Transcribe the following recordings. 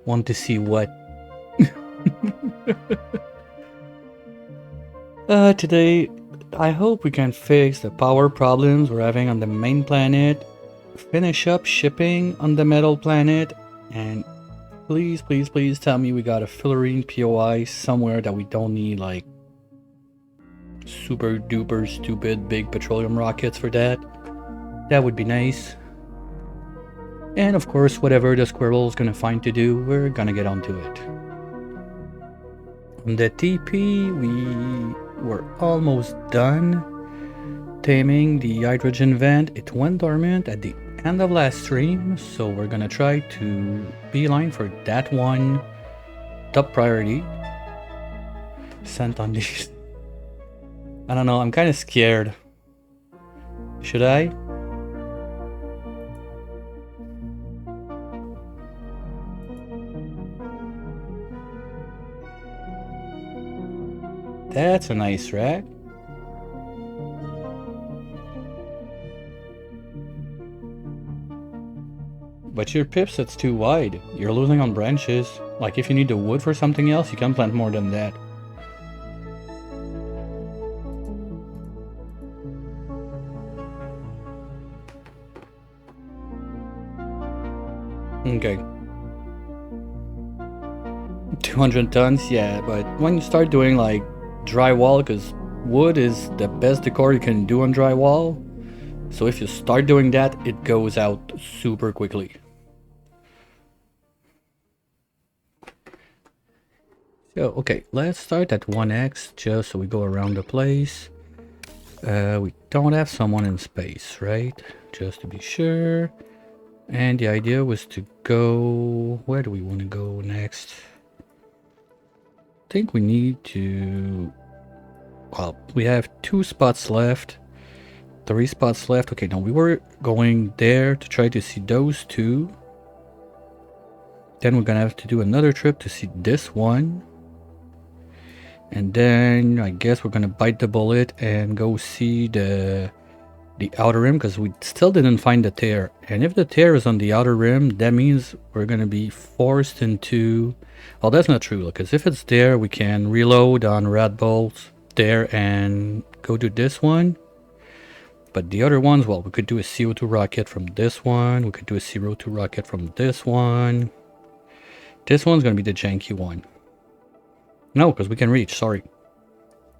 Want to see what? Today, I hope we can fix the power problems we're having on the main planet, finish up shipping on the metal planet, and please, please, please tell me we got a fluorine POI somewhere that we don't need like super duper stupid big petroleum rockets for that. That would be nice. And of course, whatever the squirrel's gonna find to do, we're gonna get onto it. On the TP, we were almost done taming the hydrogen vent. It went dormant at the end of last stream, so we're gonna try to beeline for that one. Top priority. Sent on these. I don't know, I'm kind of scared. Should I? That's a nice rack. But your pip set's too wide. You're losing on branches. Like if you need the wood for something else, you can plant more than that. Okay. 200 tons, yeah, but when you start doing like drywall, because wood is the best decor you can do on drywall, so if you start doing that, it goes out super quickly. So, okay, let's start at 1x just so we go around the place. We don't have someone in space, right? Just to be sure. And the idea was to go... Where do we want to go next? I think we need to... Well, we have 2 spots left. 3 spots left. Okay, no, we were going there to try to see those 2. Then we're gonna have to do another trip to see this one. And then I guess we're gonna bite the bullet and go see the outer rim, because we still didn't find the tear. And if the tear is on the outer rim, that means we're gonna be forced into... Well, that's not true, because if it's there, we can reload on red bolts there and go to this one. But the other ones, well, we could do a CO2 rocket from this one. We could do a CO2 rocket from this one. This one's gonna be the janky one. No, because we can reach, sorry.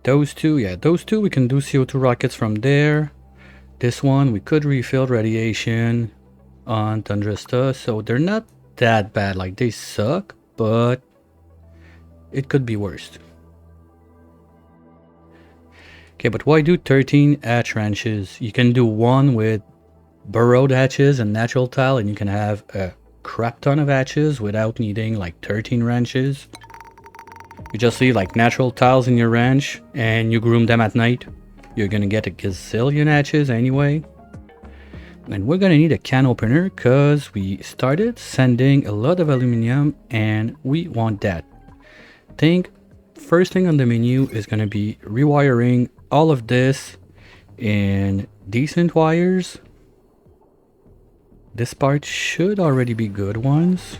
Those 2, yeah, those 2 we can do CO2 rockets from there. This one we could refill radiation on Tundrasta, so they're not that bad. Like, they suck, but it could be worse. Okay, but why do 13 hatch ranches? You can do one with burrowed hatches and natural tile, and you can have a crap ton of hatches without needing like 13 ranches. You just leave like natural tiles in your ranch and you groom them at night. You're gonna get a gazillion hatches anyway. And we're gonna need a can opener because we started sending a lot of aluminum and we want that. Think first thing on the menu is gonna be rewiring all of this in decent wires. This part should already be good ones.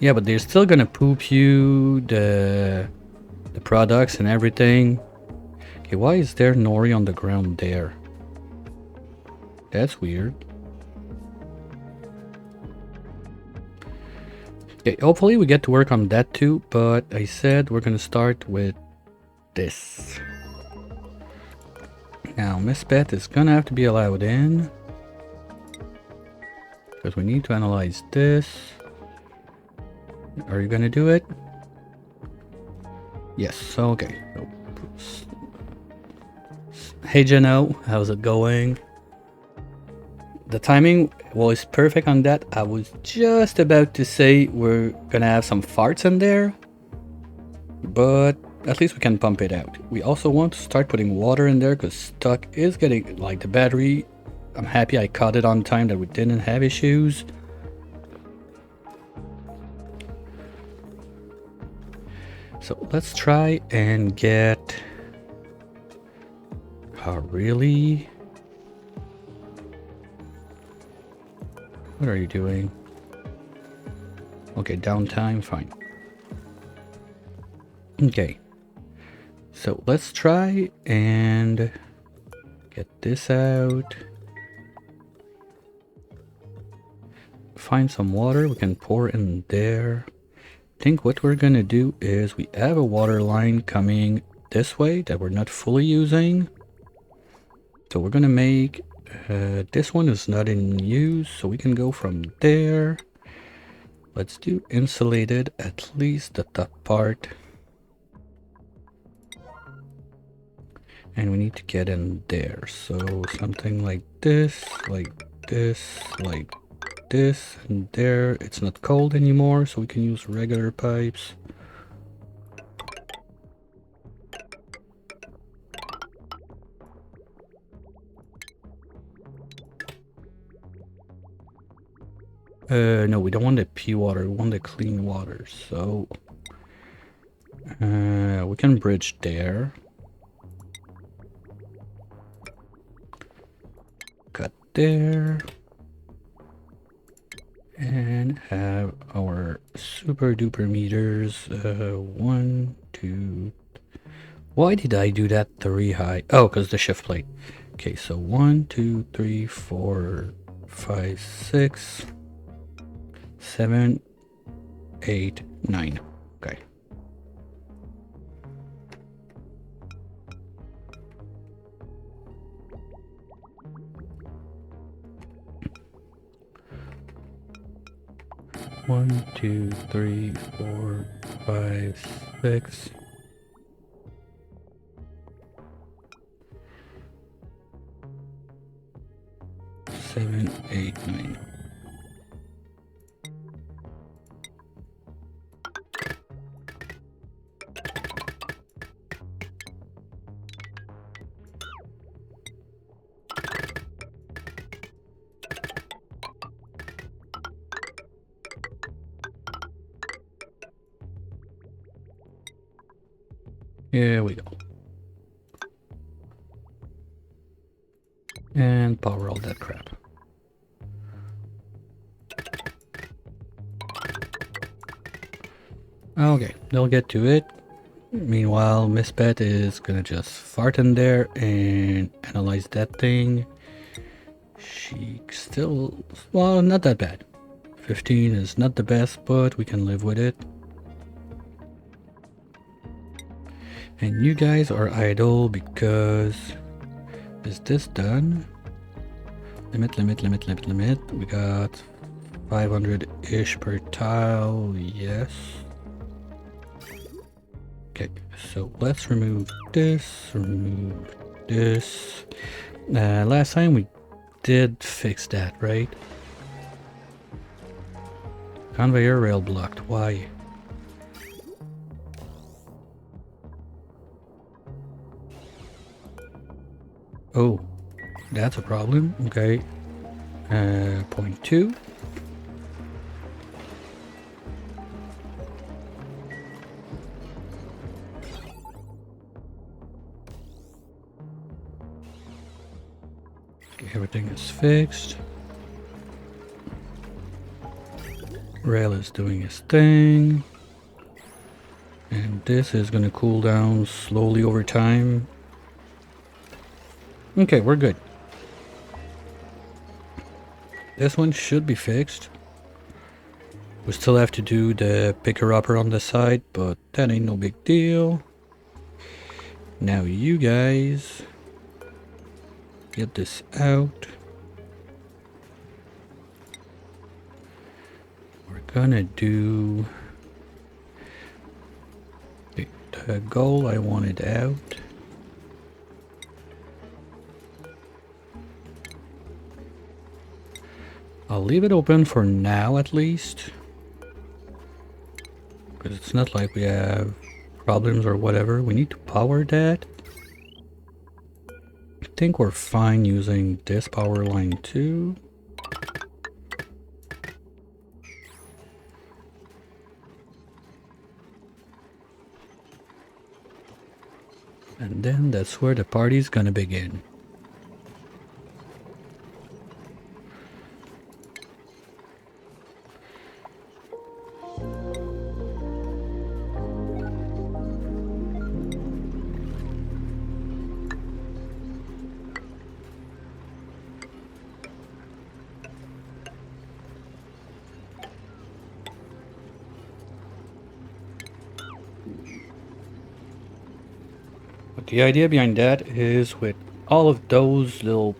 Yeah, but they're still gonna poop you the products and everything. Okay, why is there nori on the ground there? That's weird. Okay, hopefully we get to work on that too, but I said we're gonna start with this. Now, Miss Pet is gonna have to be allowed in, because we need to analyze this. Are you gonna do it? Yes, okay. Hey Jano, how's it going? The timing was perfect on that. I was just about to say we're gonna have some farts in there, but at least we can pump it out. We also want to start putting water in there because stock is getting, like the battery, I'm happy I caught it on time that we didn't have issues. So let's try and get Oh, really? What are you doing? Okay, downtime, fine. Okay. So let's try and get this out. Find some water we can pour in there. I think what we're gonna do is we have a water line coming this way that we're not fully using. So we're gonna make this one is not in use, so we can go from there. Let's do insulated, at least the top part. And we need to get in there, so something like this, like this, like this, and there. It's not cold anymore, so we can use regular pipes. No, we don't want the pea water, we want the clean water, so we can bridge there. Cut there. And have our super duper meters. 1, 2. Why did I do that 3 high? Oh, because the shift plate. Okay, so 1, 2, 3, 4, 5, 6, 7, 8, 9. Okay. One, 2, 3, 4, 5, 6. 7, 8, 9. Here we go. And power all that crap. Okay, they'll get to it. Meanwhile, Miss Bet is gonna just fart in there and analyze that thing. She still, well, not that bad. 15 is not the best, but we can live with it. And you guys are idle because... Is this done? Limit. We got 500-ish per tile, yes. Okay, so let's remove this, last time we did fix that, right? Conveyor rail blocked, why? Oh, that's a problem, okay. 0.2. Everything is fixed. Rail is doing its thing. And this is going to cool down slowly over time. Okay, we're good. This one should be fixed. We still have to do the picker-upper on the side, but that ain't no big deal. Now you guys get this out. We're gonna do the goal I wanted out. I'll leave it open for now at least, because it's not like we have problems or whatever. We need to power that. I think we're fine using this power line too. And then that's where the party's gonna begin. But the idea behind that is with all of those little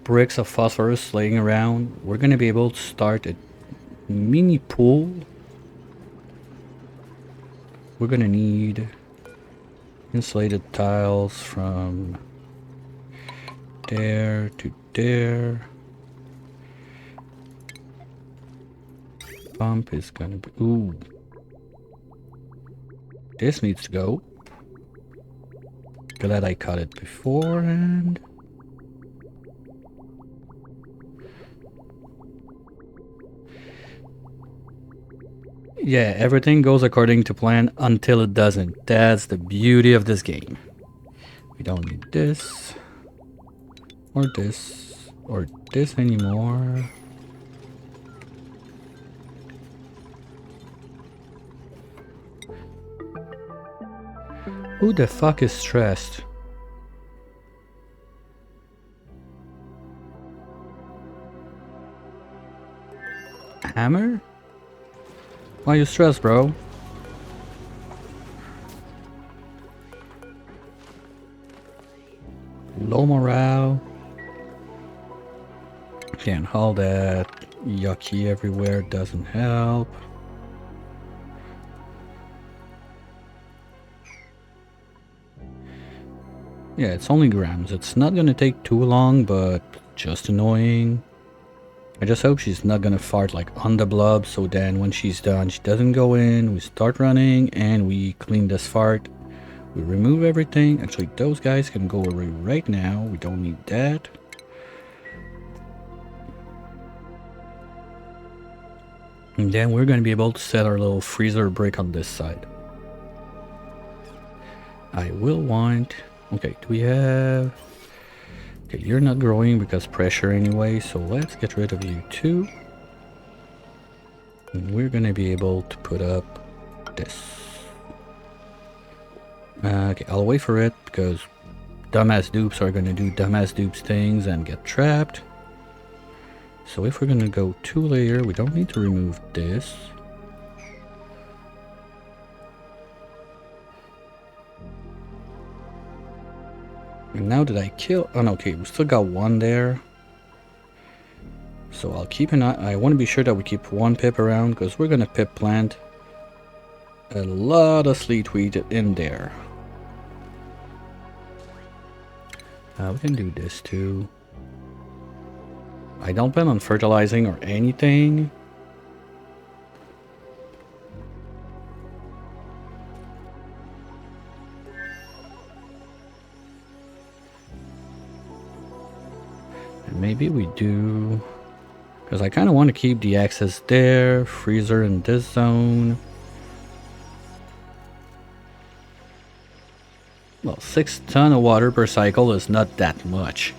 bricks of phosphorus laying around, we're gonna be able to start a mini pool. We're gonna need insulated tiles from there to there. Pump is gonna be, ooh. This needs to go. Glad I cut it beforehand. Yeah, everything goes according to plan until it doesn't. That's the beauty of this game. We don't need this, or this anymore. Who the fuck is stressed? Hammer? Why you stressed, bro? Low morale. Can't haul that. Yucky everywhere doesn't help. Yeah, it's only grams. It's not gonna take too long, but just annoying. I just hope she's not gonna fart like on the blob, so then when she's done, she doesn't go in, we start running, and we clean this fart. We remove everything. Actually, those guys can go away right now. We don't need that. And then we're gonna be able to set our little freezer brick on this side. I will want... Okay, do we have... Okay, you're not growing because pressure anyway, so let's get rid of you too. And we're gonna be able to put up this. Okay, I'll wait for it because dumbass dupes are gonna do dumbass dupes things and get trapped. So if we're gonna go 2-layer, we don't need to remove this. And now that I kill... Oh no, okay, we still got one there. So I'll keep an eye... I want to be sure that we keep one pip around because we're gonna pip plant a lot of sleet wheat in there. We can do this too. I don't plan on fertilizing or anything. And maybe we do, because I kind of want to keep the access there, freezer in this zone. Well, 6 tons of water per cycle is not that much.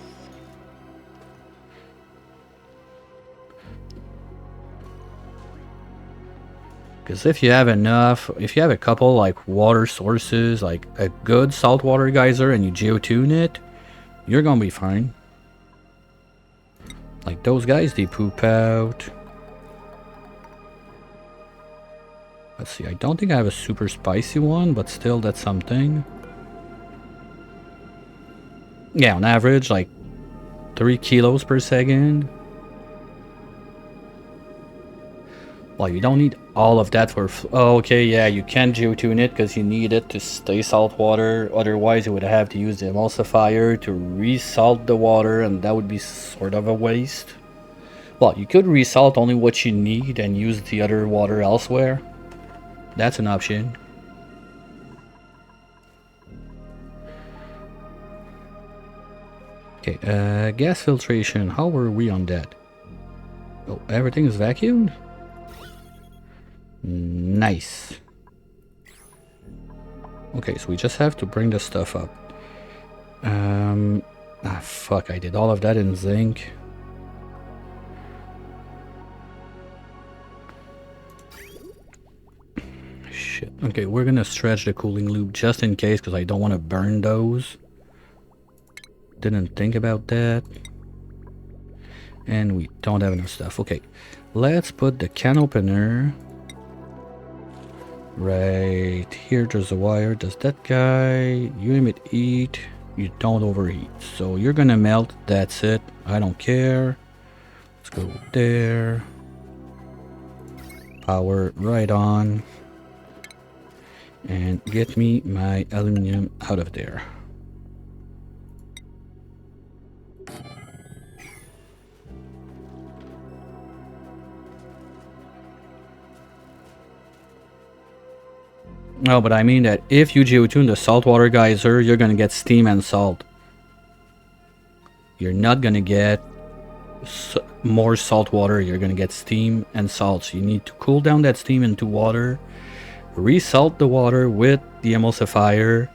Because if you have enough, if you have a couple like water sources, like a good saltwater geyser and you geotune it, you're gonna be fine. Like those guys, they poop out. Let's see, I don't think I have a super spicy one, but still that's something. Yeah, on average, like 3 kilos per second. Well, you don't need all of that for... Oh, okay, yeah, you can geotune it because you need it to stay saltwater. Otherwise, you would have to use the emulsifier to resalt the water, and that would be sort of a waste. Well, you could resalt only what you need and use the other water elsewhere. That's an option. Okay, gas filtration. How were we on that? Oh, everything is vacuumed? Nice. Okay, so we just have to bring the stuff up. Fuck, I did all of that in zinc. Shit. Okay, we're gonna stretch the cooling loop just in case, because I don't want to burn those. Didn't think about that. And we don't have enough stuff. Okay, let's put the can opener right here. There's a wire. Does that guy, you emit heat, you don't overheat, so you're gonna melt. That's it. I don't care. Let's go there. Power right on. And get me my aluminum out of there. No, but I mean that if you geotune the saltwater geyser, you're gonna get steam and salt. You're not gonna get more salt water, you're gonna get steam and salt. So you need to cool down that steam into water, resalt the water with the emulsifier.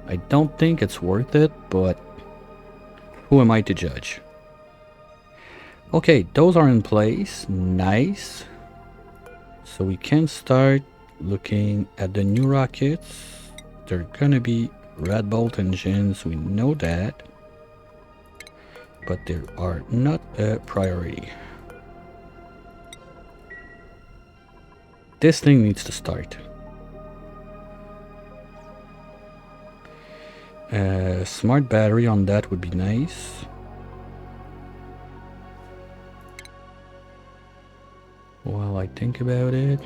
I don't think it's worth it, but who am I to judge? Okay, those are in place. Nice. So we can start looking at the new rockets. They're gonna be red bolt engines, we know that, but they are not a priority. This thing needs to start. Smart battery on that would be nice. While I think about it.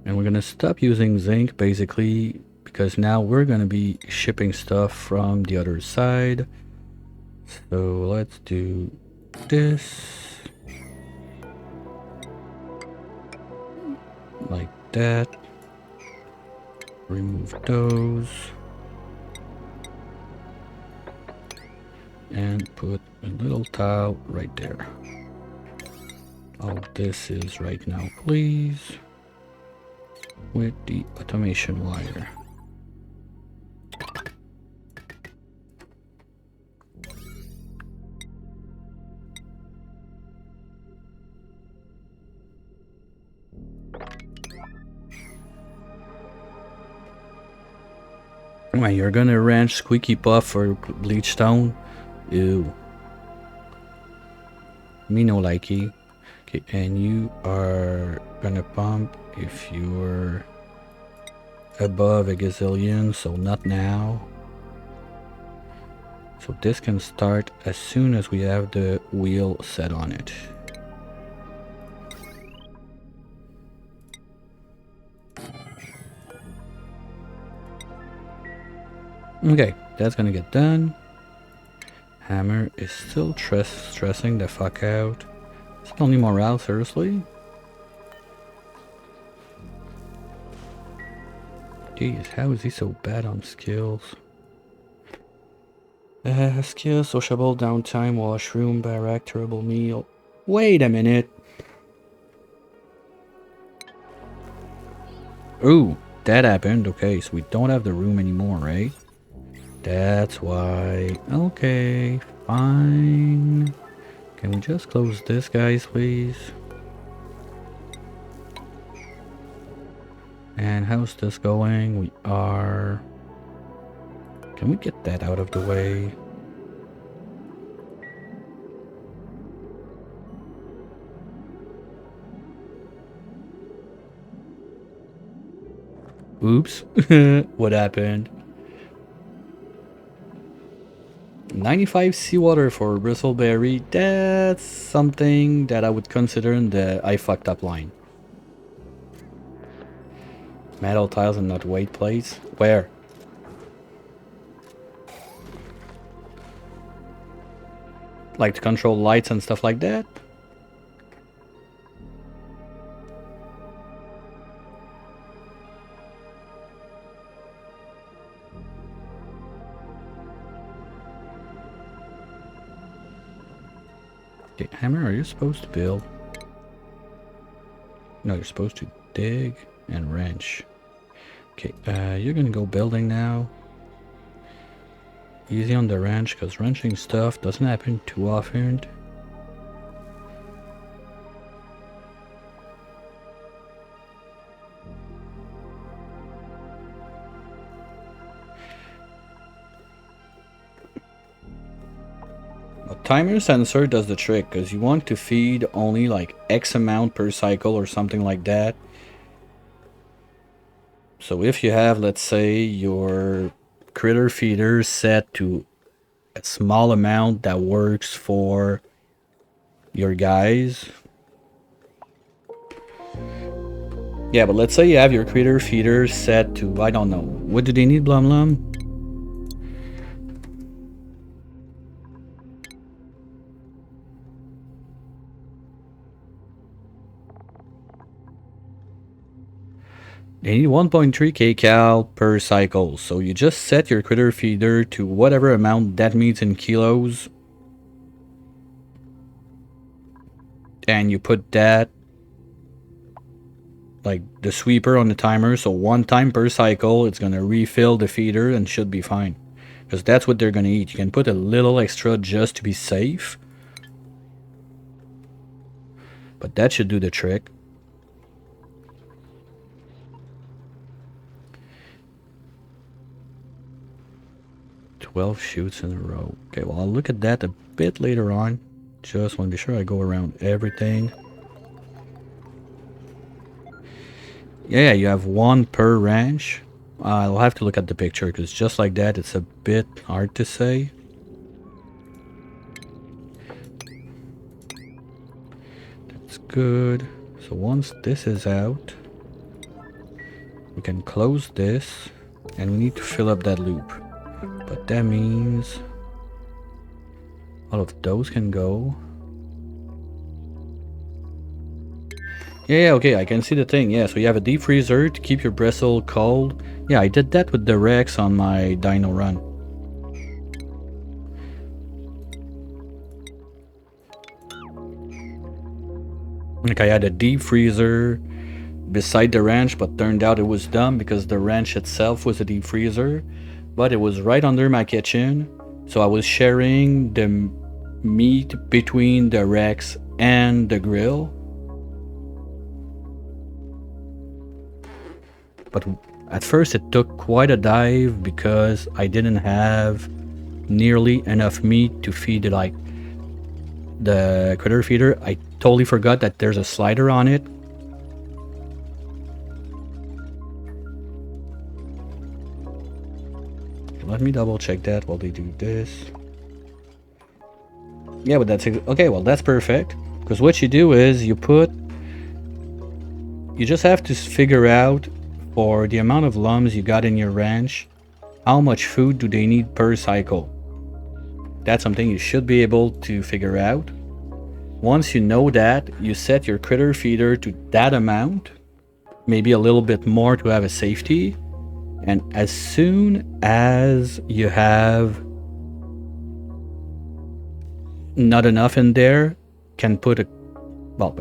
And we're gonna stop using zinc basically, because now we're gonna be shipping stuff from the other side. So let's do this. Like that. Remove those. And put a little tile right there. All this is right now, please, with the automation wire. Right, you're gonna wrench Squeaky Puff for bleach stone? Ew. Me no likey. Okay, and you are gonna pump if you're above a gazillion, so not now. So this can start as soon as we have the wheel set on it. Okay, that's gonna get done. Hammer is still stressing the fuck out. Still need morale, seriously? Jeez, how is he so bad on skills? Skills, sociable, downtime, washroom, barrack, terrible meal. Wait a minute. Ooh, that happened. Okay, so we don't have the room anymore, right? That's why. Okay, fine. Can we just close this, guys, please? And how's this going? We are... Can we get that out of the way? Oops. What happened? 95 seawater for bristleberry. That's something that I would consider in the I fucked up line. Metal tiles and not weight plates. Where? Like to control lights and stuff like that? Okay, Hammer, are you supposed to build? No, you're supposed to dig and wrench. Okay, you're gonna go building now. Easy on the wrench, because wrenching stuff doesn't happen too often. A timer sensor does the trick, because you want to feed only like X amount per cycle or something like that. So if you have, let's say, your critter feeder set to a small amount that works for your guys. Yeah, but let's say you have your critter feeder set to, I don't know, what do they need, Blum Blum? They need 1.3 kcal per cycle, so you just set your critter feeder to whatever amount that means in kilos. And you put that, like the sweeper on the timer, so 1 time per cycle, it's gonna refill the feeder and should be fine. Because that's what they're gonna eat. You can put a little extra just to be safe. But that should do the trick. 12 shoots in a row. Okay, well, I'll look at that a bit later on. Just want to be sure I go around everything. Yeah, you have 1 per ranch. I'll have to look at the picture, because just like that, it's a bit hard to say. That's good. So once this is out, we can close this, and we need to fill up that loop. But that means all of those can go. Yeah, okay, I can see the thing. Yeah, so you have a deep freezer to keep your bristle cold. Yeah, I did that with the Rex on my Dino run. Like, I had a deep freezer beside the ranch, but turned out it was dumb because the ranch itself was a deep freezer. But it was right under my kitchen, so I was sharing the meat between the Rex and the grill. But at first it took quite a dive because I didn't have nearly enough meat to feed like the critter feeder. I totally forgot that there's a slider on it. Let me double check that while they do this. Yeah, but that's okay. Well, that's perfect, because what you do is you just have to figure out, for the amount of lums you got in your ranch, how much food do they need per cycle. That's something you should be able to figure out. Once you know that, you set your critter feeder to that amount, maybe a little bit more to have a safety. And as soon as you have not enough in there, can put a, well,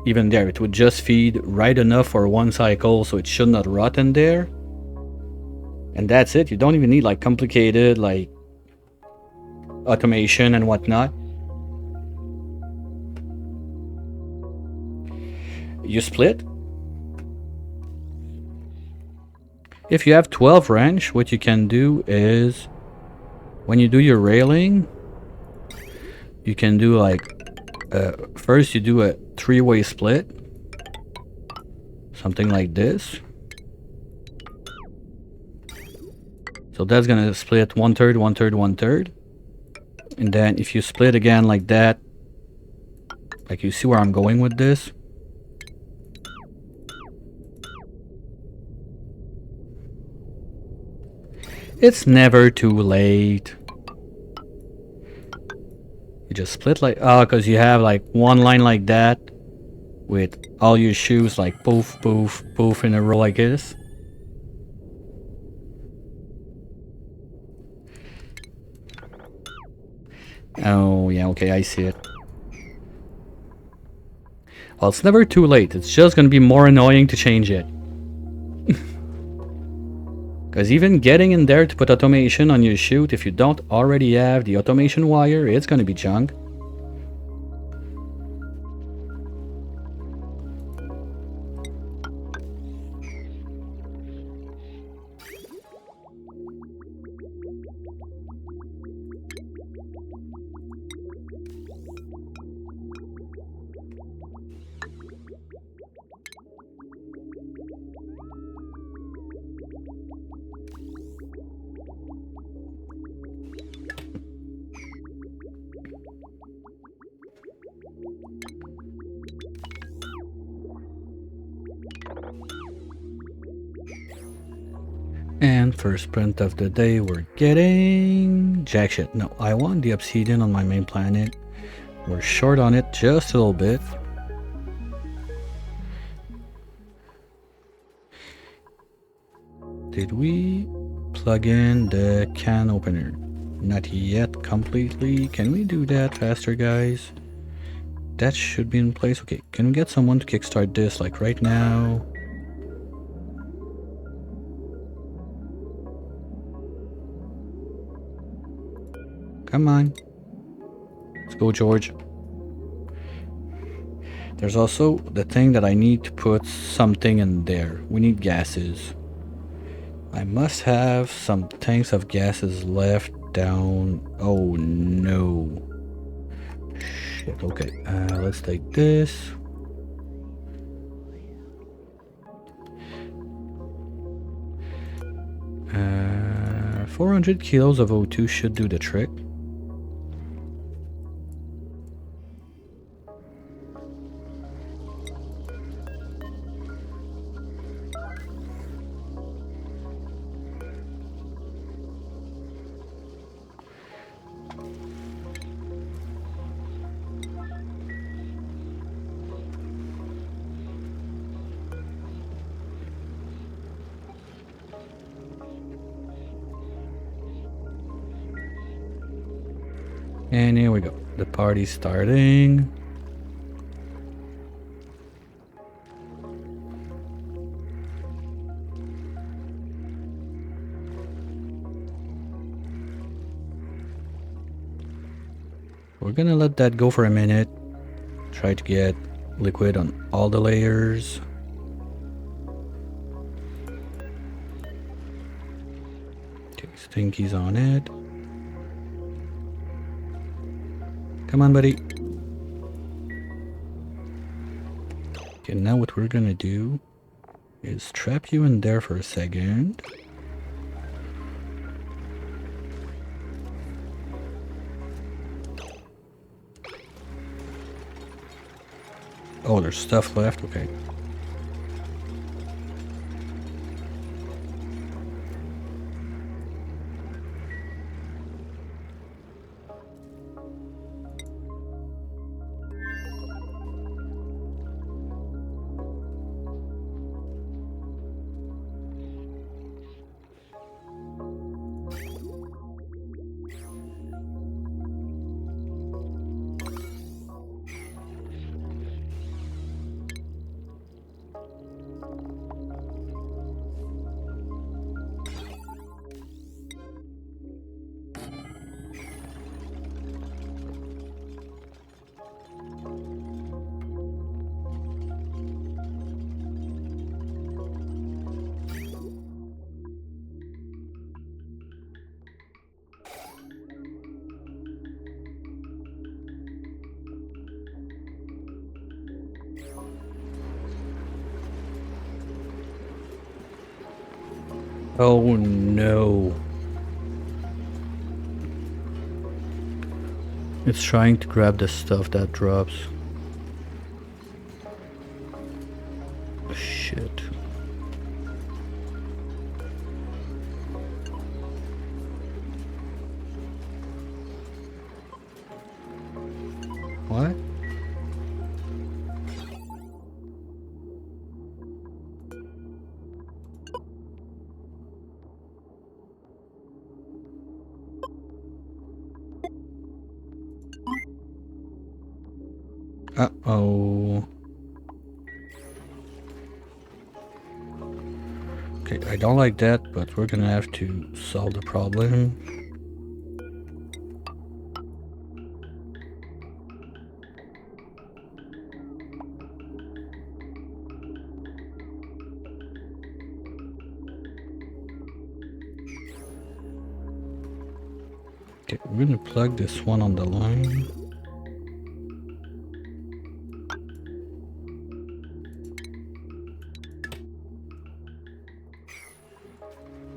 even there, it would just feed right enough for 1 cycle, so it should not rot in there. And that's it. You don't even need like complicated like automation and whatnot. You split. If you have 12 ranch, what you can do is, when you do your railing, you can do like, first you do a 3-way split. Something like this. So that's gonna split 1/3, 1/3, 1/3. And then if you split again like that, like you see where I'm going with this. It's never too late. You just split like, because you have like one line like that with all your shoes like poof, poof, poof in a row like this. Oh, yeah, okay, I see it. Well, it's never too late. It's just gonna be more annoying to change it. Because even getting in there to put automation on your chute, if you don't already have the automation wire, it's going to be junk. And first print of the day, we're getting jack shit. No, I want the obsidian on my main planet. We're short on it just a little bit. Did we plug in the can opener? Not yet completely. Can we do that faster, guys? That should be in place. Okay, can we get someone to kickstart this like right now? Come on. Let's go, George. There's also the thing that I need to put something in there. We need gases. I must have some tanks of gases left down. Oh no. Shit, okay. Let's take this. 400 kilos of O2 should do the trick. And here we go. The party's starting. We're gonna let that go for a minute. Try to get liquid on all the layers. Okay, Stinky's on it. Come on, buddy. Okay, now what we're gonna do is trap you in there for a second. Oh, there's stuff left? Okay. Oh no. It's trying to grab the stuff that drops. Shit. What? Uh-oh. Okay, I don't like that, but we're gonna have to solve the problem. Okay, we're gonna plug this one on the line.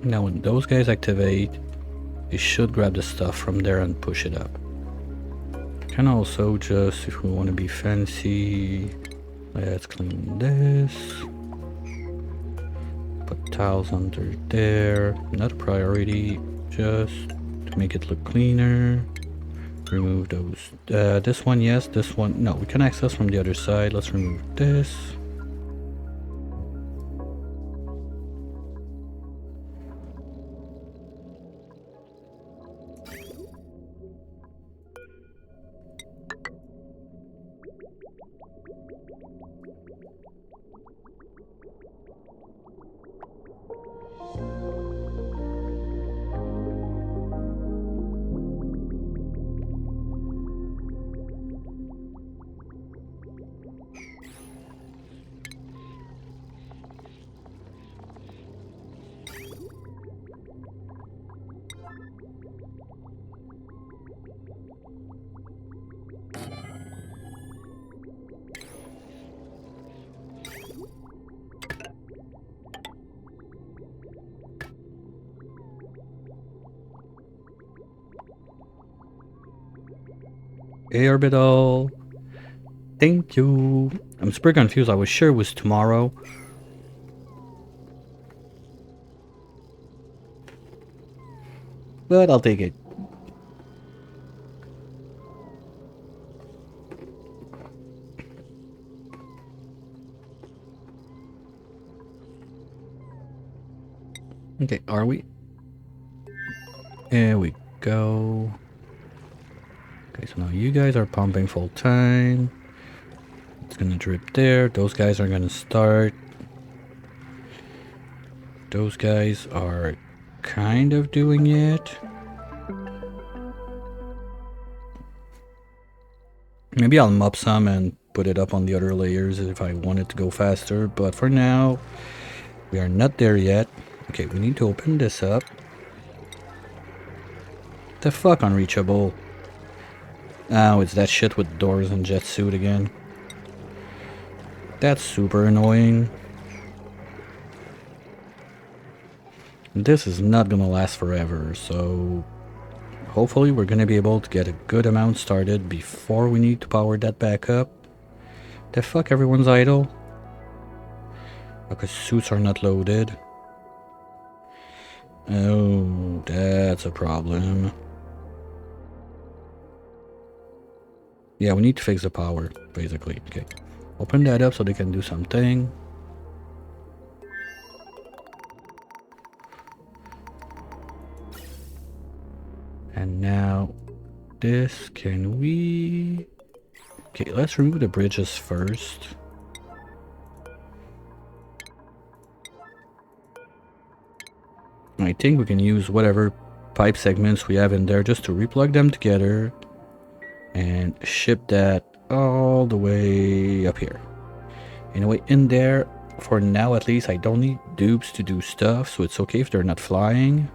Now when those guys activate, it should grab the stuff from there and push it up. Can also just, if we want to be fancy, let's clean this. Put tiles under there. Not a priority, just to make it look cleaner. Remove those. This one, yes. This one, no. We can access from the other side. Let's remove this. Orbital. Thank you. I'm super confused. I was sure it was tomorrow. But I'll take it. Okay, are we? There we go. Okay, so now you guys are pumping full time. It's gonna drip there. Those guys are gonna start. Those guys are kind of doing it. Maybe I'll mop some and put it up on the other layers if I want it to go faster. But for now, we are not there yet. Okay, we need to open this up. The fuck, unreachable. Oh, it's that shit with doors and jet suit again. That's super annoying. This is not gonna last forever, so hopefully we're gonna be able to get a good amount started before we need to power that back up. The fuck, everyone's idle? Because suits are not loaded. Oh, that's a problem. Yeah, we need to fix the power, basically. Okay. Open that up so they can do something. And now, this, can we... Okay, let's remove the bridges first. I think we can use whatever pipe segments we have in there just to replug them together and ship that all the way up here. Anyway, in there, for now at least, I don't need dupes to do stuff, so it's okay if they're not flying.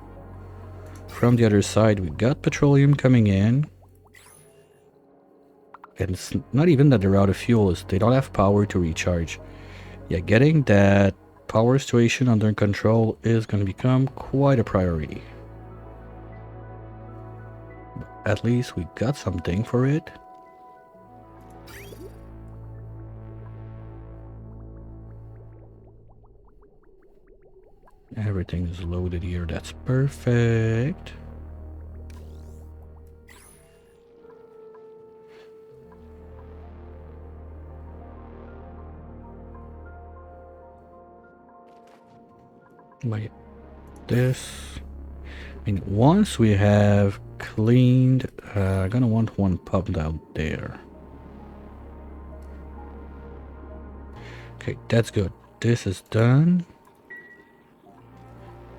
From the other side, we got petroleum coming in. And it's not even that they're out of fuel, it's they don't have power to recharge. Yeah, getting that power situation under control is going to become quite a priority. At least we got something for it. Everything is loaded here, that's perfect. Like this. I mean, once we have cleaned, I'm gonna want one pumped out there. Okay, that's good. This is done.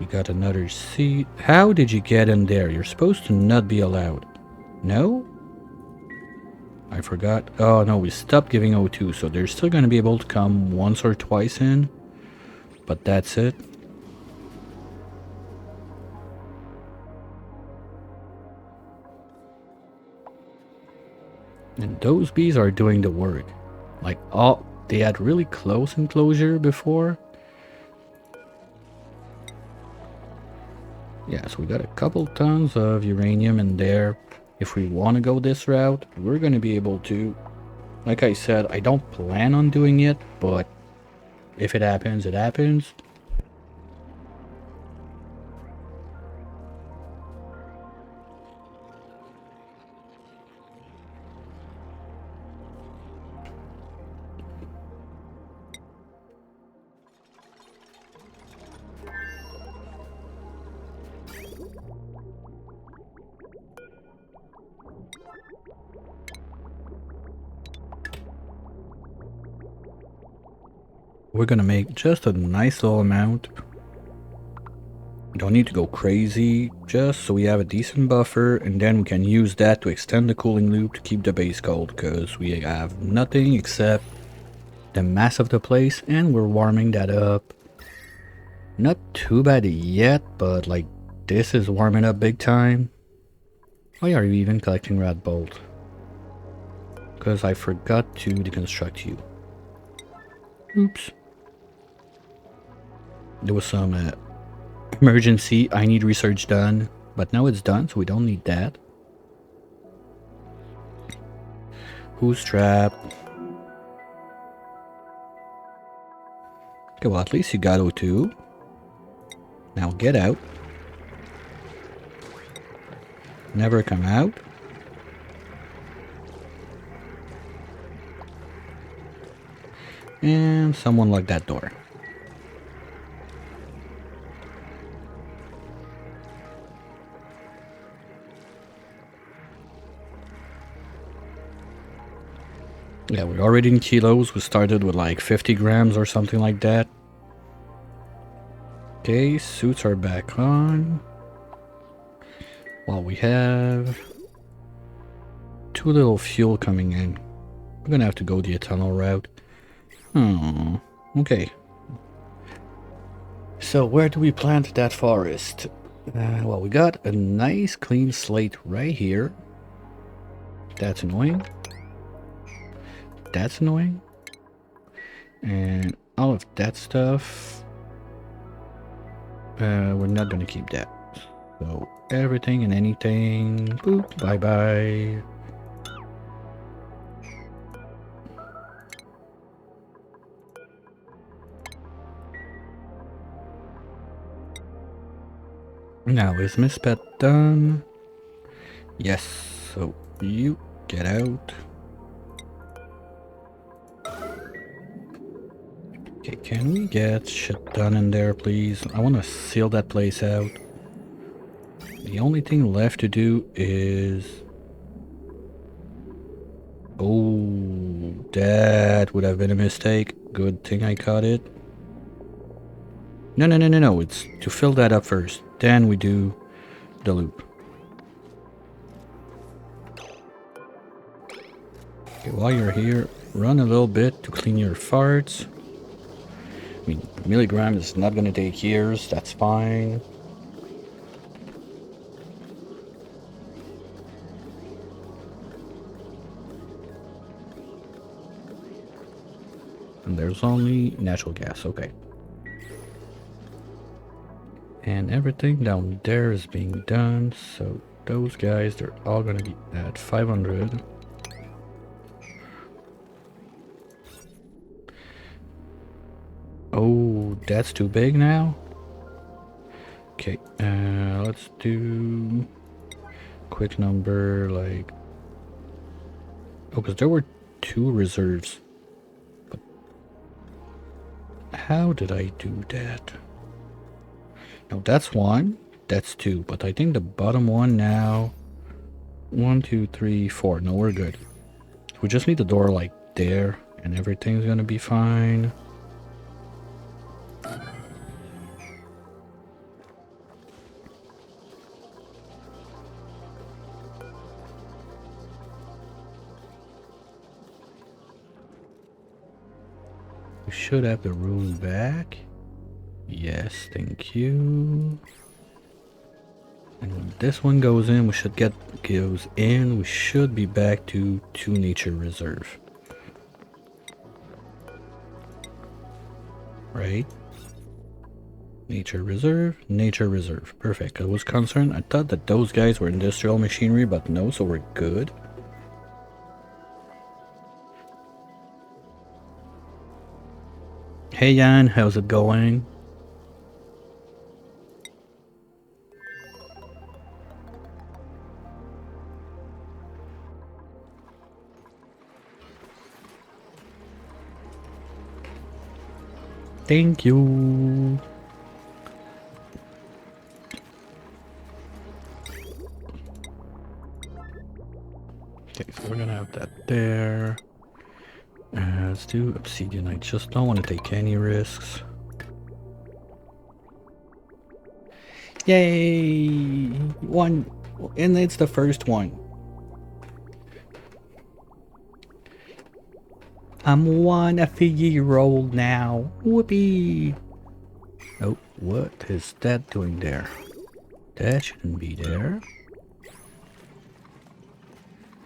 We got another seat. How did you get in there? You're supposed to not be allowed. No? I forgot. Oh no, we stopped giving O2, so they're still going to be able to come once or twice in. But that's it. And those bees are doing the work. Like, oh, they had really close enclosure before. Yeah, so we got a couple tons of uranium in there. If we want to go this route, we're going to be able to. Like I said, I don't plan on doing it, but if it happens, it happens. We're gonna make just a nice little amount. Don't need to go crazy, just so we have a decent buffer, and then we can use that to extend the cooling loop to keep the base cold, because we have nothing except the mass of the place, and we're warming that up. Not too bad yet, but like this is warming up big time. Why are you even collecting rat bolt? Because I forgot to deconstruct you. Oops. There was some emergency, I need research done, but now it's done, so we don't need that. Who's trapped? Okay, well at least you got O2. Now get out. Never come out. And someone locked that door. Yeah, we're already in kilos. We started with like 50 grams or something like that. Okay, suits are back on. Well, we have too little fuel coming in. We're gonna have to go the ethanol route. Okay. So where do we plant that forest? Well, we got a nice clean slate right here. That's annoying. That's annoying. And all of that stuff, we're not gonna keep that. So everything and anything, boop, bye bye. Now is Miss Pet done? Yes, so you get out. Okay, can we get shit done in there, please? I want to seal that place out. The only thing left to do is... Oh, that would have been a mistake. Good thing I caught it. No, it's to fill that up first. Then we do the loop. Okay, while you're here, run a little bit to clean your farts. I mean, milligram is not going to take years, that's fine. And there's only natural gas, okay. And everything down there is being done, so those guys, they're all going to be at 500. Oh, that's too big now? Okay, let's do quick number, like... Oh, because there were 2 reserves. But how did I do that? No, that's 1, that's 2, but I think the bottom one now... 1, 2, 3, 4, no, we're good. We just need the door like there, and everything's gonna be fine. should have the room back. Yes, thank you. And when this one goes in, we should we should be back to nature reserve. Right? Nature reserve. Perfect. I was concerned. I thought that those guys were industrial machinery, but no, so we're good. Hey Jan, how's it going? Thank you. Okay, so we're gonna have that there. Let's do obsidian. I just don't want to take any risks. Yay! One, and it's the first one. I'm 1-year-old now. Whoopee! Oh, what is that doing there? That shouldn't be there.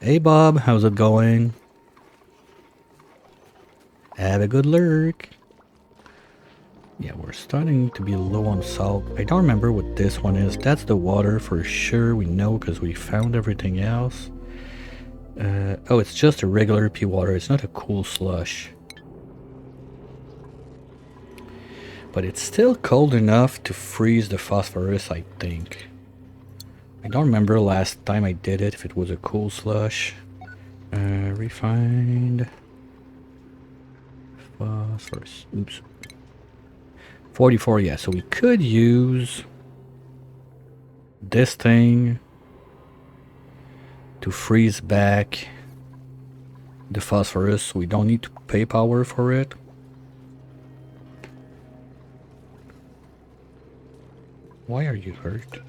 Hey Bob, how's it going? Have a good lurk. Yeah, we're starting to be low on salt. I don't remember what this one is. That's the water for sure. We know because we found everything else. Oh, it's just a regular pea water. It's not a cool slush. But it's still cold enough to freeze the phosphorus, I think. I don't remember last time I did it, if it was a cool slush. Refined phosphorus. Oops. 44, yeah, so we could use this thing to freeze back the phosphorus, so we don't need to pay power for it. Why are you hurt?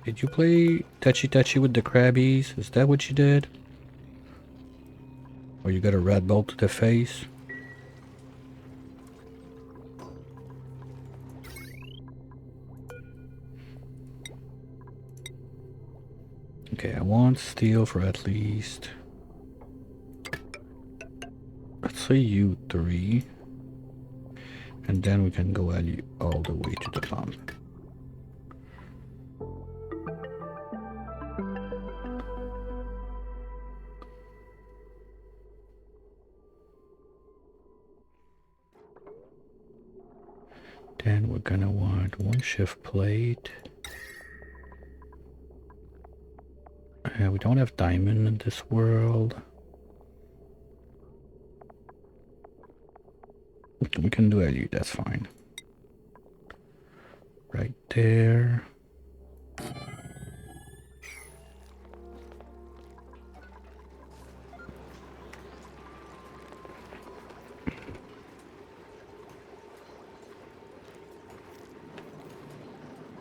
Did you play touchy with the crabbies? Is that what you did? Or you got a red bolt to the face? Okay, I want steel for at least, let's say you 3. And then we can go all the way to the pump. Then we're gonna want 1 shift plate. We don't have diamond in this world. We can do LU, that's fine. Right there.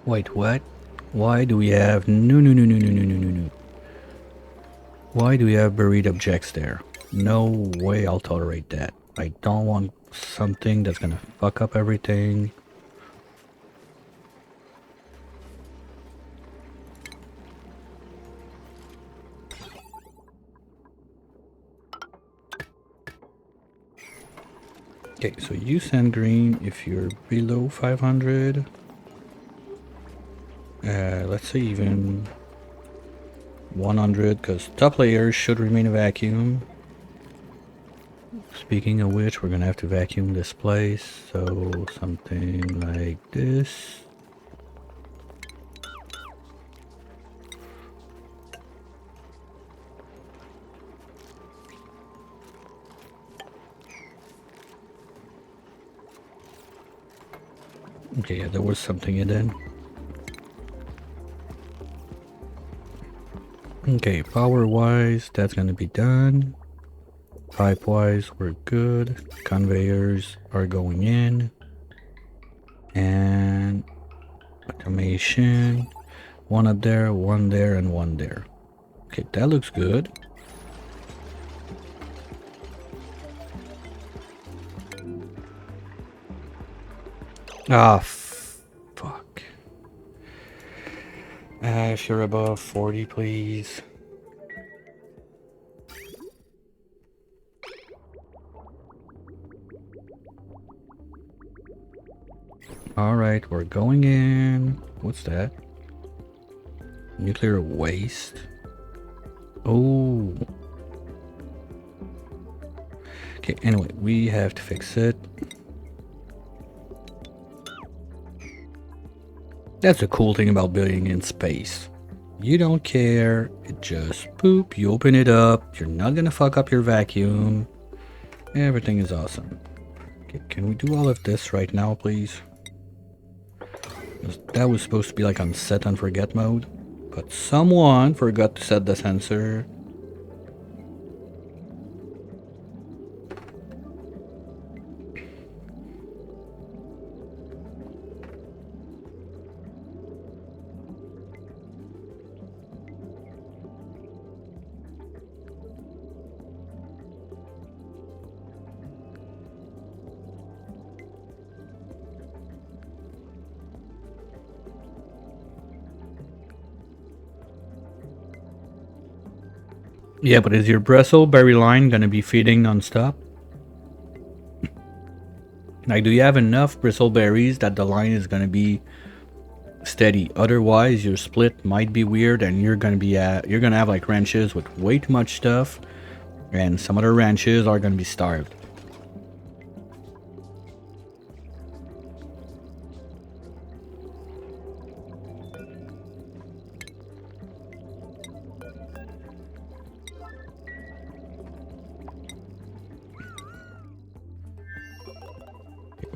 Wait, what? Why do we have no. Why do we have buried objects there? No way I'll tolerate that. I don't want something that's gonna fuck up everything. Okay, so you send green if you're below 500. Let's say even 100, because top layers should remain a vacuum. Speaking of which, we're gonna have to vacuum this place, so something like this. Okay, yeah, there was something in then. Okay, power-wise, that's gonna be done. Pipe-wise, we're good. Conveyors are going in. And automation. 1 up there, 1 there, and 1 there. Okay, that looks good. Ah, fuck. If you're above 40, please. Alright, we're going in. What's that? Nuclear waste. Oh. Okay, anyway, we have to fix it. That's the cool thing about building in space. You don't care, it just poop, you open it up, you're not gonna fuck up your vacuum. Everything is awesome. Okay, can we do all of this right now, please? That was supposed to be like on set and forget mode, but someone forgot to set the sensor. Yeah, but is your bristleberry line gonna be feeding non-stop? Like, do you have enough bristleberries that the line is gonna be steady? Otherwise, your split might be weird, and you're gonna have like ranches with way too much stuff, and some other ranches are gonna be starved.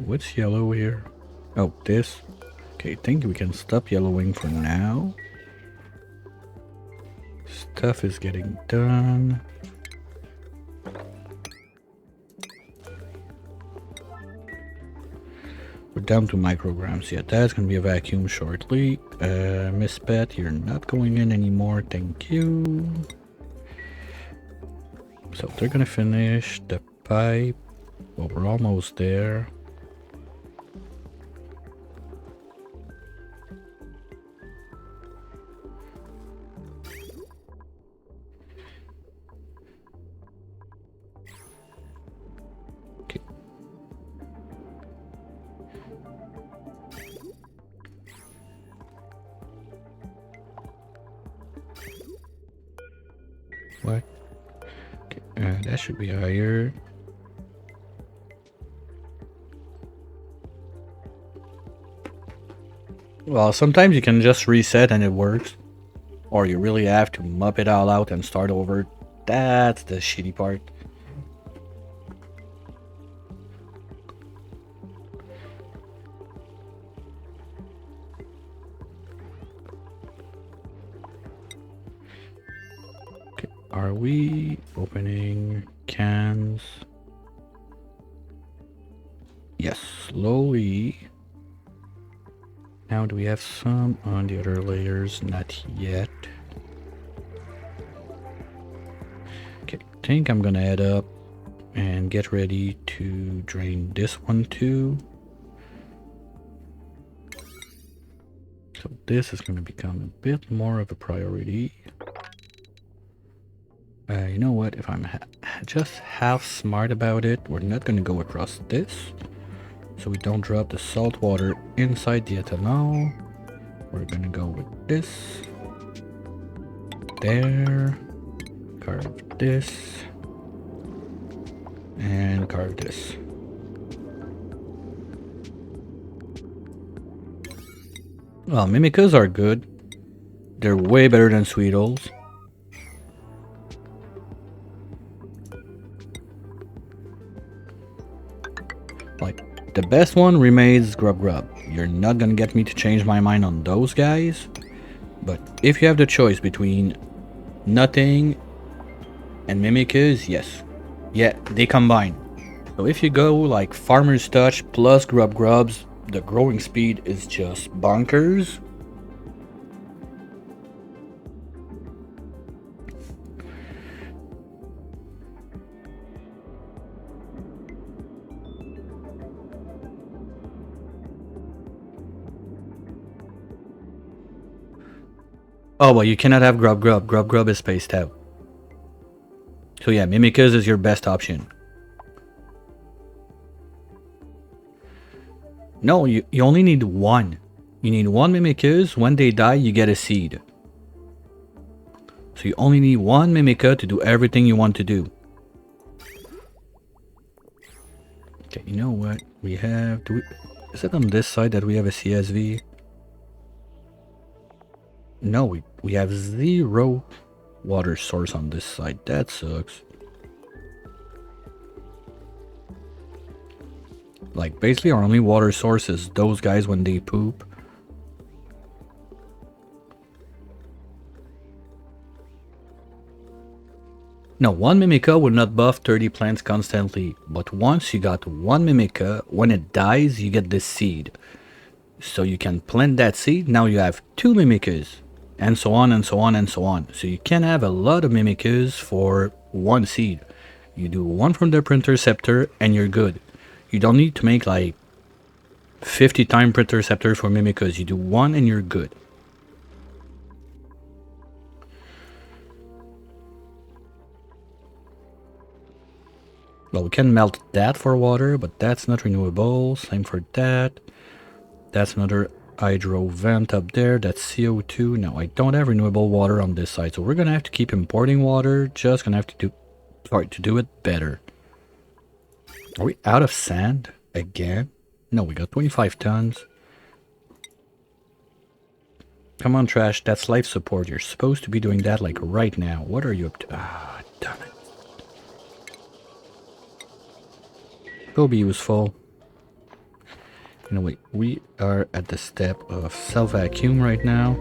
What's yellow here? Oh, this. Okay, I think we can stop yellowing for now. Stuff is getting done. We're down to micrograms. Yeah, that's gonna be a vacuum shortly. Miss Pet, you're not going in anymore. Thank you. So they're gonna finish the pipe. Well, we're almost there. Okay. What? Okay, that should be higher. Well, sometimes you can just reset and it works. Or you really have to mop it all out and start over. That's the shitty part. Okay, are we opening cans? Yes, slowly. Now, do we have some on the other layers? Not yet. Okay, I think I'm gonna head up and get ready to drain this one too. So this is gonna become a bit more of a priority. You know what? If I'm just half smart about it, we're not gonna go across this. So we don't drop the salt water inside the ethanol. We're gonna go with this. There. Carve this. And carve this. Well, Mimicas are good. They're way better than Sweetos. Like, the best one remains Grub Grub. You're not gonna get me to change my mind on those guys. But if you have the choice between nothing and Mimicas, yes. Yeah, they combine. So if you go like Farmer's Touch plus Grub Grubs, the growing speed is just bonkers. Oh, well, you cannot have Grub Grub. Grub Grub is spaced out. So yeah, Mimikyu is your best option. No, you only need one. You need one Mimikyu. When they die, you get a seed. So you only need one Mimikyu to do everything you want to do. Okay, you know what? We have... is it on this side that we have a CSV? No, we have 0 water source on this side. That sucks. Like, basically our only water source is those guys when they poop. No, one Mimikyu will not buff 30 plants constantly, but once you got one Mimikyu, when it dies, you get this seed. So you can plant that seed, now you have 2 Mimikyus, and so on and so on and so on. So you can have a lot of Mimikyus for one seed. You do one from the printer scepter and you're good. You don't need to make like 50 time printer scepter for Mimikyus. You do one and you're good. Well, we can melt that for water, but that's not renewable. Same for that. That's another hydro vent up there. That's CO2. No, I don't have renewable water on this side, so we're gonna have to keep importing water. Just gonna have to do it better. Are we out of sand again? No, we got 25 tons. Come on, Trash. That's life support. You're supposed to be doing that like right now. What are you up to? Ah, damn it. Will be useful. You know, wait, we are at the step of self-vacuum right now.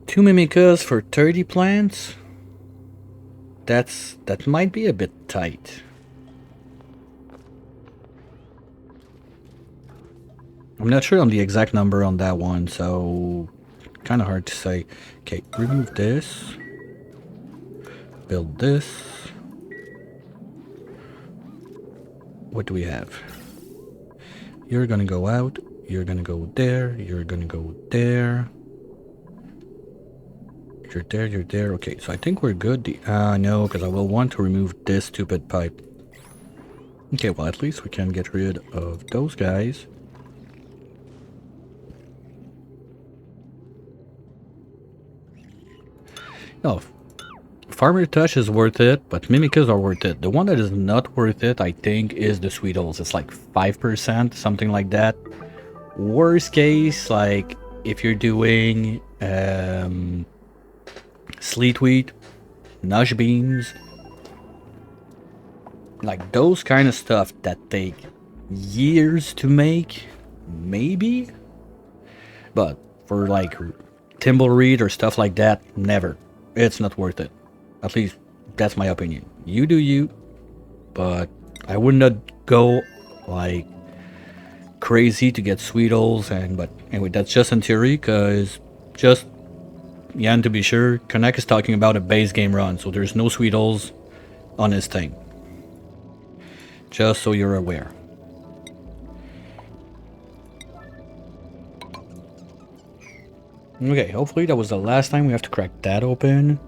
Two Mimikyus for 30 plants? That might be a bit tight. I'm not sure on the exact number on that one, so kind of hard to say. Okay, remove this. Build this. What do we have? You're gonna go out. You're gonna go there. You're gonna go there. You're there, you're there. Okay, so I think we're good. No, because I will want to remove this stupid pipe. Okay, well, at least we can get rid of those guys. No, Farmer Touch is worth it, but Mimikyus are worth it. The one that is not worth it, I think, is the Sweetles. It's like 5%, something like that. Worst case, like, if you're doing Sleet Wheat, Nush Beans, like those kind of stuff that take years to make, maybe? But for like Timbleweed or stuff like that, never. It's not worth it. At least that's my opinion. You do you, but I would not go like crazy to get Sweetles. But anyway, that's just in theory, because just, yeah, and to be sure, Connect is talking about a base game run, so there's no Sweetles on his thing. Just so you're aware. Okay, hopefully that was the last time we have to crack that open.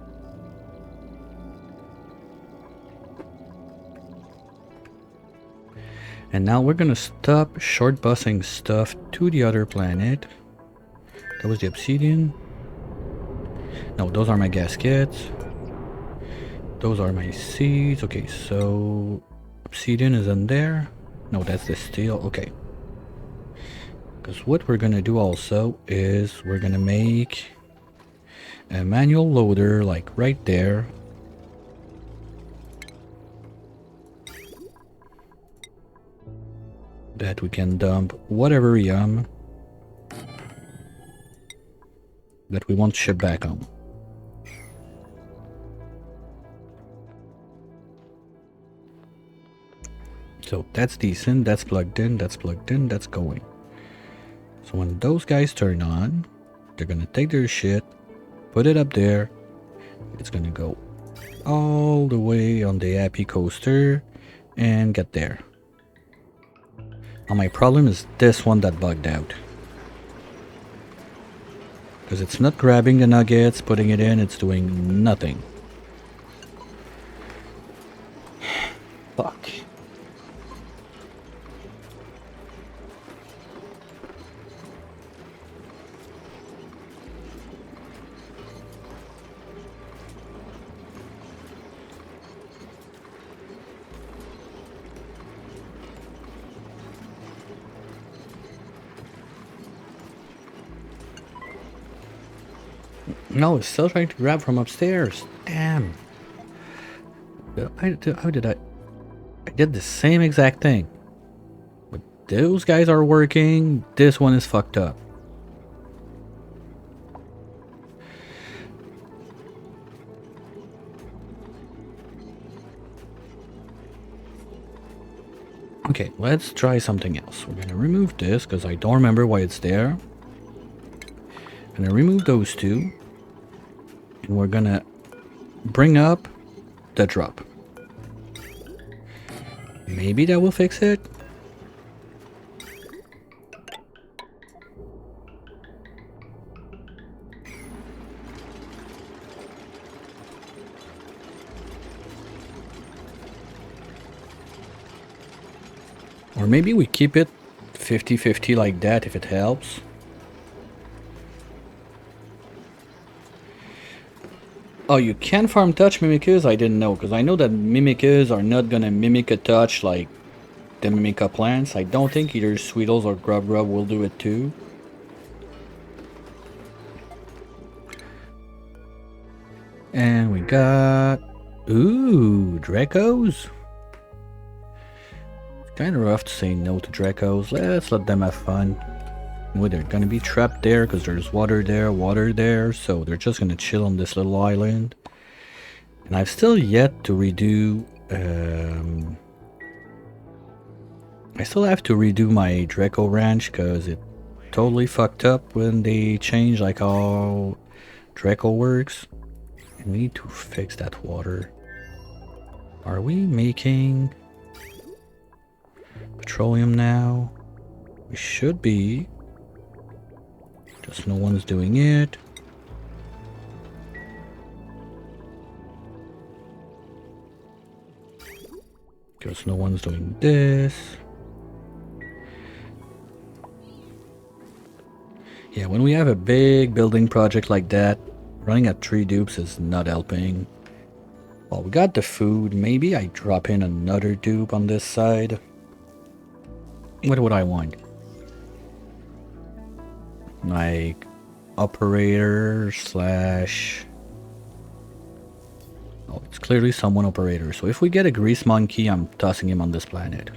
And now we're gonna stop short busing stuff to the other planet. That was the obsidian. No, those are my gaskets. Those are my seeds. Okay, so obsidian is in there. No, that's the steel. Okay. Because what we're gonna do also is we're gonna make a manual loader like right there. That we can dump whatever yum that we want to ship back home. So that's decent, that's plugged in, that's plugged in, that's going. So when those guys turn on, they're gonna take their shit, put it up there. It's gonna go all the way on the happy coaster and get there. Now my problem is this one that bugged out. Because it's not grabbing the nuggets, putting it in, it's doing nothing. Fuck. No, it's still trying to grab from upstairs. Damn. How did I did the same exact thing. But those guys are working. This one is fucked up. Okay, let's try something else. We're gonna remove this because I don't remember why it's there. I'm gonna remove those two. And we're gonna bring up the drop. Maybe that will fix it. Or maybe we keep it 50-50 like that if it helps. Oh, you can farm touch mimickers? I didn't know, because I know that mimickers are not gonna mimic a touch like the mimica plants. I don't think either Sweetles or Grub Grub will do it too. And we got... Ooh, Dracos? It's kind of rough to say no to Dracos. Let's let them have fun. Well, they're gonna be trapped there because there's water there, so they're just gonna chill on this little island. And I've still yet to redo... I still have to redo my Draco Ranch because it totally fucked up when they changed like how Draco works. And we need to fix that water. Are we making petroleum now? We should be. Just no one's doing it. Because no one's doing this. Yeah, when we have a big building project like that, running at 3 dupes is not helping. Well, we got the food. Maybe I drop in another dupe on this side. What would I want? Like operator slash... Oh, it's clearly someone operator. So if we get a grease monkey, I'm tossing him on this planet.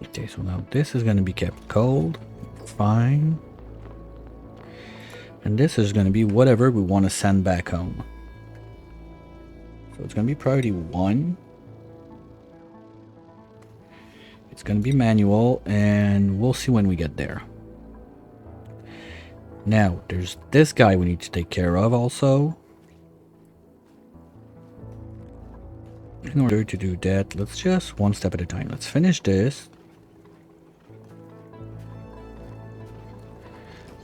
Okay, so now this is going to be kept cold. Fine. And this is going to be whatever we want to send back home. So it's going to be priority 1. It's going to be manual, and we'll see when we get there. Now, there's this guy we need to take care of also. In order to do that, let's just one step at a time. Let's finish this.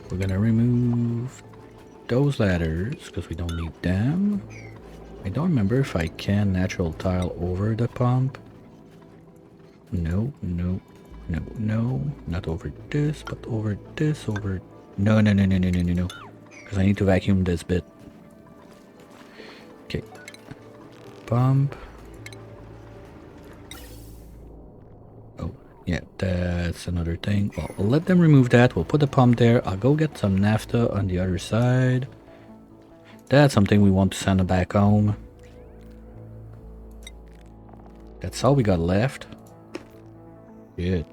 We're gonna remove those ladders because we don't need them. I don't remember if I can natural tile over the pump. No, no, no, no. Not over this, but over this, over... No, no, no, no, no, no, no, no. Because I need to vacuum this bit. Okay. Pump. Yeah, that's another thing. Well, we'll let them remove that. We'll put the pump there. I'll go get some naphtha on the other side. That's something we want to send back home. That's all we got left. Good.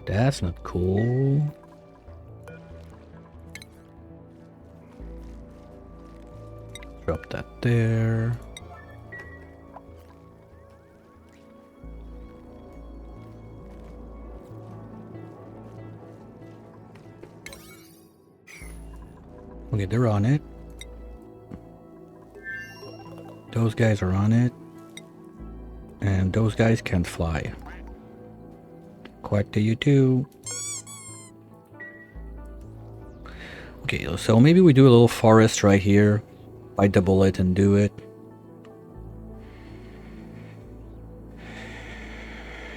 That's not cool. Drop that there. Okay, they're on it. Those guys are on it. And those guys can't fly. Quack to you too. Okay, so maybe we do a little forest right here. Bite the bullet and do it.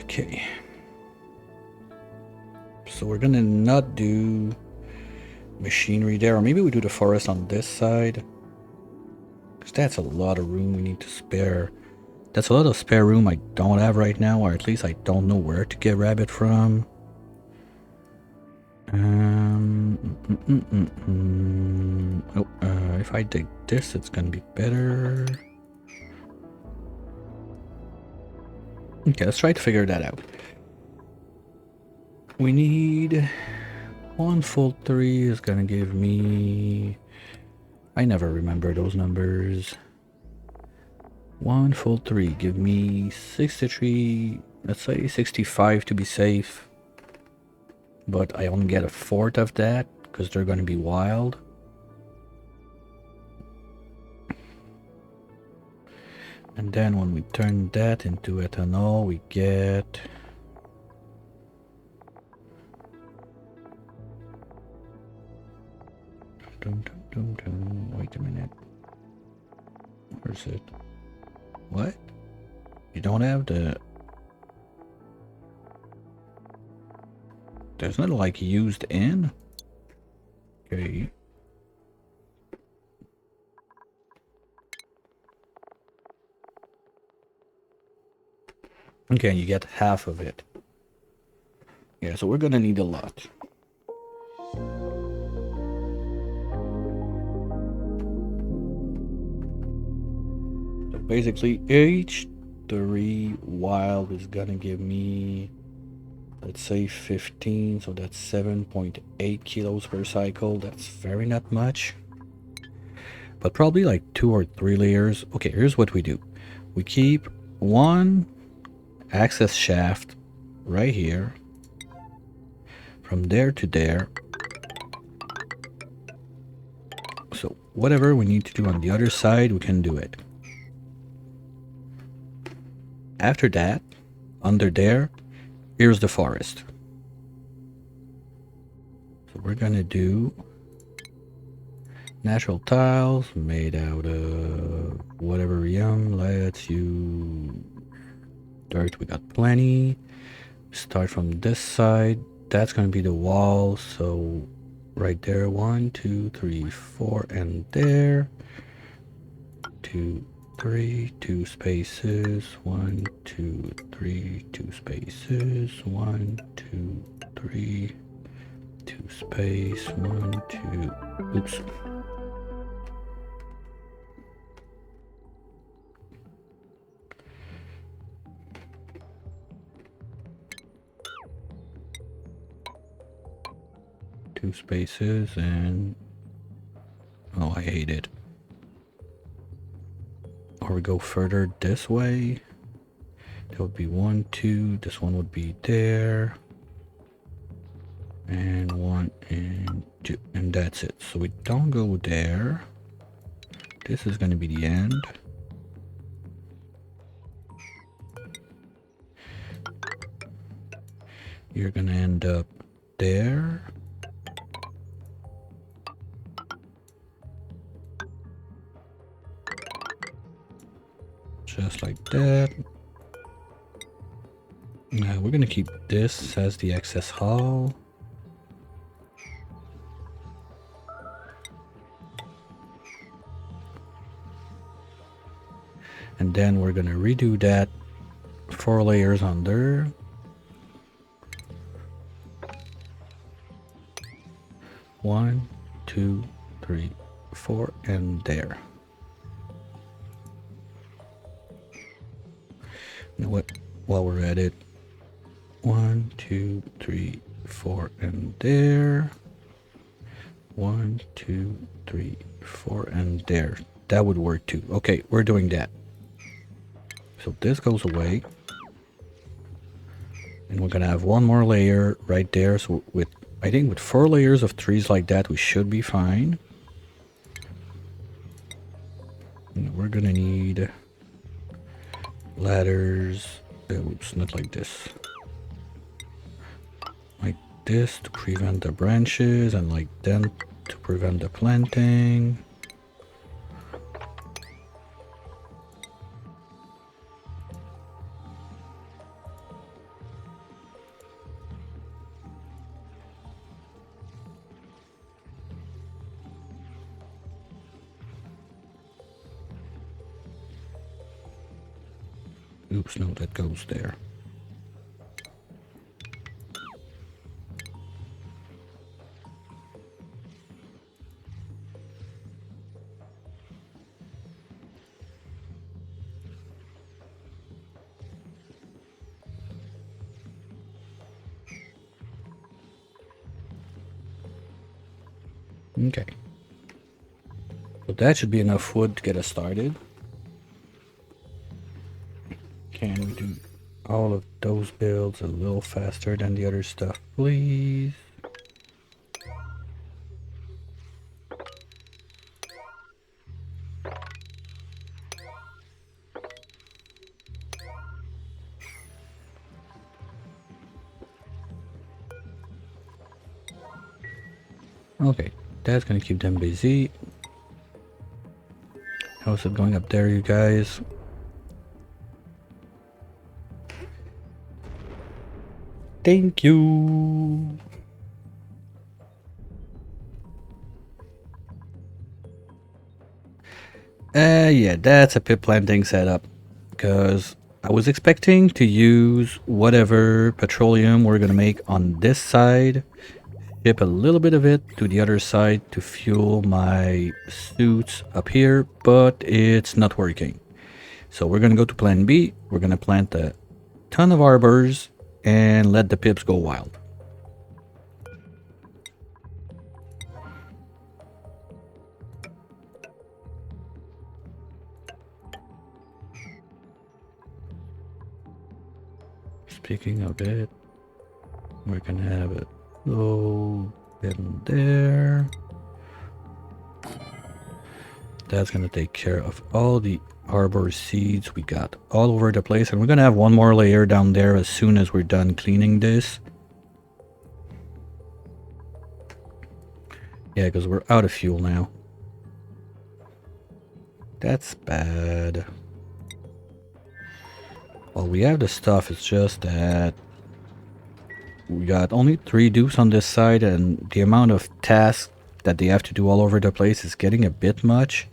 Okay. So we're gonna not do machinery there, or maybe we do the forest on this side. Because that's a lot of room we need to spare. That's a lot of spare room I don't have right now, or at least I don't know where to get rabbit from. If I dig this, it's gonna be better. Okay, let's try to figure that out. We need 1 full 3 is gonna give me... I never remember those numbers. 1 full 3 give me 63, let's say 65 to be safe. But I only get a fourth of that because they're gonna be wild. And then when we turn that into ethanol, we get... Wait a minute. Where's it? What? You don't have the... There's not like used in? Okay. Okay, you get half of it. Yeah, so we're gonna need a lot. So basically, each 3 wild is gonna give me, let's say 15, so that's 7.8 kilos per cycle. That's very not much. But probably like 2 or 3 layers. Okay, here's what we do. We keep 1 access shaft right here. From there to there. So whatever we need to do on the other side, we can do it. After that, under there, here's the forest. So we're gonna do natural tiles made out of whatever let's use dirt, we got plenty. Start from this side, that's gonna be the wall, so right there, 1 2 3 4, and there 2 3, 2 spaces, 1 2 3, 2 spaces, 1 2 3, 2 space, 1 2, oops. Two spaces, and oh, I hate it. Or we go further this way. That would be 1 2, this one would be there, and 1 and 2, and that's it. So we don't go there. This is going to be the end. You're going to end up there. Just like that. Now we're gonna keep this as the access hall. And then we're gonna redo that 4 layers under. One, 2, 3, 4, and there. You know what? While we're at it, 1, 2, 3, 4, and there. 1, 2, 3, 4, and there. That would work too. Okay, we're doing that. So this goes away. And we're gonna have one more layer right there. So with, I think with 4 layers of trees like that, we should be fine. And we're gonna need ladders. Oops, not like this. Like this to prevent the branches, and like them to prevent the planting. Oops, no, that goes there. Okay. So that should be enough wood to get us started. Can we do all of those builds a little faster than the other stuff, please? Okay, that's gonna keep them busy. How's it going up there, you guys? Thank you. Yeah, that's a pit planting setup. Because I was expecting to use whatever petroleum we're gonna make on this side, ship a little bit of it to the other side to fuel my suits up here, but it's not working. So we're gonna go to plan B. We're gonna plant a ton of arbors and let the pips go wild. Speaking of it, we're gonna have it go in there. That's gonna take care of all the arbor seeds we got all over the place, and we're gonna have one more layer down there as soon as we're done cleaning this. Yeah, because we're out of fuel now. That's bad. Well, we have the stuff, it's just that we got only 3 dupes on this side, and the amount of tasks that they have to do all over the place is getting a bit much.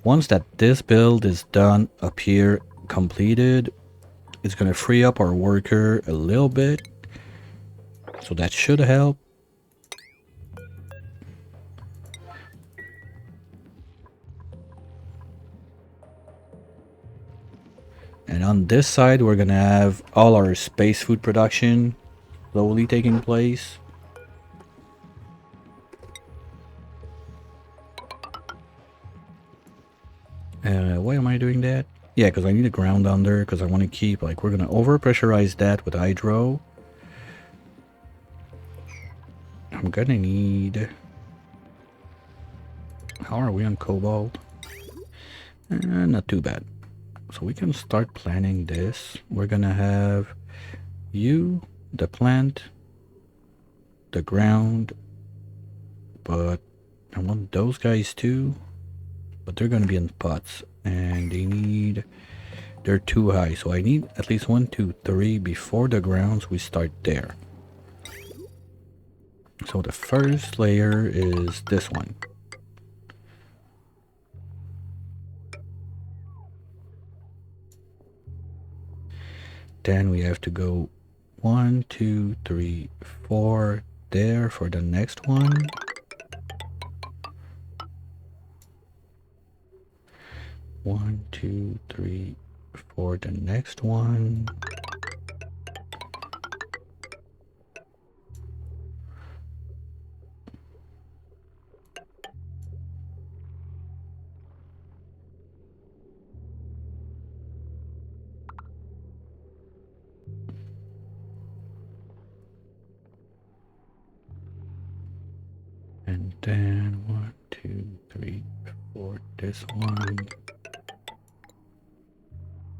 Once that this build is done up here, completed, it's gonna free up our worker a little bit. So that should help. And on this side, we're gonna have all our space food production slowly taking place. Why am I doing that? Yeah, because I need a ground under, because I want to keep, like, we're gonna over pressurize that with hydro. I'm gonna need... How are we on cobalt? Not too bad. So we can start planning this. We're gonna have you, the plant, the ground, but I want those guys too, but they're gonna be in pots, and they're too high, so I need at least 1, 2, 3 before the grounds. We start there. So the first layer is this one. Then we have to go 1, 2, 3, 4 there for the next one. One, 2, 3, for the next one. Then 1, 2, 3, 4, this one.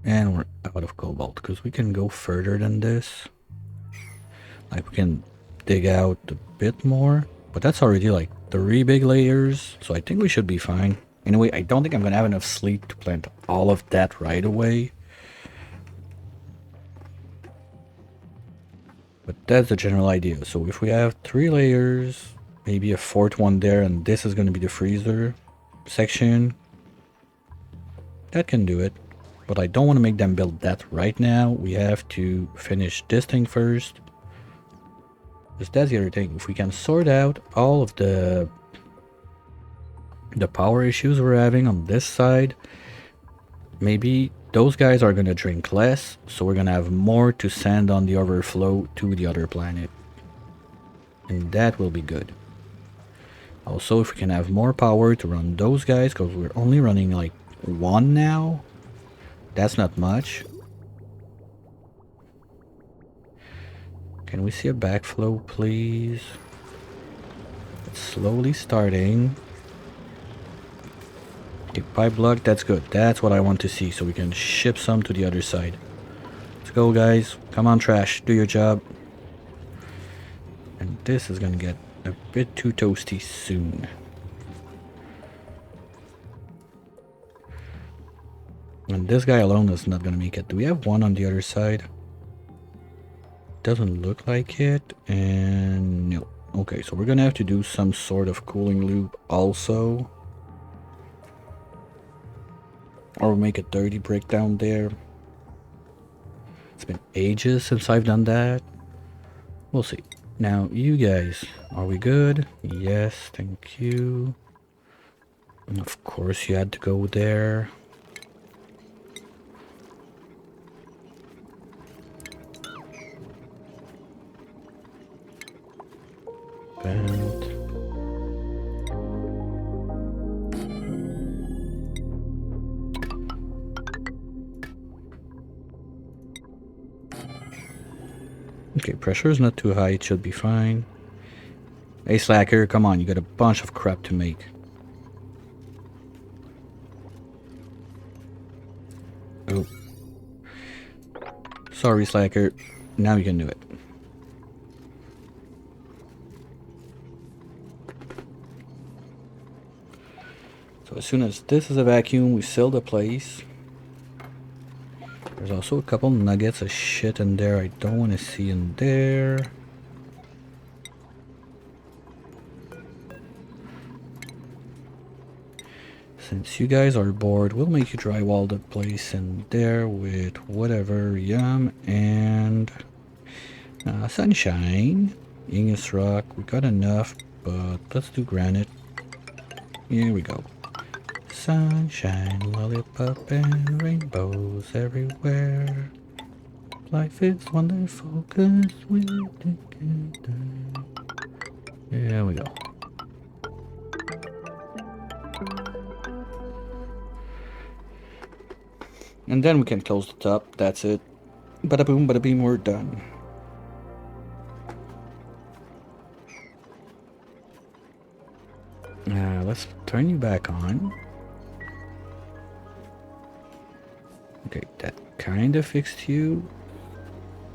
And we're out of cobalt, because we can go further than this. Like, we can dig out a bit more, but that's already like 3 big layers, so I think we should be fine. Anyway, I don't think I'm gonna have enough sleep to plant all of that right away. But that's the general idea. So if we have 3 layers, maybe a 4th one there, and this is gonna be the freezer section, that can do it. But I don't want to make them build that right now. We have to finish this thing first. Because that's the other thing. If we can sort out all of the power issues we're having on this side, maybe those guys are going to drink less, so we're going to have more to send on the overflow to the other planet. And that will be good. Also, if we can have more power to run those guys, because we're only running like 1 now, that's not much. Can we see a backflow, please? It's slowly starting. Okay, pipe block, that's good. That's what I want to see, so we can ship some to the other side. Let's go, guys. Come on, trash. Do your job. And this is gonna get a bit too toasty soon. And this guy alone is not gonna make it. Do we have one on the other side? Doesn't look like it. And no. Okay, so we're gonna have to do some sort of cooling loop also. Or make a dirty breakdown there. It's been ages since I've done that. We'll see. Now, you guys, are we good? Yes, thank you. And of course you had to go there. And okay, pressure is not too high, it should be fine. Hey Slacker, come on, you got a bunch of crap to make. Oh. Sorry Slacker, now you can do it. So as soon as this is a vacuum, we seal the place. There's also a couple nuggets of shit in there I don't want to see in there. Since you guys are bored, we'll make you drywall the place in there with whatever, yum, and sunshine. Igneous rock, we got enough, but let's do granite. Here we go. Sunshine, lollipop, and rainbows everywhere. Life is wonderful cause we're together. There we go. And then we can close the top, that's it. Bada boom, bada beam, we're done. Let's turn you back on. Okay, that kind of fixed you.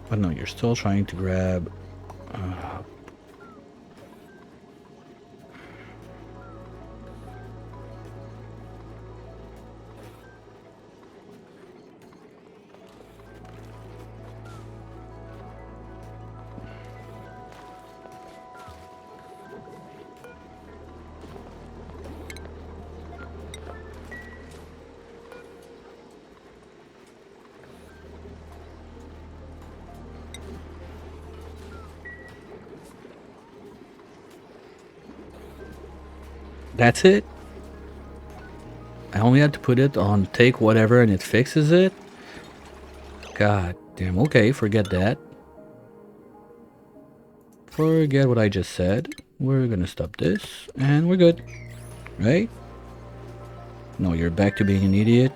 But no, you're still trying to grab... That's it? I only had to put it on take whatever and it fixes it? God damn, okay, forget that. Forget what I just said. We're gonna stop this, and we're good. Right? No, you're back to being an idiot.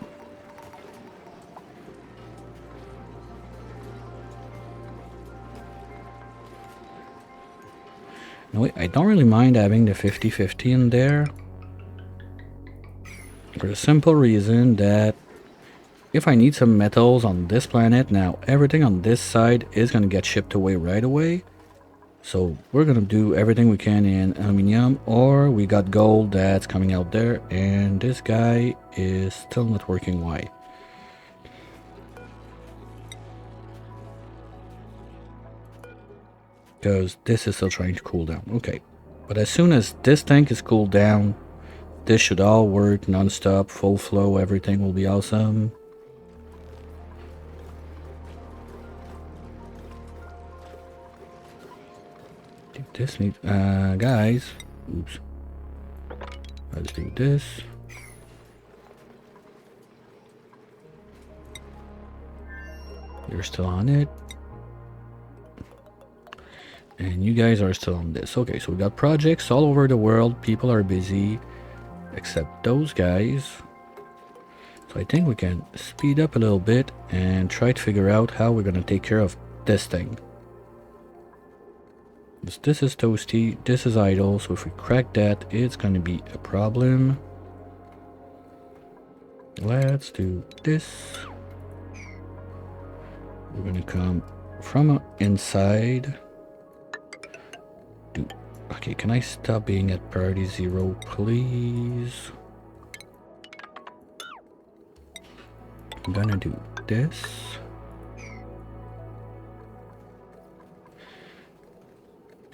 No, wait, I don't really mind having the 50-50 in there. For the simple reason that if I need some metals on this planet, now everything on this side is going to get shipped away right away. So we're going to do everything we can in aluminium, or we got gold that's coming out there, and this guy is still not working. Why? Because this is still trying to cool down. Okay. But as soon as this tank is cooled down, this should all work non-stop, full flow, everything will be awesome. This needs, guys, oops. Let's do this. You're still on it. And you guys are still on this. Okay, so we got projects all over the world. People are busy, except those guys. So I think we can speed up a little bit and try to figure out how we're gonna take care of this thing. This is toasty, this is idle, so if we crack that, it's gonna be a problem. Let's do this. We're gonna come from inside. Okay, can I stop being at priority 0, please? I'm gonna do this.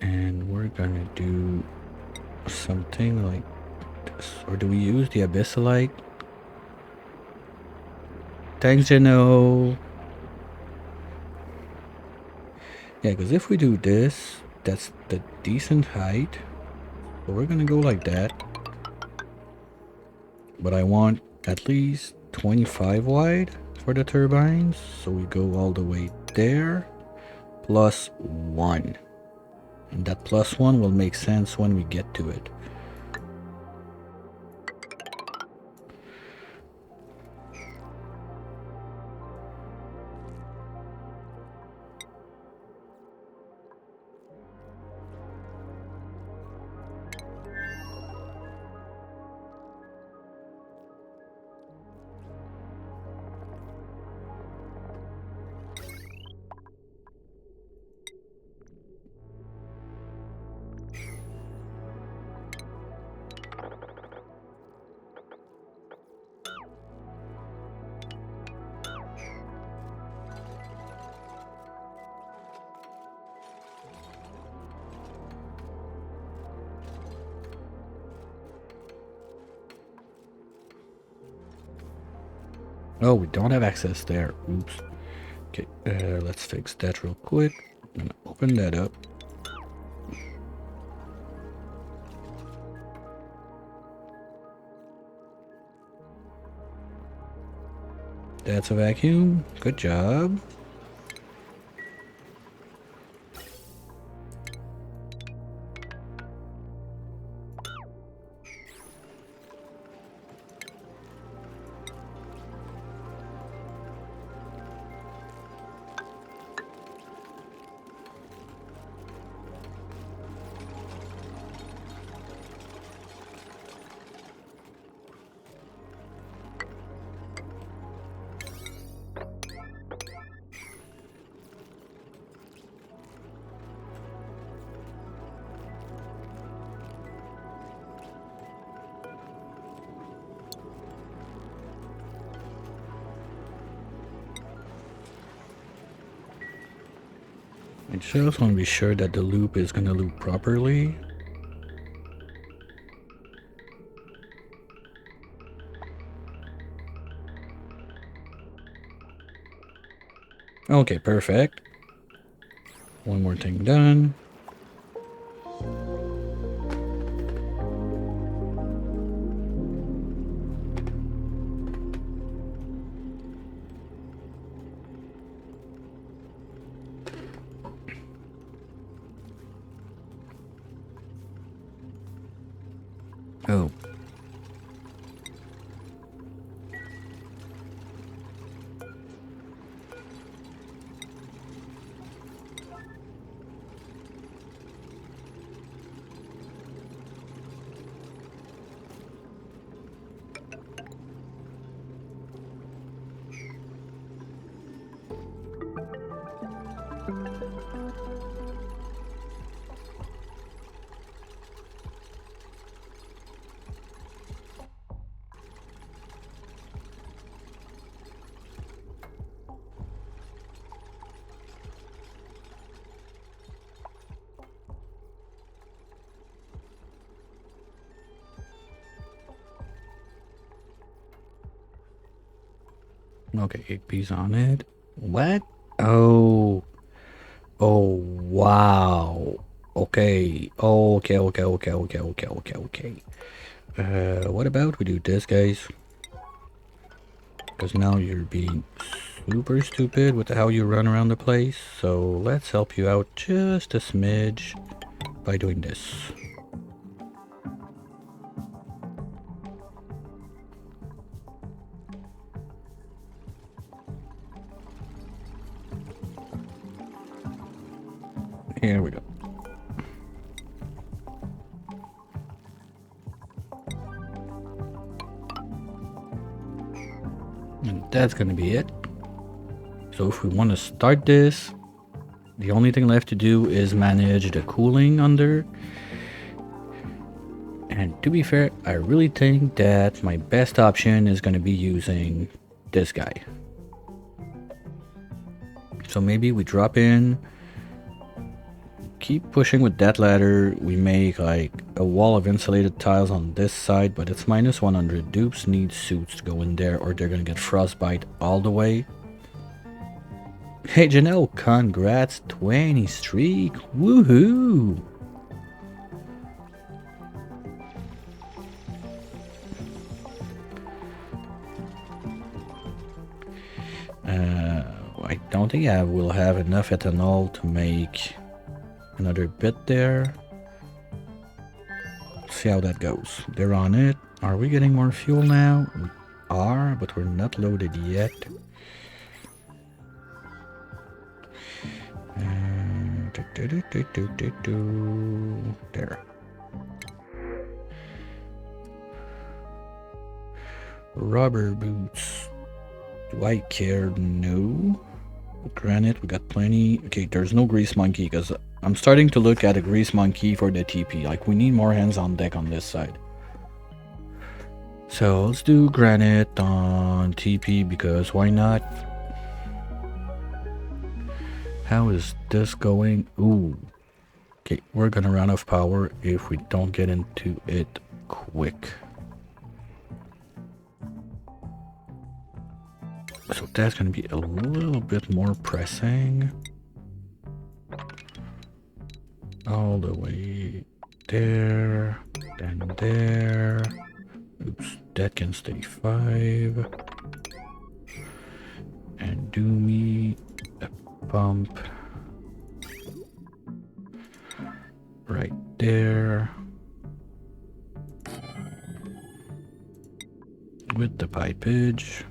And we're gonna do something like this. Or do we use the abyssalite? Thanks, Geno. Yeah, because if we do this, that's the decent height. So we're gonna go like that. But I want at least 25 wide for the turbines. So we go all the way there. Plus 1. And that plus 1 will make sense when we get to it. Oh, we don't have access there. Oops. Okay, let's fix that real quick. I'm gonna open that up. That's a vacuum. Good job. I just want to be sure that the loop is going to loop properly. Okay, perfect. One more thing done. Oh. Okay, 8P's on it. What? Oh. Oh, wow. Okay. Okay. What about we do this, guys? Because now you're being super stupid with how you run around the place. So let's help you out just a smidge by doing this. Here we go. And that's gonna be it. So if we want to start this, the only thing left to do is manage the cooling under. And to be fair, I really think that my best option is gonna be using this guy. So maybe we drop in, keep pushing with that ladder. We make like a wall of insulated tiles on this side, but it's minus 100. Dupes need suits to go in there or they're gonna get frostbite all the way. Hey Janelle, congrats, 20 streak, woohoo! I don't think I will have enough ethanol to make another bit there. Let's see how that goes. They're on it. Are we getting more fuel now? We are, but we're not loaded yet. There. Rubber boots. Do I care? No. Granite, we got plenty. Okay, there's no grease monkey because I'm starting to look at a grease monkey for the TP. Like, we need more hands on deck on this side. So let's do granite on TP because why not? How is this going? Ooh. Okay, we're gonna run out of power if we don't get into it quick. So that's gonna be a little bit more pressing. All the way there, then there. Oops, that can stay 5. And do me a pump right there with the pipage.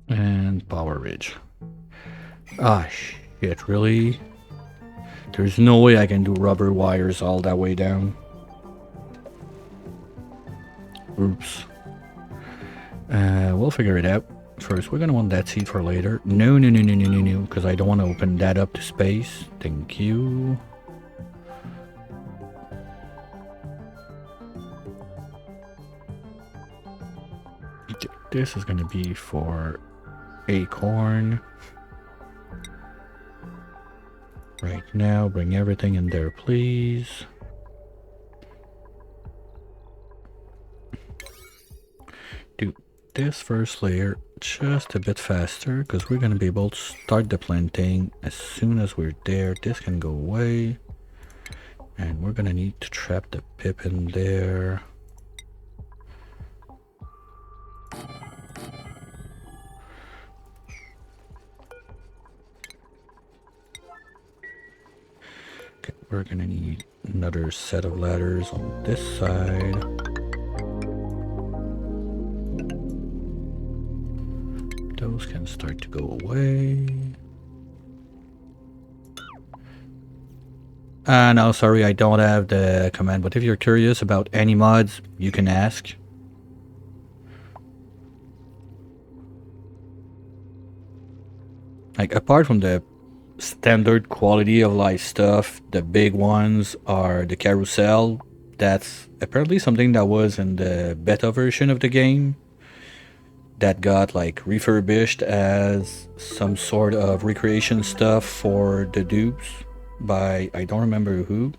And power ridge. Ah, shit, really? There's no way I can do rubber wires all that way down. Oops. We'll figure it out. First, we're gonna want that seed for later. No, because I don't want to open that up to space. Thank you. This is gonna be for acorn. Right now, bring everything in there, please. Do this first layer just a bit faster because we're going to be able to start the planting as soon as we're there. This can go away. And we're going to need to trap the pip in there. We're gonna need another set of ladders on this side. Those can start to go away. No, sorry, I don't have the command, but if you're curious about any mods, you can ask. Like, apart from the standard quality of life stuff, the big ones are the carousel. That's apparently something that was in the beta version of the game that got like refurbished as some sort of recreation stuff for the dupes by I don't remember who.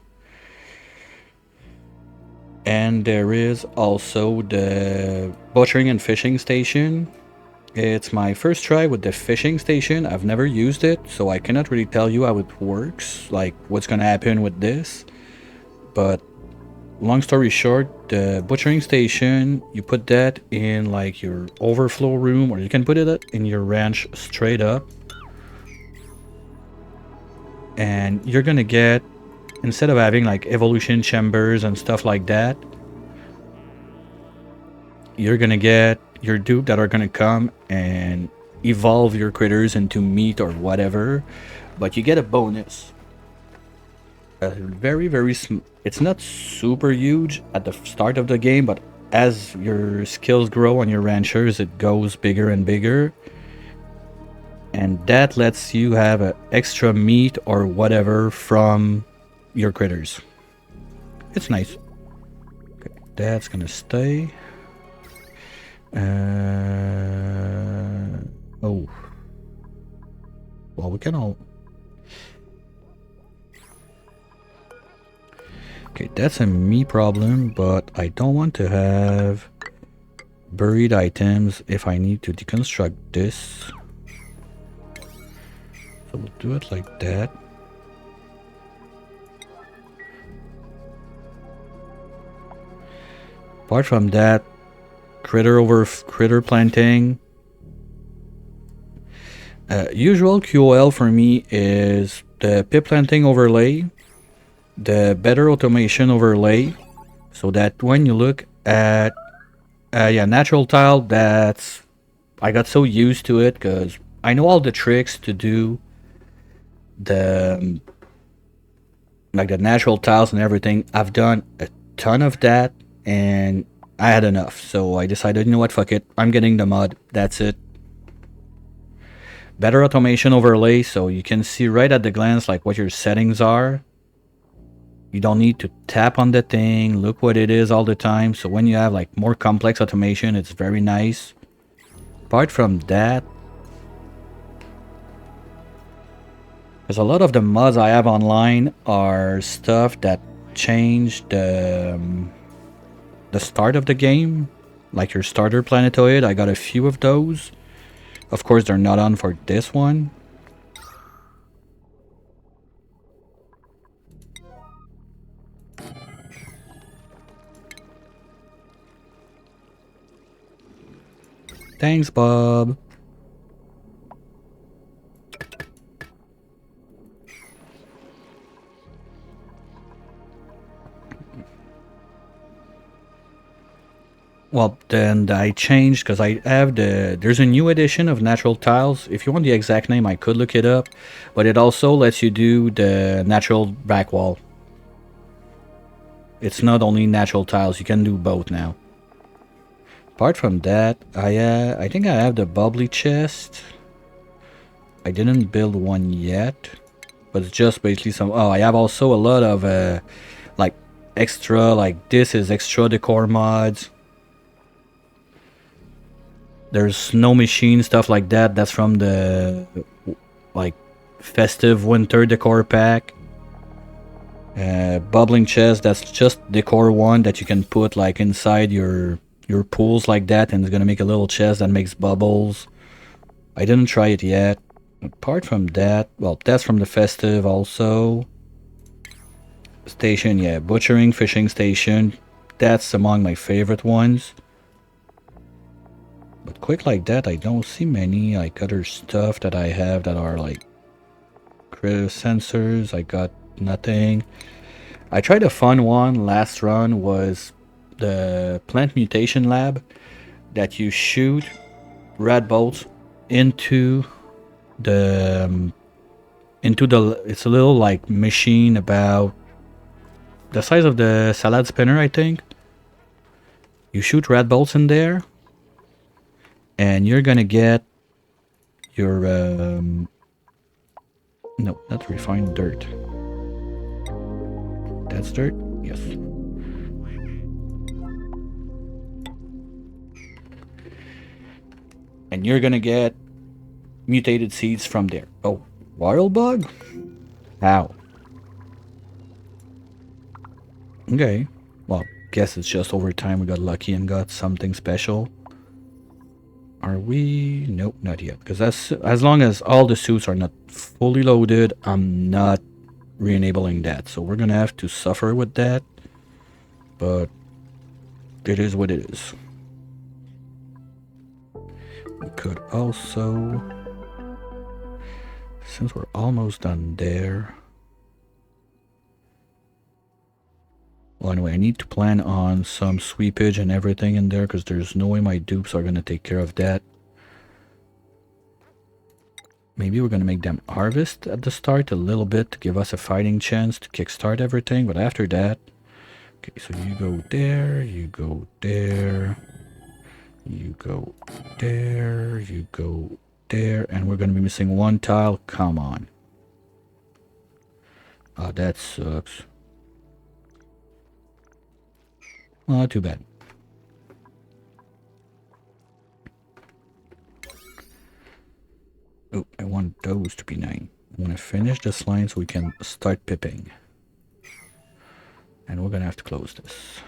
And there is also the butchering and fishing station. It's my first try with the fishing station. I've never used it, so I cannot really tell you how it works, like what's gonna happen with this. But long story short, the butchering station, you put that in like your overflow room, or you can put it in your ranch straight up. And you're gonna get, instead of having like evolution chambers and stuff like that, you're gonna get your dupe that are gonna come and evolve your critters into meat or whatever, but you get a bonus. It's not super huge at the start of the game, but as your skills grow on your ranchers, it goes bigger and bigger, and that lets you have extra meat or whatever from your critters. It's nice. Okay, that's gonna stay. Oh. Well, we can all... Okay, that's a me problem, but I don't want to have buried items if I need to deconstruct this. So we'll do it like that. Apart from that, critter over critter planting. Usual QOL for me is the pip planting overlay, the better automation overlay, so that when you look at natural tile, that's, I got so used to it because I know all the tricks to do the like the natural tiles and everything. I've done a ton of that and I had enough, so I decided, you know what, fuck it, I'm getting the mod, that's it. Better automation overlay, so you can see right at the glance like what your settings are. You don't need to tap on the thing, look what it is all the time. So when you have like more complex automation, it's very nice. Apart from that, because a lot of the mods I have online are stuff that changed the start of the game, like your starter planetoid. I got a few of those. Of course, they're not on for this one. Thanks, Bob. Well, then I changed because I have there's a new edition of natural tiles. If you want the exact name, I could look it up, but it also lets you do the natural back wall. It's not only natural tiles, you can do both now. Apart from that, I think I have the bubbly chest. I didn't build one yet, but it's just basically some... Oh, I have also a lot of like extra, like this is extra decor mods. There's snow machine, stuff like that. That's from the like festive winter decor pack. Bubbling chest, that's just decor one that you can put like inside your pools like that, and it's gonna make a little chest that makes bubbles. I didn't try it yet. Apart from that, well, that's from the festive also. Station, yeah, butchering, fishing station. That's among my favorite ones. But quick like that, I don't see many like other stuff that I have that are like critter sensors. I got nothing. I tried a fun one last run, was the plant mutation lab, that you shoot rat bolts into the it's a little like machine about the size of the salad spinner, I think. You shoot rat bolts in there, and you're gonna get your no, not refined dirt. That's dirt? Yes. And you're gonna get mutated seeds from there. Oh, wild bug? How? Okay. Well, guess it's just over time we got lucky and got something special. Are we? Nope, not yet. Because as long as all the suits are not fully loaded, I'm not re-enabling that. So we're gonna have to suffer with that. But it is what it is. We could also, since we're almost done there. Well, anyway, I need to plan on some sweepage and everything in there because there's no way my dupes are going to take care of that. Maybe we're going to make them harvest at the start a little bit to give us a fighting chance to kickstart everything. But after that, okay, so you go there, you go there, you go there, you go there, and we're going to be missing one tile. Come on. Oh, that sucks. Well, not too bad. Oh, I want those to be 9. I want to finish this line so we can start pipping. And we're going to have to close this.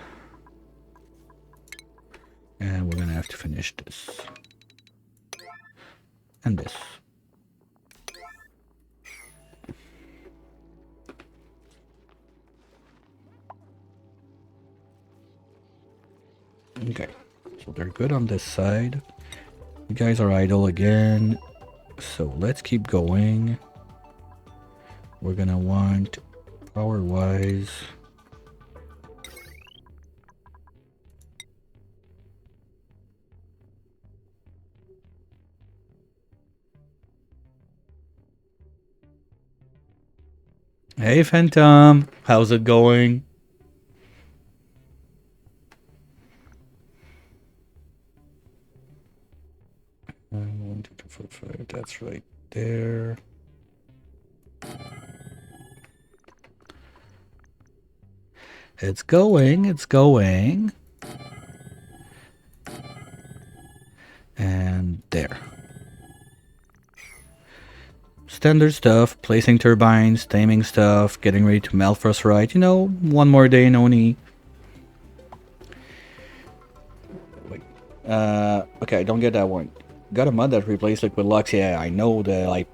And we're going to have to finish this. And this. Okay, so they're good on this side. You guys are idle again. So let's keep going. We're gonna want power-wise. Hey Phantom, how's it going? One, two, three, four, five. That's right there. It's going, it's going. And there. Standard stuff, placing turbines, taming stuff, getting ready to melt first right. You know, one more day, no need. Wait. Okay, I don't get that one. Got a mod that replaced Liquid Lux. Yeah, I know the, like,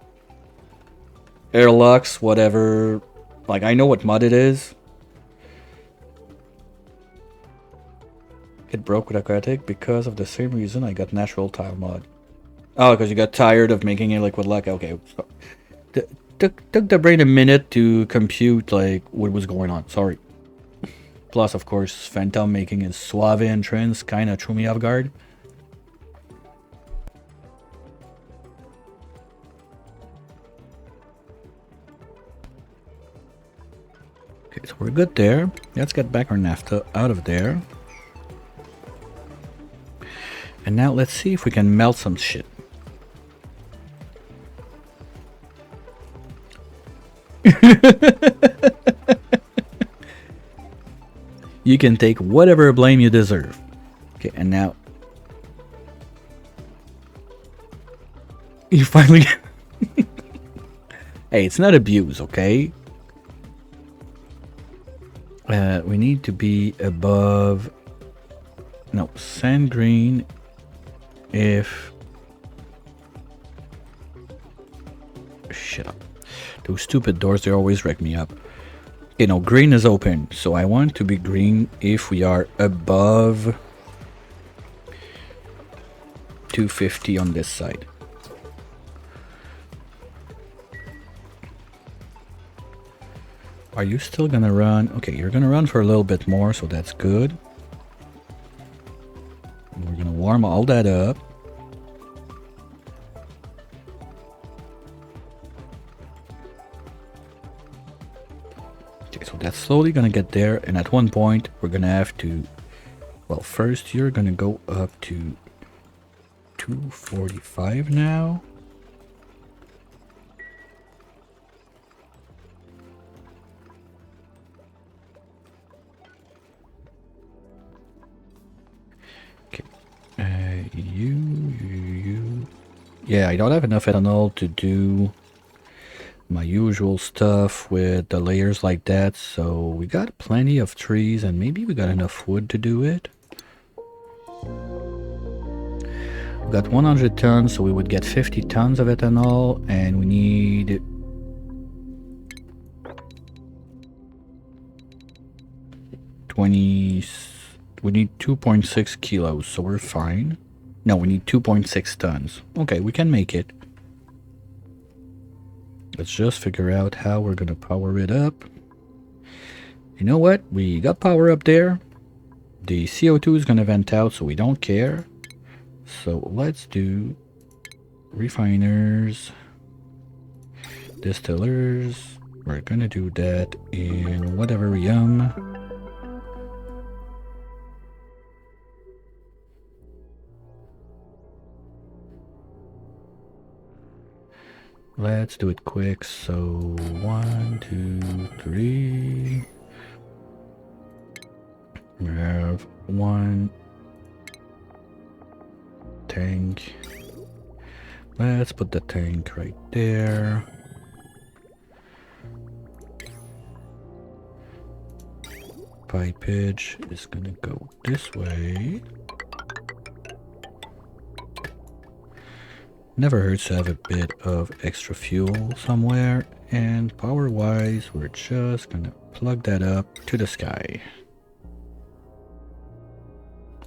Air Lux, whatever. Like, I know what mod it is. It broke with Aquatic because of the same reason I got Natural Tile mod. Oh, because you got tired of making it Liquid Lux. Okay. Took the brain a minute to compute, like, what was going on. Sorry. Plus, of course, Phantom making his suave entrance kind of threw me off guard. Okay, so we're good there. Let's get back our naphtha out of there. And now let's see if we can melt some shit. You can take whatever blame you deserve. Okay, and now you finally Hey, it's not abuse, okay? We need to be above, no, sand green. If shut up, those stupid doors, they always wreck me up. You know, green is open, so I want to be green if we are above 250 on this side. Are you still gonna run? Okay, you're gonna run for a little bit more, so that's good. And we're gonna warm all that up. Okay, so that's slowly gonna get there, and at one point we're gonna have to, well, first you're gonna go up to 245 now. Okay, you. Yeah, I don't have enough ethanol to do my usual stuff with the layers like that, so we got plenty of trees and maybe we got enough wood to do it. We got 100 tons, so we would get 50 tons of ethanol, and we need 2.6 kilos, so we're fine. No, we need 2.6 tons. Okay, we can make it. Let's just figure out how we're gonna power it up. You know what? We got power up there. The CO2 is gonna vent out, so we don't care. So let's do refiners, distillers. We're gonna do that in whatever yum. Let's do it quick. So 1, 2, 3. We have 1 tank. Let's put the tank right there. Pipage is gonna go this way. Never hurts to have a bit of extra fuel somewhere, and power wise we're just gonna plug that up to the sky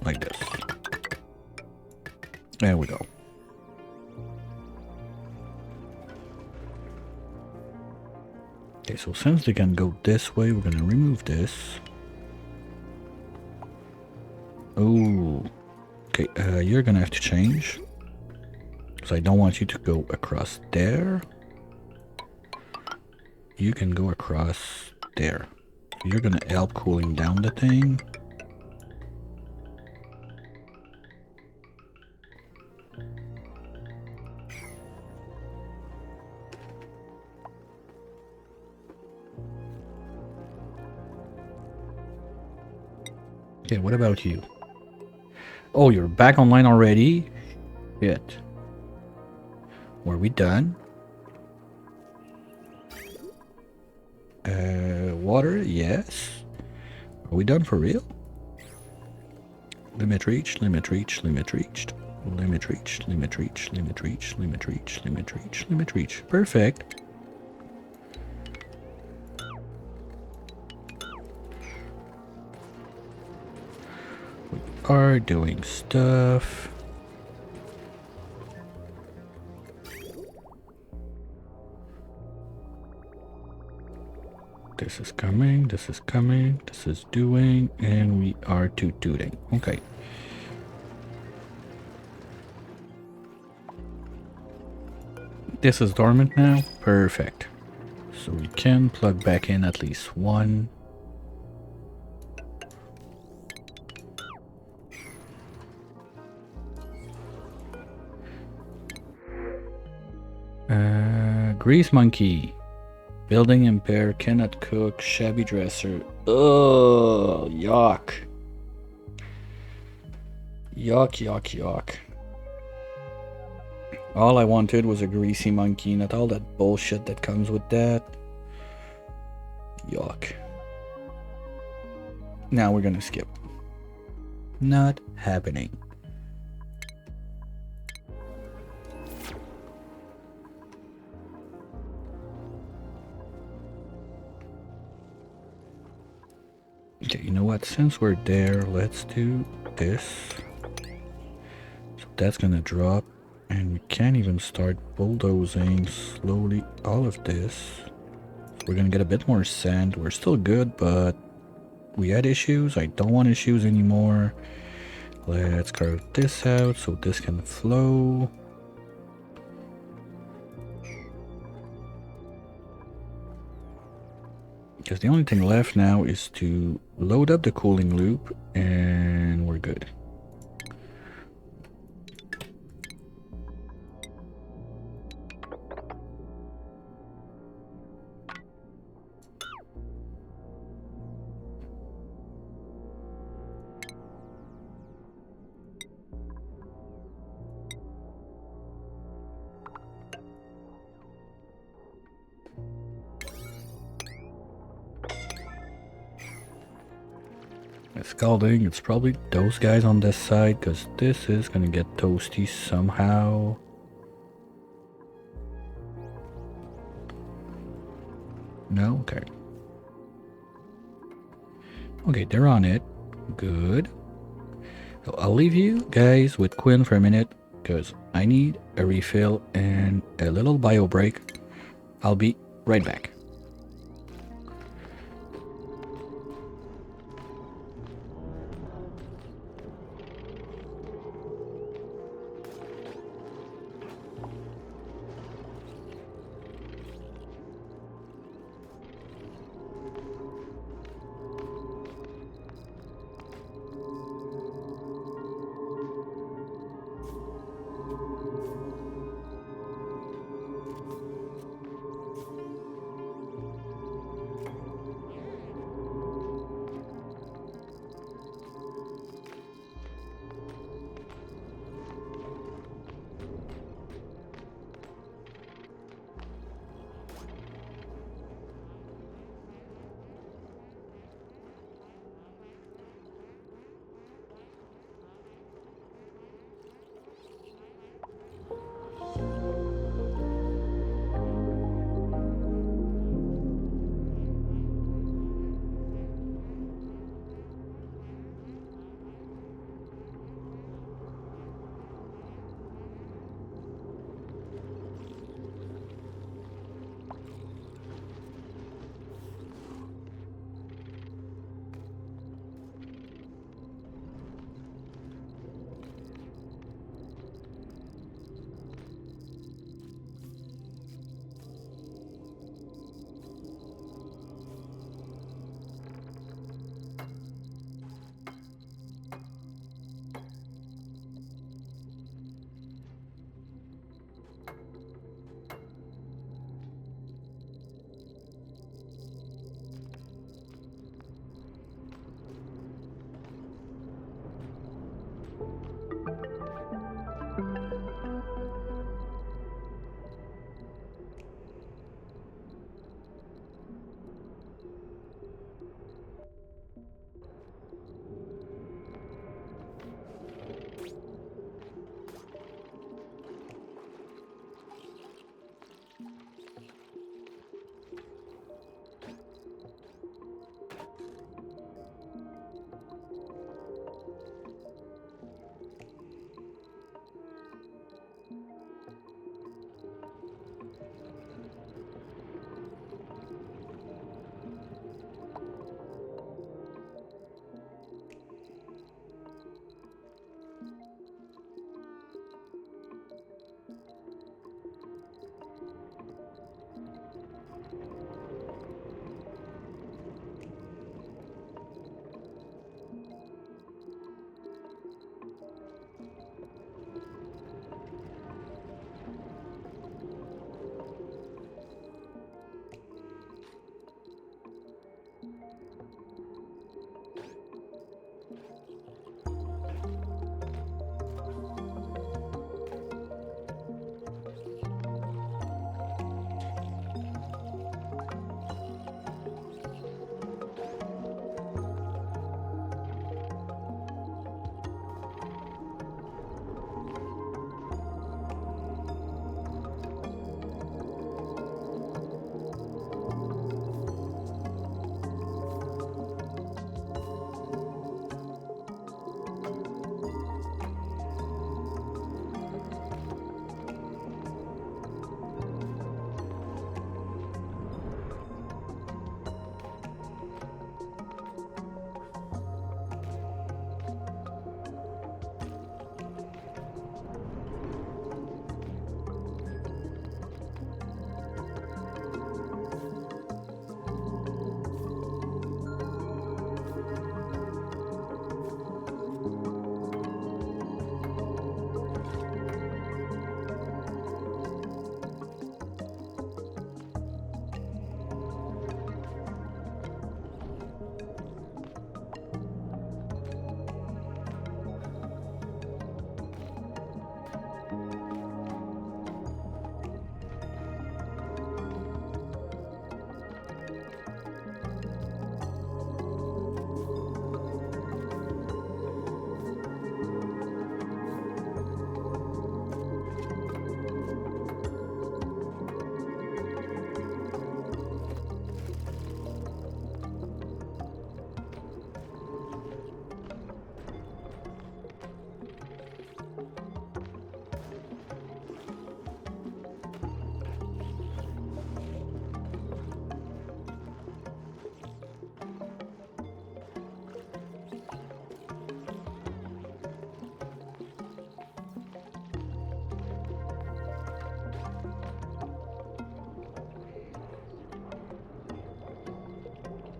like this. There we go. Okay, so since they can go this way, we're gonna remove this. Oh, okay, you're gonna have to change. So I don't want you to go across there. You can go across there. You're gonna help cooling down the thing. Okay, what about you? Oh, you're back online already? Shit. Were we done? Water, yes. Are we done for real? Limit reached, limit reached, limit reached. Limit reached, limit reached, limit reached, limit reached, limit reached, limit reached. Perfect. We are doing stuff. This is coming, this is coming, this is doing, and we are tooting. Okay. This is dormant now. Perfect. So we can plug back in at least one. Grease monkey. Building impaired, cannot cook, shabby dresser. Ugh, yuck. Yuck, yuck, yuck. All I wanted was a greasy monkey, not all that bullshit that comes with that. Yuck. Now we're gonna skip. Not happening. Okay, you know what? Since we're there, let's do this. So that's gonna drop, and we can't even start bulldozing slowly all of this. So we're gonna get a bit more sand. We're still good, but we had issues. I don't want issues anymore. Let's carve this out so this can flow. Because the only thing left now is to load up the cooling loop and we're good. Scalding, it's probably those guys on this side because this is gonna get toasty somehow. No? Okay. Okay, they're on it. Good. So I'll leave you guys with Quinn for a minute because I need a refill and a little bio break. I'll be right back.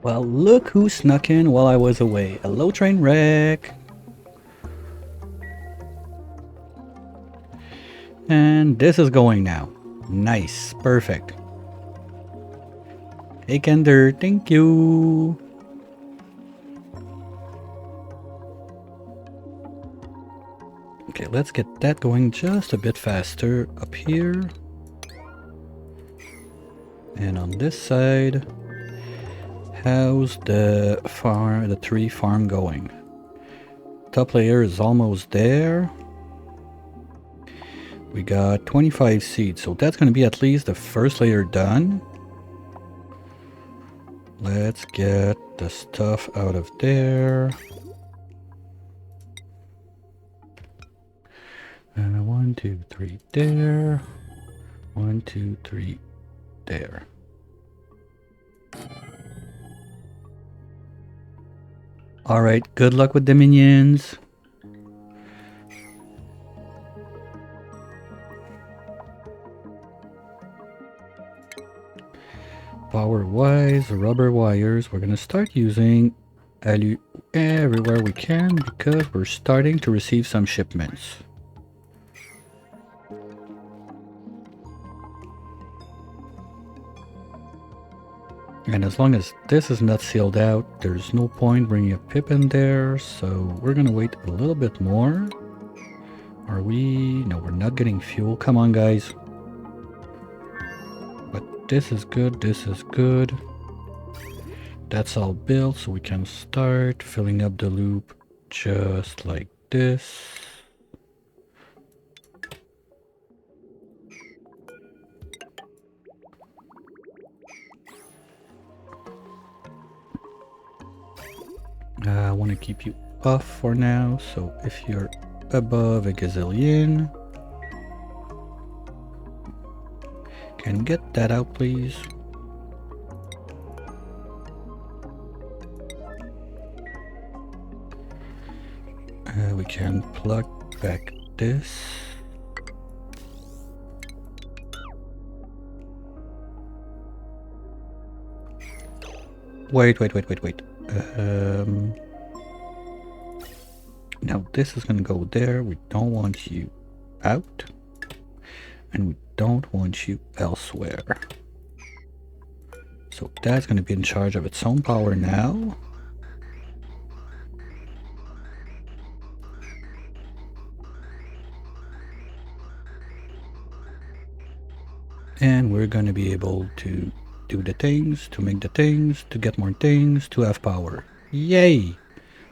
Well, look who snuck in while I was away. Hello, train wreck. And this is going now. Nice. Perfect. Hey, Kender. Thank you. Okay, let's get that going just a bit faster up here. And on this side, how's the tree farm going? Top layer is almost there. We got 25 seeds, so that's going to be at least the first layer done. Let's get the stuff out of there. 1, 2, 3 there. 1, 2, 3 there. Alright, good luck with the minions. Power-wise, rubber wires, we're going to start using alu everywhere we can because we're starting to receive some shipments. And as long as this is not sealed out, there's no point bringing a pip in there, so we're gonna wait a little bit more. Are we? No, we're not getting fuel. Come on, guys. But this is good, this is good. That's all built, so we can start filling up the loop just like this. I want to keep you off for now, so if you're above a gazillion, can you get that out, please? We can plug back this. Wait. Now this is gonna go there. We don't want you out, and we don't want you elsewhere. So that's gonna be in charge of its own power now. And we're gonna be able to do the things, to make the things, to get more things, to have power. Yay!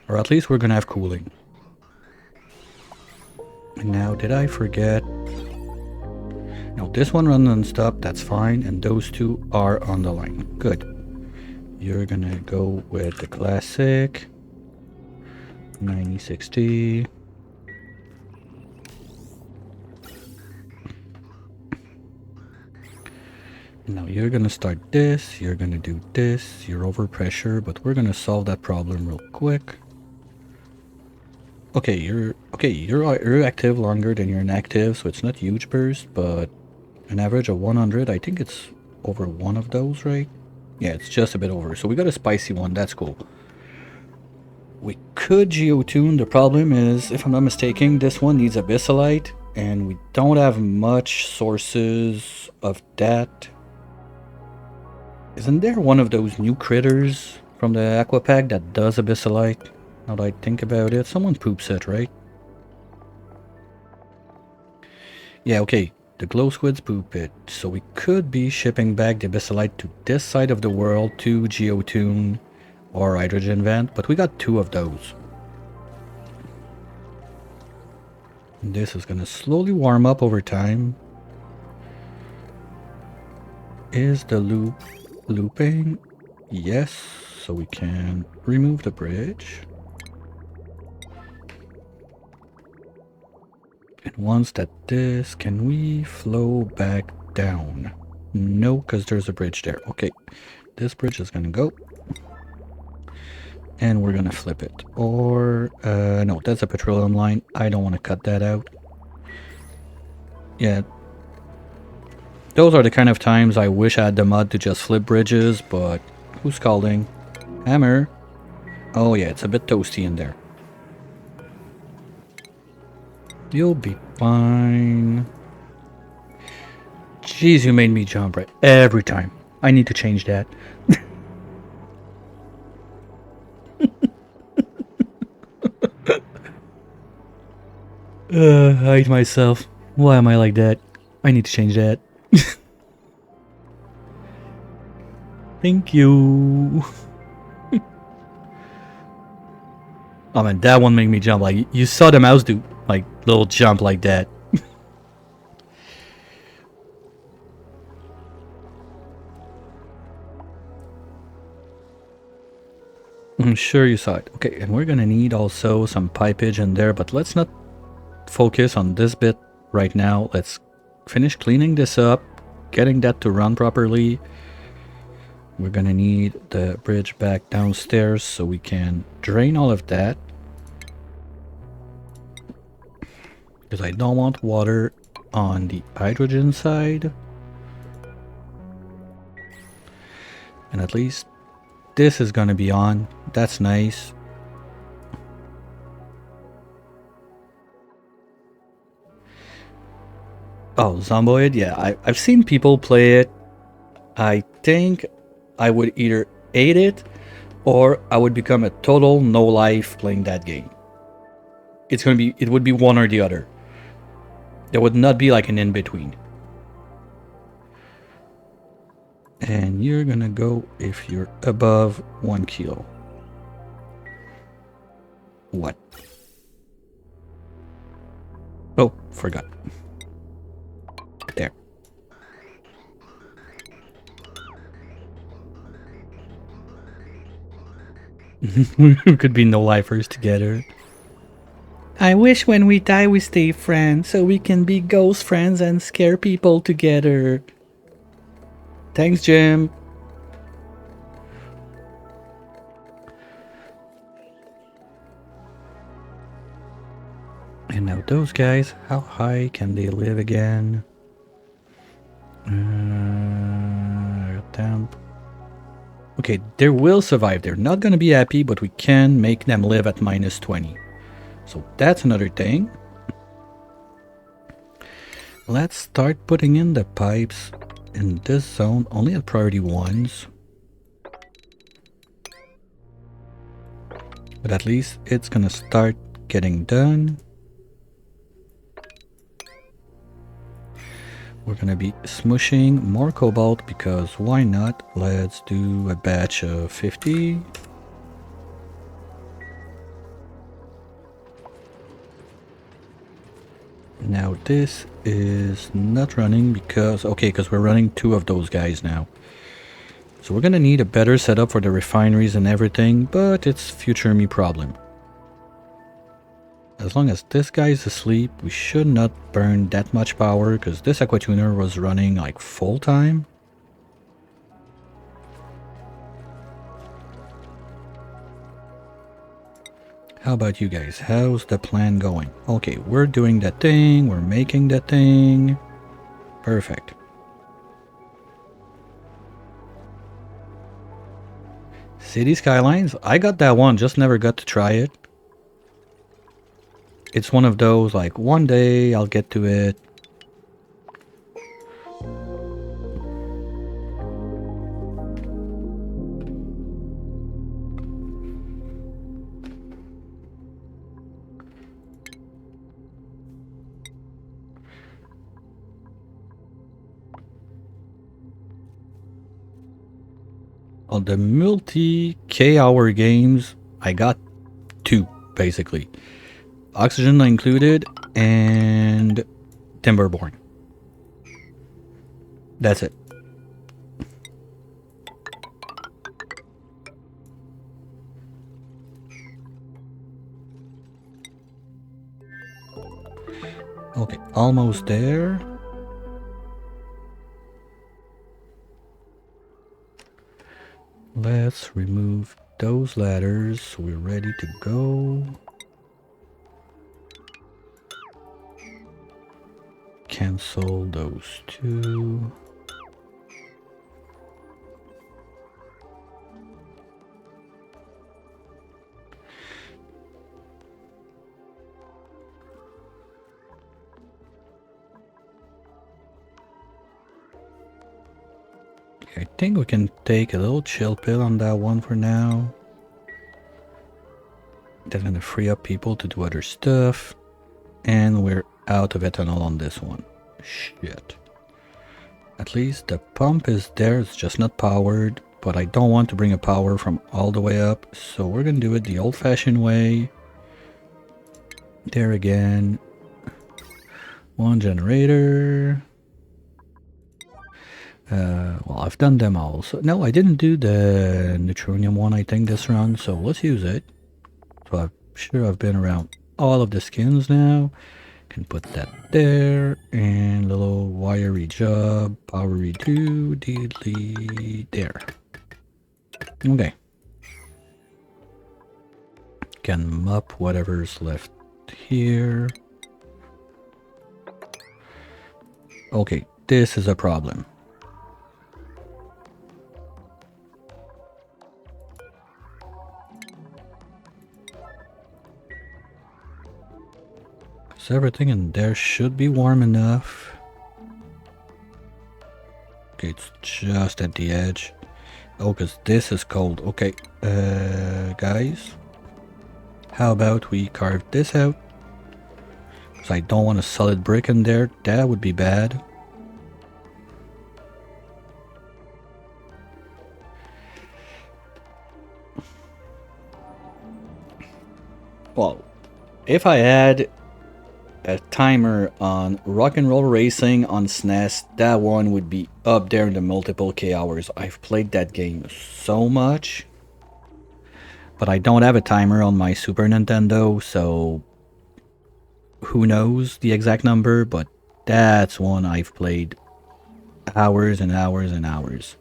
Or at least we're gonna have cooling. And now, did I forget? No, this one runs non-stop, that's fine, and those two are on the line. Good. You're gonna go with the classic 9060. Now you're gonna start this, you're gonna do this, you're over pressure, but we're gonna solve that problem real quick. Okay, you're active longer than you're inactive, so it's not huge burst, but an average of 100, I think it's over one of those, right? Yeah, it's just a bit over. So we got a spicy one, that's cool. We could geotune. The problem is, if I'm not mistaken, this one needs abyssalite, and we don't have much sources of that. Isn't there one of those new critters from the AQUA Pack that does abyssalite? Now that I think about it, someone poops it, right? Yeah, okay, the glow squids poop it, so we could be shipping back the abyssalite to this side of the world to geotune or hydrogen vent, but we got two of those. And this is gonna slowly warm up over time. Is the loop looping? Yes, so we can remove the bridge. And once that this, can we flow back down? No, because there's a bridge there. Okay, this bridge is gonna go. And we're gonna flip it. Or, no, that's a petroleum line. I don't want to cut that out. Yeah. Those are the kind of times I wish I had the mod to just flip bridges, but who's calling? Hammer. Oh yeah, it's a bit toasty in there. You'll be fine. Jeez, you made me jump right every time. I need to change that. I hate myself. Why am I like that? I need to change that. Thank you. Oh man, that one made me jump. Like, you saw the mouse do, like, little jump like that. I'm sure you saw it. Okay, and we're gonna need also some pipage in there, but let's not focus on this bit right now. Let's finish cleaning this up, getting that to run properly. We're gonna need the bridge back downstairs so we can drain all of that. Because I don't want water on the hydrogen side. And at least this is gonna be on. That's nice. Oh, Zomboid? Yeah, I've seen people play it. I think I would either hate it or I would become a total no life playing that game. It would be one or the other. There would not be like an in between. And you're gonna go if you're above 1 kilo. What? Oh, forgot. There. We could be no lifers together. I wish when we die we stay friends so we can be ghost friends and scare people together. Thanks, Jim. And now those guys, how high can they live again? Temp. Okay, they will survive. They're not going to be happy, but we can make them live at minus 20. So that's another thing. Let's start putting in the pipes in this zone, only at priority 1s. But at least it's going to start getting done. We're going to be smushing more cobalt because why not? Let's do a batch of 50. Now this is not running because, okay, because we're running 2 of those guys now. So we're going to need a better setup for the refineries and everything, but it's future me problem. As long as this guy is asleep, we should not burn that much power because this aqua tuner was running like full time. How about you guys? How's the plan going? Okay, we're doing that thing. We're making that thing. Perfect. City Skylines? I got that one, just never got to try it. It's one of those, like, one day I'll get to it. On the multi-K-hour games, I got 2, basically. Oxygen included, and Timberborn. That's it. Okay, almost there. Let's remove those ladders. We're ready to go. Cancel those 2. I think we can take a little chill pill on that one for now. That's gonna free up people to do other stuff. And we're out of ethanol on this one. Shit. At least the pump is there, it's just not powered. But I don't want to bring a power from all the way up. So we're gonna do it the old-fashioned way. There again. One generator. Well, I've done them all. So, no, I didn't do the neutronium one, I think, this run. So let's use it. So I'm sure I've been around all of the skins now. Can put that there. And little wiry job. Power redo. Delete. There. Okay. Can mop whatever's left here. Okay, this is a problem. So everything in there should be warm enough. Okay, it's just at the edge. Oh, because this is cold. Okay, guys. How about we carve this out? Because I don't want a solid brick in there. That would be bad. Well, if I had a timer on Rock and Roll Racing on SNES, that one would be up there in the multiple K hours. I've played that game so much. But I don't have a timer on my Super Nintendo, so who knows the exact number, but that's one I've played hours and hours and hours.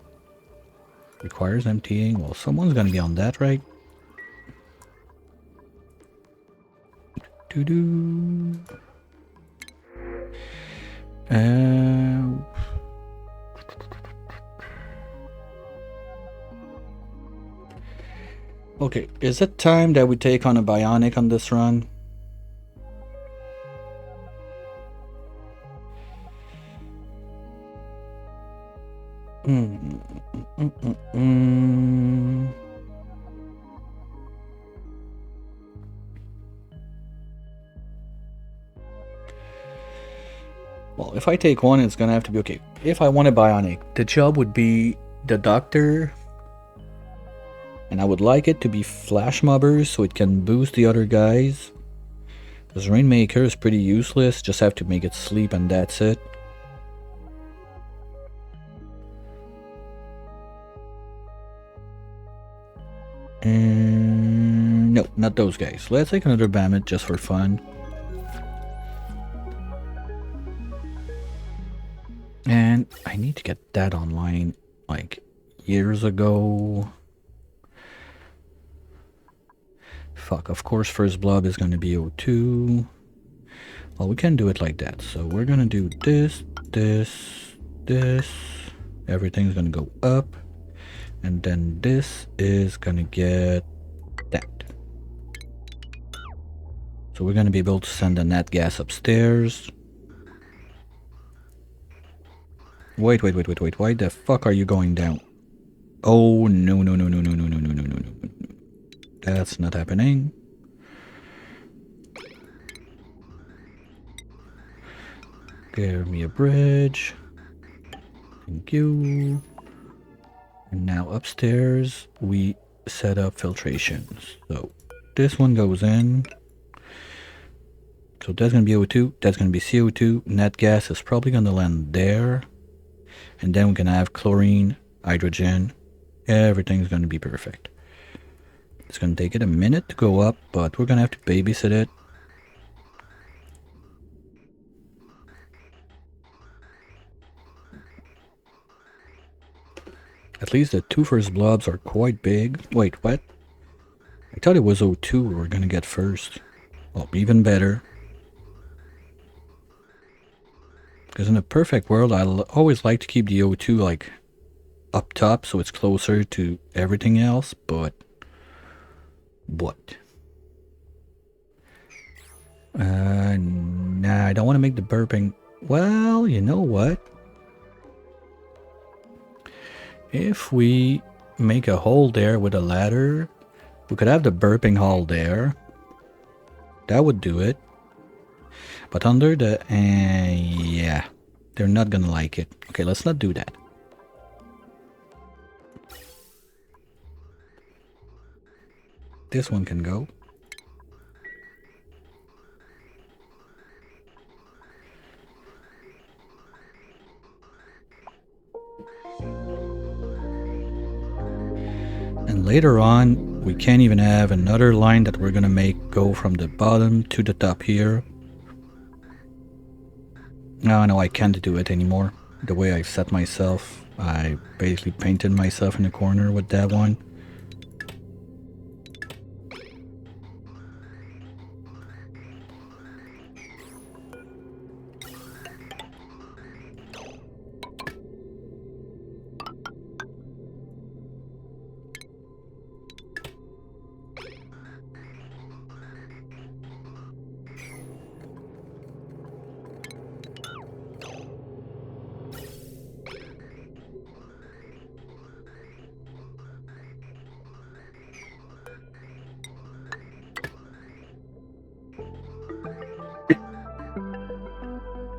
Requires emptying. Well, someone's gonna be on that, right? Doo-doo. Okay, is it time that we take on a bionic on this run? Well, if I take one, it's gonna have to be okay. If I want a bionic, the job would be the doctor. And I would like it to be flash mobbers so it can boost the other guys. Because Rainmaker is pretty useless, just have to make it sleep and that's it. And no, not those guys. Let's take another Bammit just for fun. And I need to get that online like years ago. Fuck, of course first blob is going to be O2. Well, we can do it like that. So we're going to do this, this, this. Everything's going to go up. And then this is going to get that. So we're going to be able to send the nat gas upstairs. Wait. Why the fuck are you going down? Oh, no. That's not happening. Give me a bridge. Thank you. And now upstairs, we set up filtrations. So this one goes in. So that's going to be O2. That's going to be CO2. Nat gas is probably going to land there. And then we're going to have chlorine, hydrogen. Everything's going to be perfect. It's going to take it a minute to go up, but we're going to have to babysit it. At least the two first blobs are quite big. Wait, what? I thought it was O2 we were going to get first. Well, even better. Because in a perfect world, I always like to keep the O2 like up top so it's closer to everything else, but what? Nah, I don't want to make the burping. Well, you know what? If we make a hole there with a ladder, we could have the burping hole there. That would do it. But under the... yeah. They're not gonna like it. Okay, let's not do that. This one can go. And later on, we can't even have another line that we're gonna make go from the bottom to the top here. No, I can't do it anymore. The way I set myself, I basically painted myself in the corner with that one.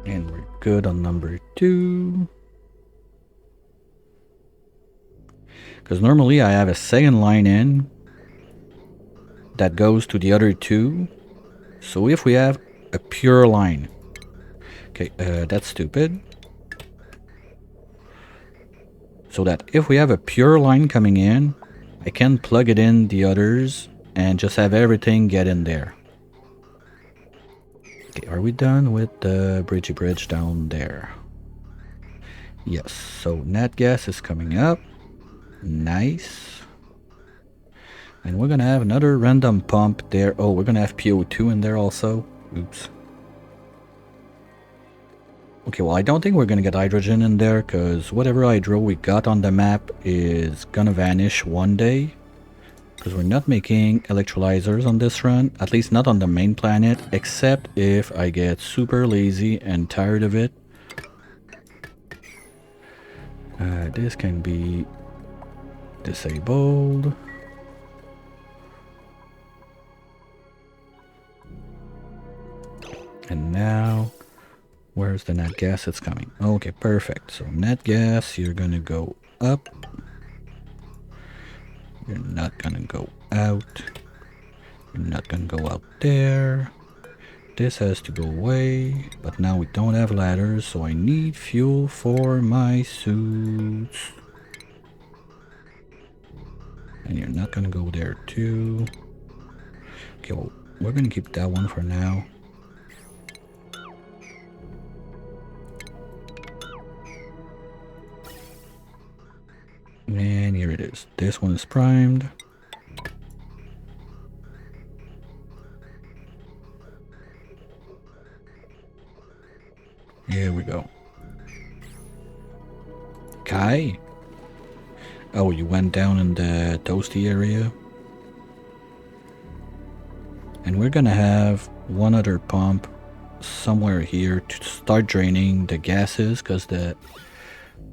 And we're good on number 2. Because normally I have a second line in that goes to the other 2. So if we have a pure line... Okay, that's stupid. So that if we have a pure line coming in, I can plug it in the others and just have everything get in there. Okay, are we done with the bridgey bridge down there? Yes, so nat gas is coming up. Nice. And we're gonna have another random pump there. Oh, we're gonna have PO2 in there also. Oops. Okay, well, I don't think we're gonna get hydrogen in there, because whatever hydro we got on the map is gonna vanish one day. Because we're not making electrolyzers on this run, at least not on the main planet, except if I get super lazy and tired of it. This can be disabled. And now, where's the nat gas that's coming? Okay, perfect. So nat gas, you're gonna go up. You're not gonna go out. You're not gonna go out there. This has to go away. But now we don't have ladders, so I need fuel for my suits. And you're not gonna go there too. Okay, well, we're gonna keep that one for now. And here it is. This one is primed. Here we go. Kai? Oh, you went down in the toasty area? And we're gonna have one other pump somewhere here to start draining the gases, because the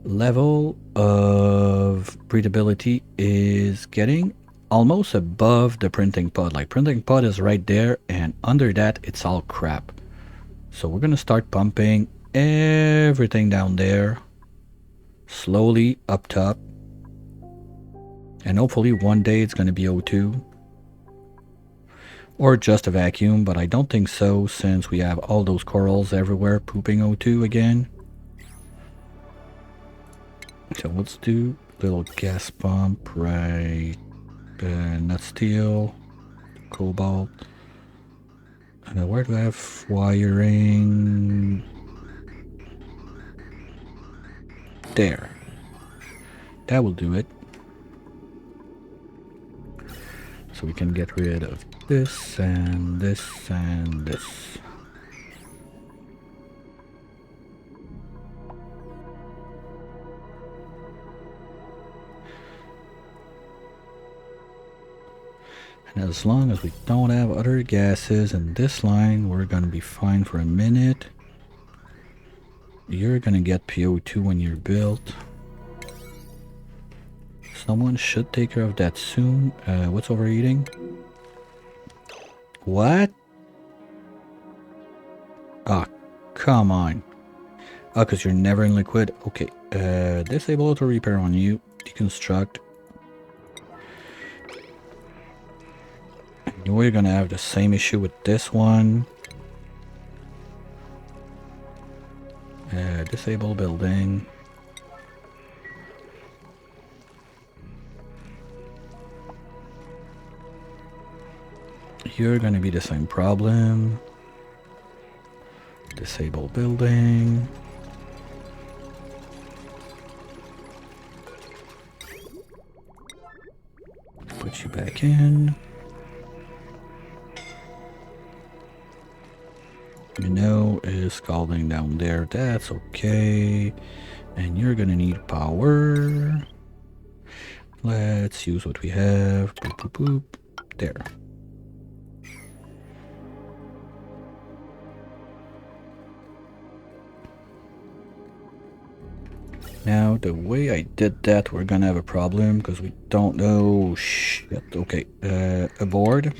level of breathability is getting almost above the printing pod. Like, printing pod is right there, and under that it's all crap. So we're gonna start pumping everything down there slowly up top, and hopefully one day it's gonna be O2 or just a vacuum, but I don't think so, since we have all those corals everywhere pooping O2 again. So let's do little gas pump, right? Not steel, cobalt. And where do I have wiring? There. That will do it. So we can get rid of this and this and this. And as long as we don't have other gases in this line, we're gonna be fine for a minute. You're gonna get PO2 when you're built. Someone should take care of that soon. What's overeating? What? Ah, come on. Oh, because you're never in liquid. Okay. Disable auto repair on you. Deconstruct. We're gonna have the same issue with this one. Disable building. You're gonna be the same problem. Disable building. Put you back in. Minnow is scalding down there. That's okay. And you're gonna need power. Let's use what we have. Boop, boop, boop. There. Now, the way I did that, we're gonna have a problem because we don't know. Shit. Okay. Aboard.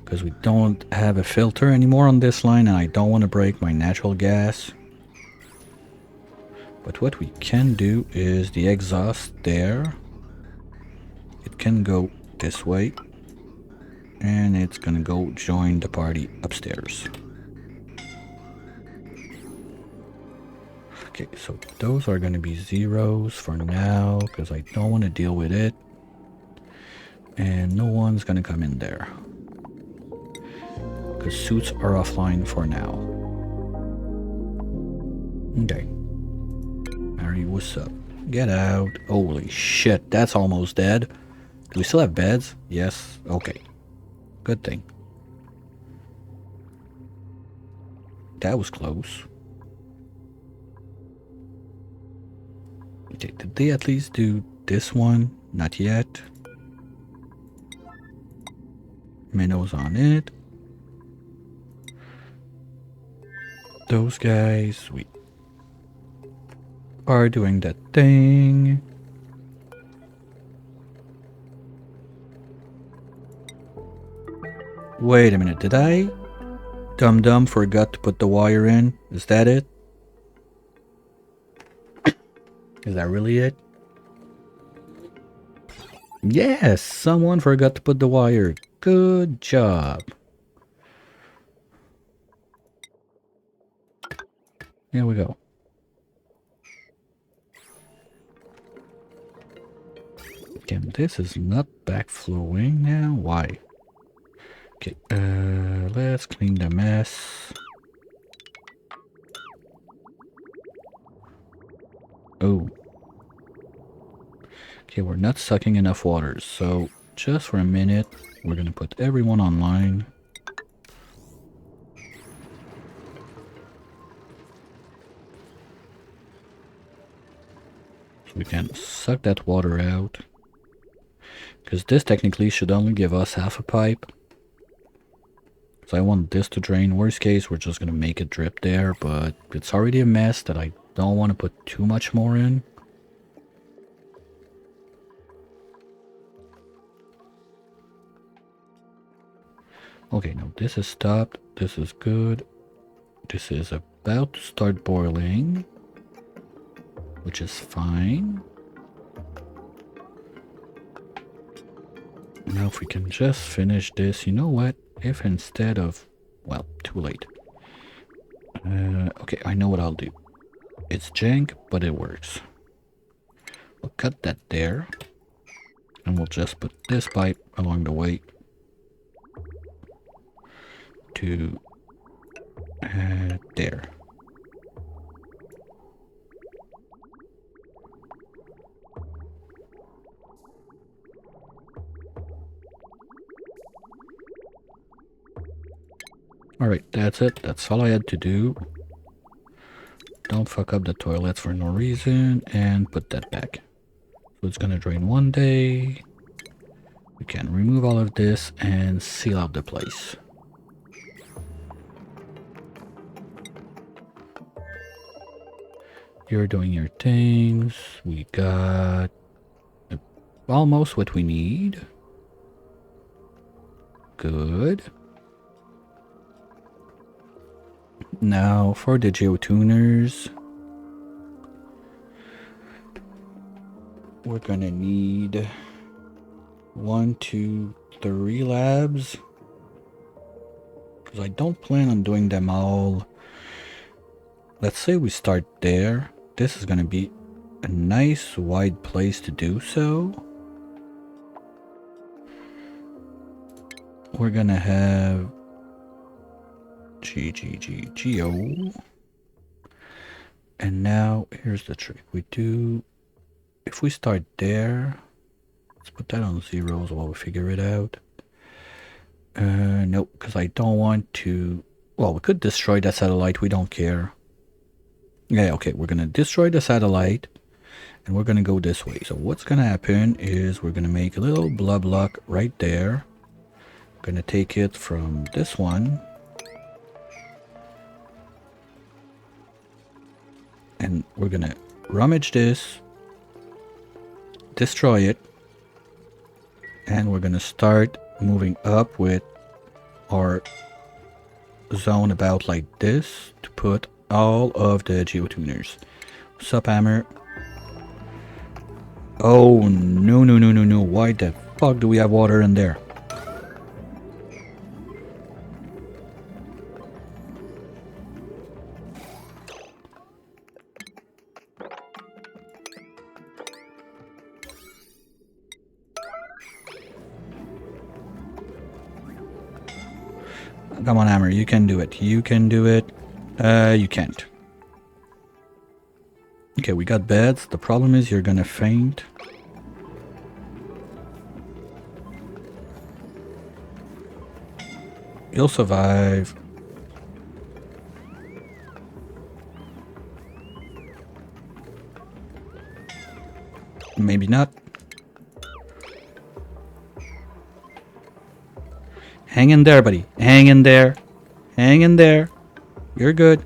Because we don't have a filter anymore on this line, and I don't want to break my natural gas. But what we can do is the exhaust there. It can go this way. And it's gonna go join the party upstairs. Okay, so those are gonna be zeros for now, because I don't want to deal with it. And no one's gonna come in there. Because suits are offline for now. Okay. Mary, what's up? Get out. Holy shit, that's almost dead. Do we still have beds? Yes. Okay. Good thing. That was close. Okay, did they at least do this one? Not yet. Minnows on it. Those guys, we are doing that thing. Wait a minute, did I? Dum forgot to put the wire in. Is that it? Is that really it? Yes, someone forgot to put the wire. Good job. Here we go. Again, this is not backflowing now. Why? Okay, let's clean the mess. Oh. Okay, we're not sucking enough water, so just for a minute, we're gonna put everyone online. So we can suck that water out. Because this technically should only give us half a pipe. So I want this to drain. Worst case, we're just gonna make it drip there, but it's already a mess that I don't want to put too much more in. Okay, now this is stopped. This is good. This is about to start boiling, which is fine. Now if we can just finish this, you know what? If instead of, well, too late. Okay, I know what I'll do. It's jank, but it works. We'll cut that there. And we'll just put this pipe along the way to there. Alright, that's it. That's all I had to do. Don't fuck up the toilets for no reason, and put that back. So it's gonna drain one day. We can remove all of this and seal out the place. You're doing your things. We got almost what we need. Good. Now for the geotuners, we're gonna need 1, 2, 3 labs. Because I don't plan on doing them all. Let's say we start there. This is gonna be a nice wide place to do so. We're gonna have Geo. And now here's the trick. If we start there, let's put that on zeros while we figure it out. Nope, because I don't want to. Well, we could destroy that satellite. We don't care. Yeah, okay, we're gonna destroy the satellite and we're gonna go this way. So what's gonna happen is we're gonna make a little blob block right there. Gonna take it from this one. And we're gonna rummage this, destroy it, and we're gonna start moving up with our zone about like this to put all of the geotuners. What's up, Hammer? Oh, no. Why the fuck do we have water in there? Come on, Hammer, you can do it. You can do it. You can't. Okay, we got beds. The problem is you're gonna faint. You'll survive. Maybe not. Hang in there, buddy. Hang in there. Hang in there. You're good.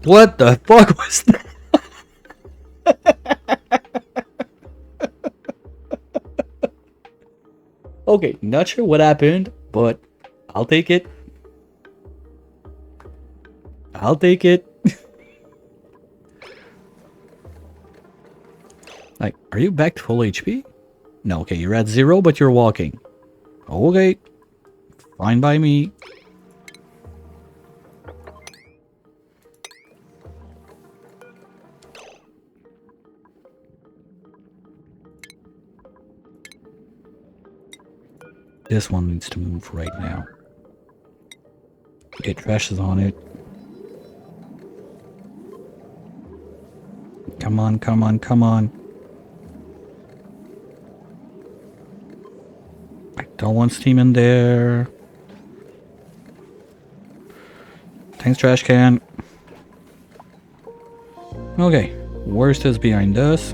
What the fuck was that? Okay, not sure what happened, but I'll take it. I'll take it. Like, are you back to full HP? No, okay, you're at 0, but you're walking. Okay. Fine by me. This one needs to move right now. Get trashes on it. Come on, come on, come on. I don't want steam in there. Thanks, trash can. Okay, worst is behind us.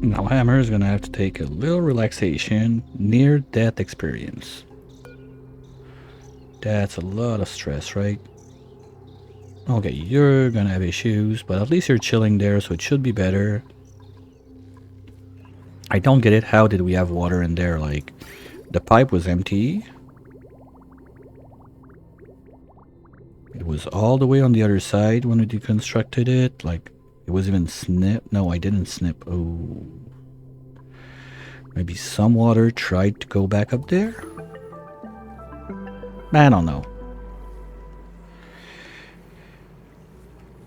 Now Hammer is gonna have to take a little relaxation, near-death experience. That's a lot of stress, right? Okay, you're gonna have issues, but at least you're chilling there, so it should be better. I don't get it. How did we have water in there? Like, the pipe was empty. It was all the way on the other side when we deconstructed it. Like, it was even snip. No, I didn't snip. Oh. Maybe some water tried to go back up there? I don't know.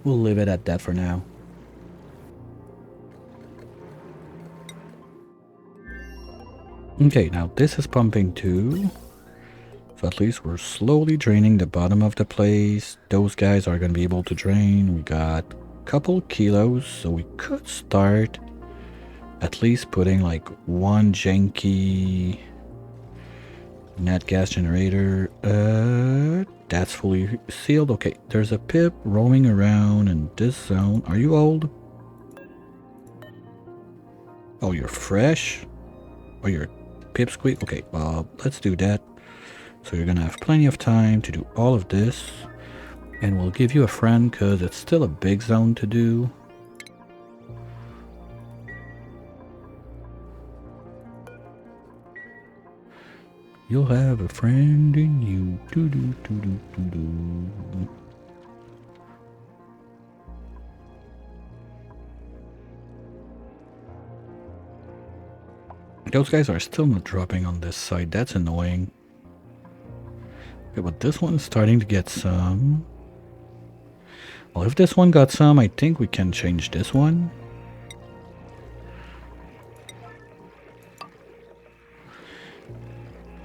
We'll leave it at that for now. Okay, now this is pumping too. So at least we're slowly draining the bottom of the place. Those guys are going to be able to drain. We got a couple kilos, so we could start at least putting like one janky nat gas generator. That's fully sealed. Okay, there's a pip roaming around in this zone. Are you old? Oh, you're fresh? Oh, you're pipsqueak? Okay, well, let's do that. So you're gonna have plenty of time to do all of this. And we'll give you a friend because it's still a big zone to do. You'll have a friend in you. Doo -doo -doo -doo -doo -doo. Those guys are still not dropping on this side. That's annoying. Okay, but this one's starting to get some. Well, if this one got some, I think we can change this one.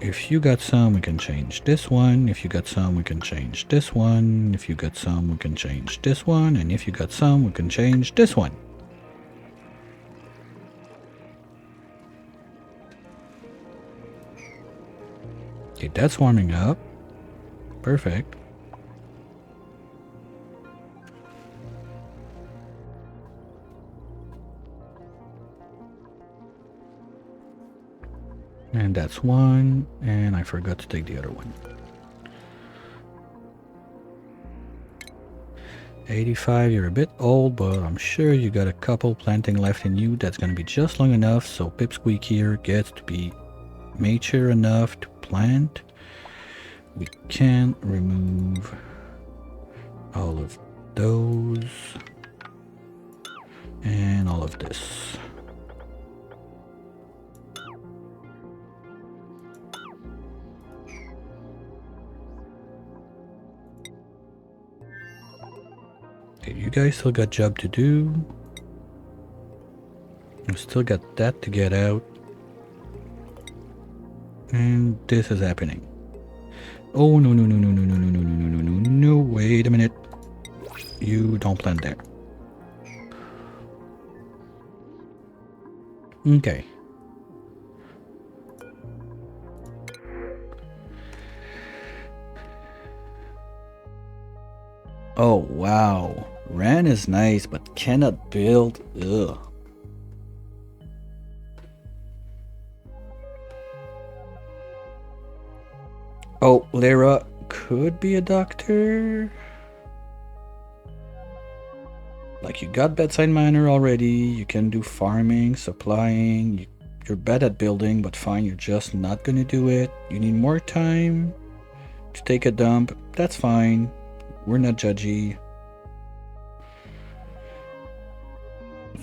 If you got some, we can change this one. If you got some, we can change this one. If you got some, we can change this one. And if you got some, we can change this one. Okay, that's warming up. Perfect. And that's one, and I forgot to take the other one. 85, you're a bit old, but I'm sure you got a couple planting left in you. That's gonna be just long enough, so Pipsqueak here gets to be mature enough to plant. We can remove all of those and all of this. You guys still got job to do. We still got that to get out. And this is happening. Oh no no no no no no no no no no no no no, wait a minute. You don't plant there. Okay. Oh wow. Ran is nice, but cannot build. Ugh. Oh, Lyra could be a doctor. Like, you got bedside manner already. You can do farming, supplying. You're bad at building, but fine, you're just not gonna do it. You need more time to take a dump. That's fine. We're not judgy.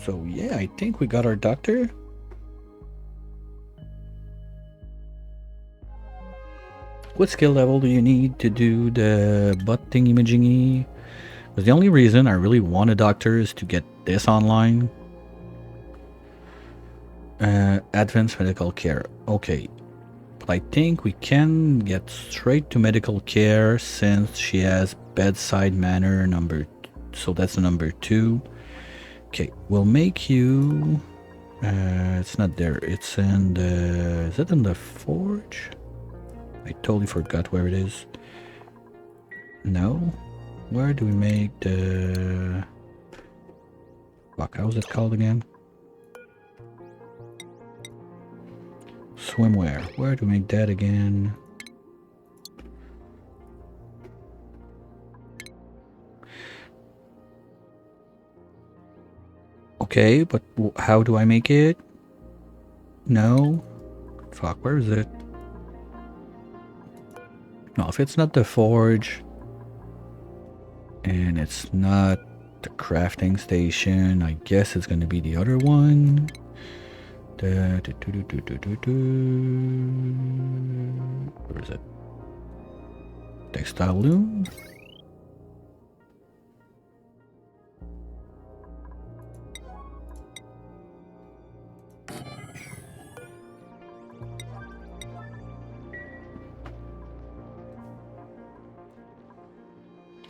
So yeah, I think we got our doctor. What skill level do you need to do the butt thingy majingy? Because the only reason I really want a doctor is to get this online. Advanced medical care. Okay. But I think we can get straight to medical care since she has bedside manner number. So that's the number 2. Okay, we'll make you... it's not there. It's in the... Is it in the forge? I totally forgot where it is. No? Where do we make the... Fuck, how's it called again? Swimwear. Where do we make that again? Okay, but how do I make it? No? Fuck, where is it? No, if it's not the forge, and it's not the crafting station, I guess it's gonna be the other one. Where is it? Textile loom?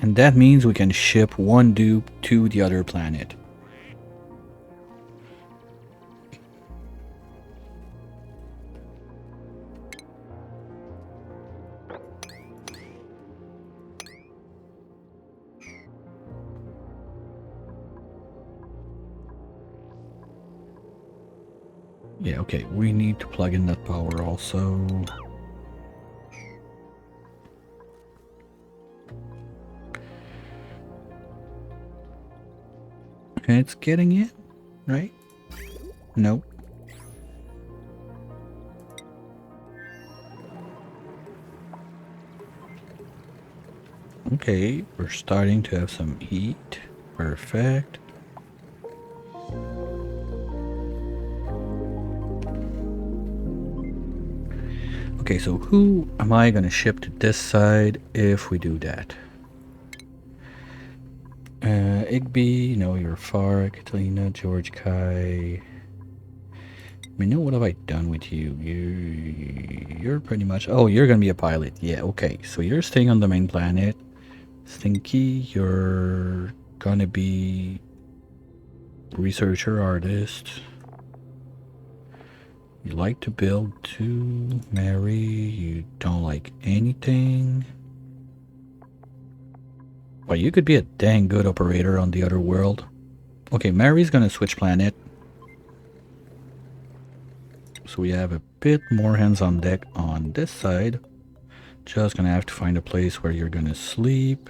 And that means we can ship one dupe to the other planet. Yeah, okay, we need to plug in that power also. It's getting in, right? Nope. Okay, we're starting to have some heat. Perfect. Okay, so who am I gonna ship to this side if we do that? Igby, no, you're far. Catalina, George, Kai. I mean, no, what have I done with you? You're pretty much... Oh, you're gonna be a pilot. Yeah, okay. So you're staying on the main planet. Stinky, you're gonna be... researcher, artist. You like to build too. Mary, you don't like anything. Well, you could be a dang good operator on the other world. Okay, Mary's gonna switch planet. So we have a bit more hands on deck on this side. Just gonna have to find a place where you're gonna sleep.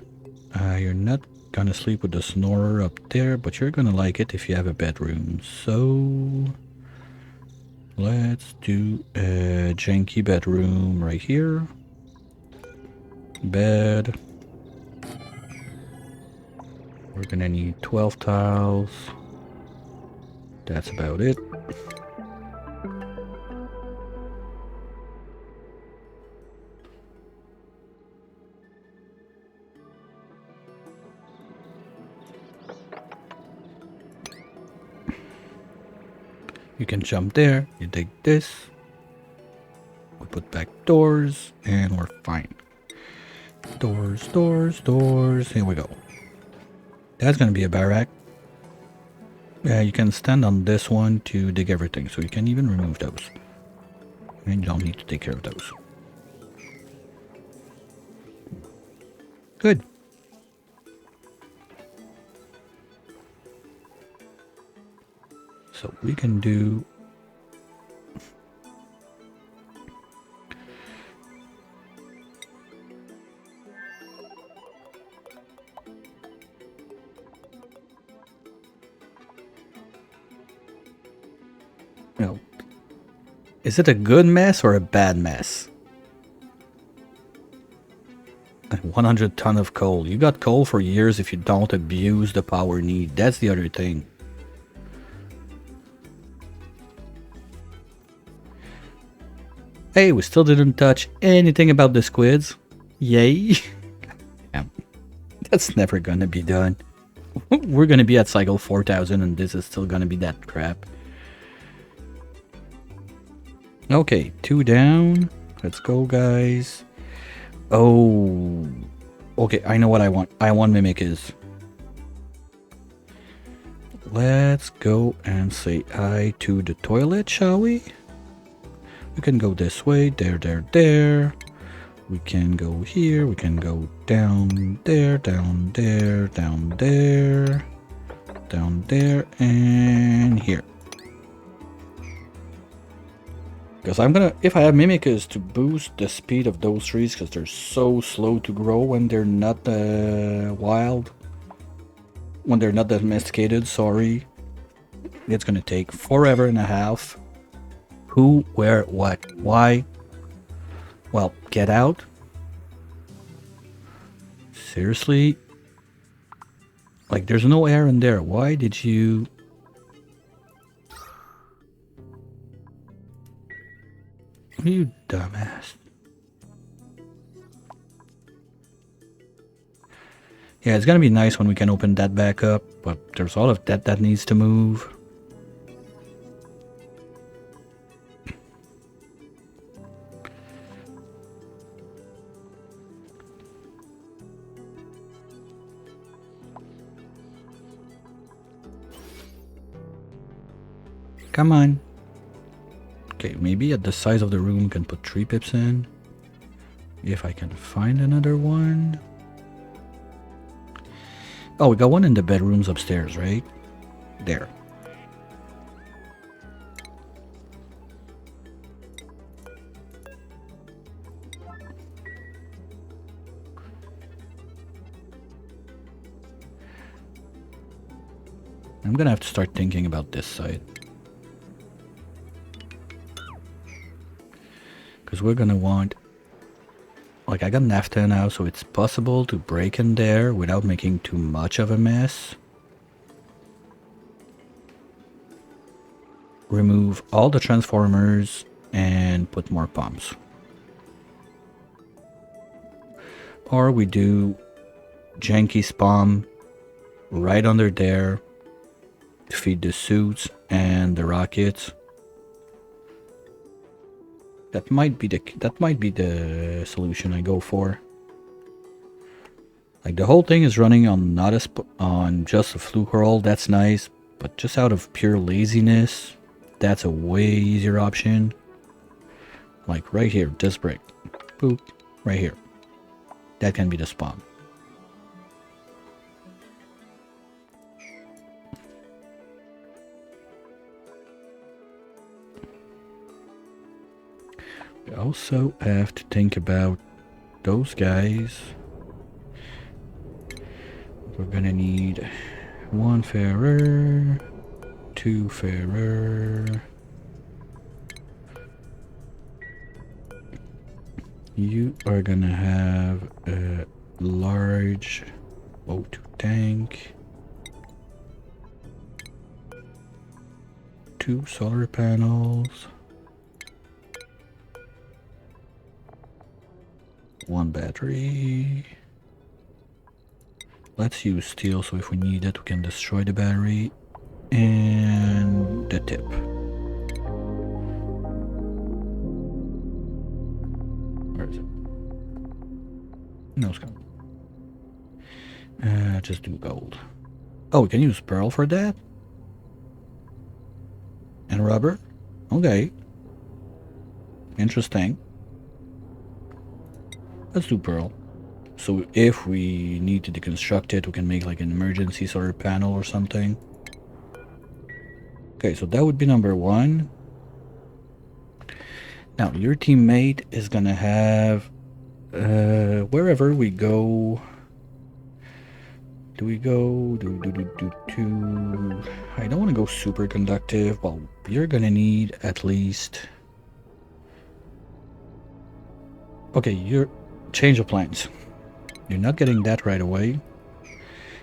You're not gonna sleep with the snorer up there, but you're gonna like it if you have a bedroom. So let's do a janky bedroom right here. Bed. We're gonna need 12 tiles. That's about it. You can jump there, you take this, we put back doors, and we're fine. Doors, doors, doors, here we go. That's gonna be a barrack. Yeah, you can stand on this one to dig everything, so you can even remove those. And you don't need to take care of those. Good. So we can do... No. Is it a good mess or a bad mess? 100 ton of coal. You got coal for years if you don't abuse the power need. That's the other thing. Hey, we still didn't touch anything about the squids. Yay. Yeah, that's never gonna be done. We're gonna be at cycle 4000 and this is still gonna be that crap. Okay, 2 down. Let's go, guys. Oh. Okay, I know what I want. I want mimicas. Let's go and say hi to the toilet, shall we? We can go this way. There, there, there. We can go here. We can go down there, down there, down there, down there, and here. Because I'm gonna, if I have mimicas, to boost the speed of those trees, because they're so slow to grow when they're not wild. When they're not domesticated, sorry. It's gonna take forever and a half. Who, where, what, why? Well, get out. Seriously? Like, there's no air in there. Why did you... You dumbass. Yeah, it's gonna be nice when we can open that back up, but there's all of that that needs to move. Come on. Okay, maybe at the size of the room we can put 3 pips in. If I can find another one. Oh, we got one in the bedrooms upstairs, right? There. I'm gonna have to start thinking about this side. Because we're gonna want... Like, I got naphtha now, so it's possible to break in there without making too much of a mess. Remove all the transformers and put more pumps. Or we do janky spawn right under there to feed the suits and the rockets. That might be the solution I go for. Like, the whole thing is running on on just a fluke roll. That's nice, but just out of pure laziness, that's a way easier option. Like right here, this brick, boop, right here. That can be the spawn. We also have to think about those guys. We're gonna need 1 Ferrer, 2 Ferrer. You are gonna have a large O2 tank, 2 solar panels, 1 battery. Let's use steel, so if we need it, we can destroy the battery. And the tip. Where is it? No, it's gone. Just do gold. Oh, we can use pearl for that? And rubber? Okay. Interesting. Let's do pearl. So if we need to deconstruct it, we can make like an emergency solar panel or something. Okay, so that would be number 1. Now, your teammate is gonna have... wherever we go... Do we go... I don't want to go super conductive. Well, you're gonna need at least... Okay, you're... Change of plans. You're not getting that right away.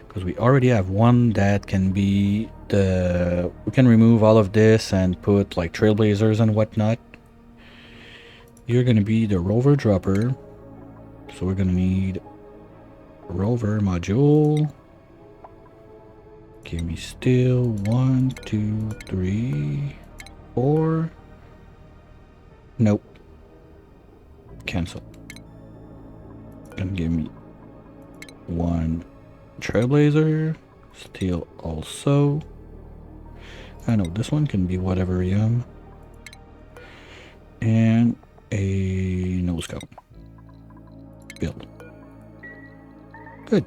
Because we already have 1 that can be the... We can remove all of this and put like trailblazers and whatnot. You're gonna be the rover dropper. So we're gonna need rover module. Give me steel. 1, 2, 3, 4. Nope. Cancel. And give me 1 trailblazer. Steel also. I know this one can be whatever, and a nose cone. Build. Good.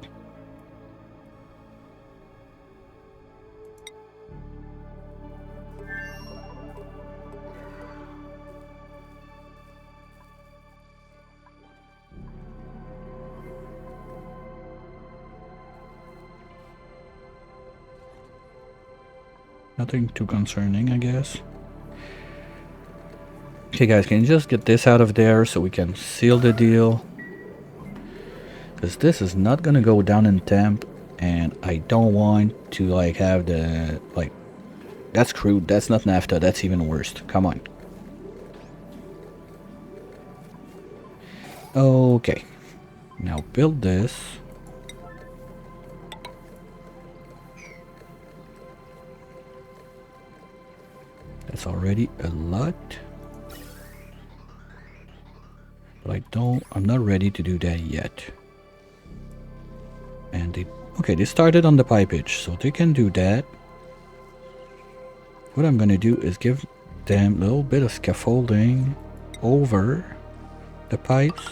Nothing too concerning, I guess. Okay guys, can you just get this out of there so we can seal the deal? Because this is not gonna go down in temp, and I don't want to like have the... like, that's crude, that's not naphtha, that's even worse. Come on. Okay. Now build this. That's already a lot. But I'm not ready to do that yet. And they started on the pipage, so they can do that. What I'm gonna do is give them a little bit of scaffolding over the pipes.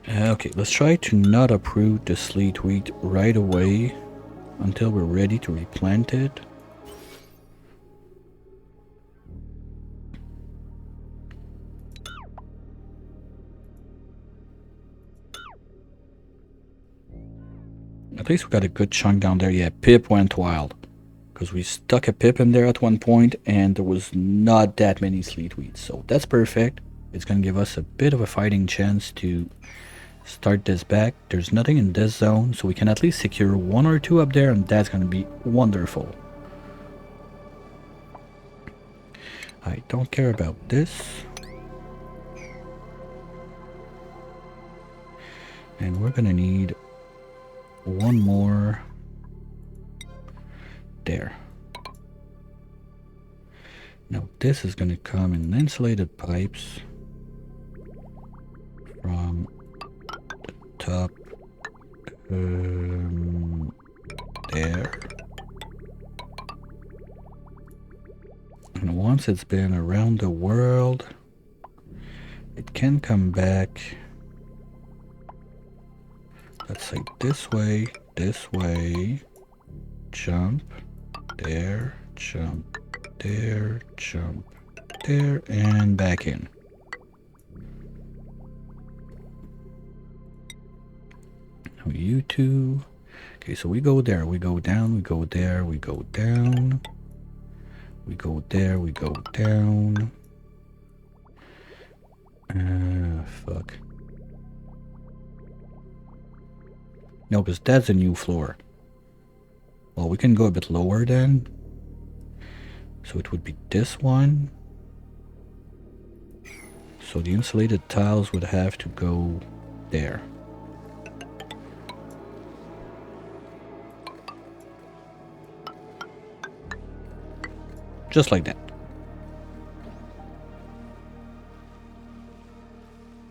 Okay, let's try to not uproot the sleet wheat right away. until we're ready to replant it. At least we got a good chunk down there. Yeah, Pip went wild. Because we stuck a Pip in there at one point and there was not that many Sleetweeds. So that's perfect. It's going to give us a bit of a fighting chance to start this back. There's nothing in this zone, so we can at least secure one or two up there, and that's going to be wonderful. I don't care about this. And we're going to need one more there. Now this is going to come in insulated pipes from the top there. And once it's been around the world, it can come back, let's say this way, jump there, jump there, jump there, and back in. Now you two. Okay, so we go there, we go down, we go there, we go down. We go there, we go down. Fuck. No, because that's a new floor. Well, we can go a bit lower then. So it would be this one. So the insulated tiles would have to go there. Just like that.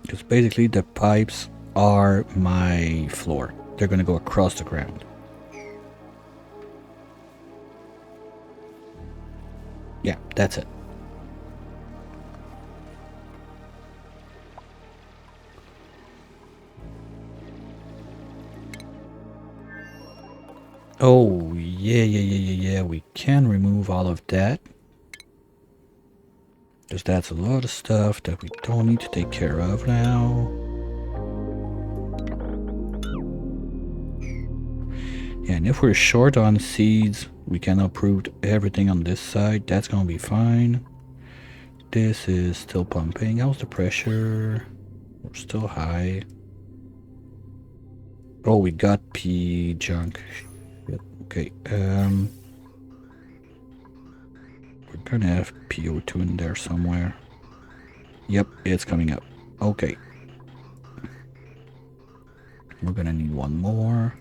Because basically the pipes are my floor. They're going to go across the ground. Yeah, that's it. Oh, yeah. We can remove all of that. Because that's a lot of stuff that we don't need to take care of now. Yeah, and if we're short on seeds, we can uproot everything on this side. That's gonna be fine. This is still pumping. How's the pressure? We're still high. Oh, we got P junk. Okay, we're gonna have PO2 in there somewhere. Yep, it's coming up. Okay. We're gonna need one more.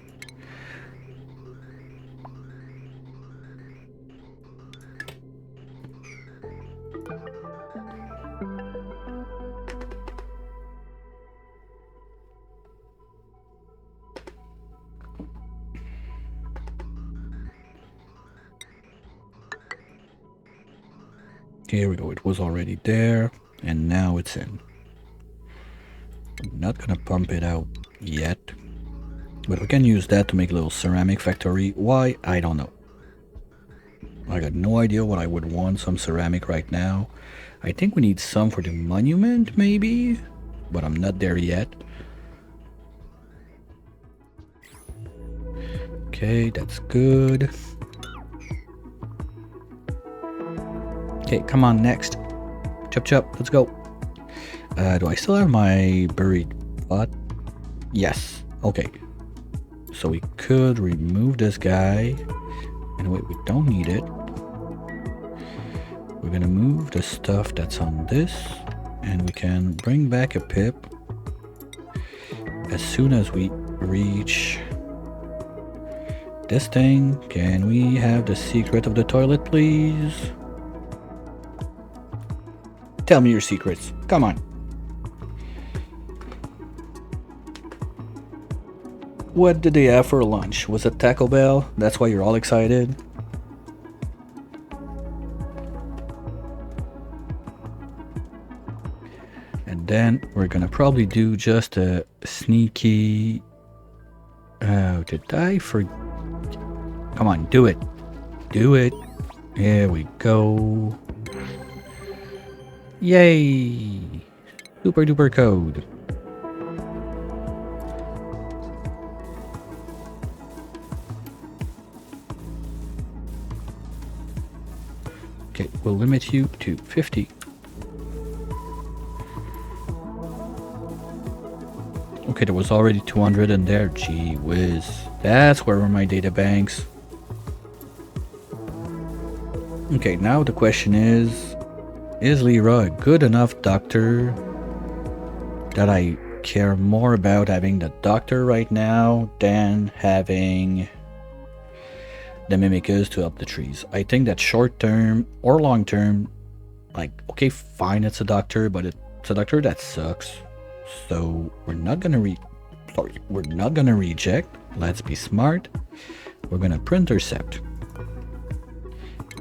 Here we go, it was already there, and now it's in. I'm not gonna pump it out yet, but we can use that to make a little ceramic factory. Why? I don't know. I got no idea what I would want some ceramic right now. I think we need some for the monument, maybe, but I'm not there yet. Okay, that's good. Okay, come on, next. Chop, let's go. Do I still have my buried pot? Yes. Okay. So we could remove this guy. And wait, we don't need it. We're gonna move the stuff that's on this. And we can bring back a pip as soon as we reach this thing. Can we have the secret of the toilet, please? Tell me your secrets. Come on. What did they have for lunch? Was it Taco Bell? That's why you're all excited? And then we're gonna probably do just a sneaky... did I forget? Come on, do it. Do it. Here we go. Yay! Super duper code. Okay, we'll limit you to 50. Okay, there was already 200 in there. Gee whiz. That's where were my data banks. Okay, now the question is Leroy a good enough doctor that I care more about having the doctor right now than having the mimickers to help the trees? I think that short term or long term, like, okay, fine, it's a doctor, but it's a doctor that sucks. So we're not gonna reject. Let's be smart. We're gonna print intercept.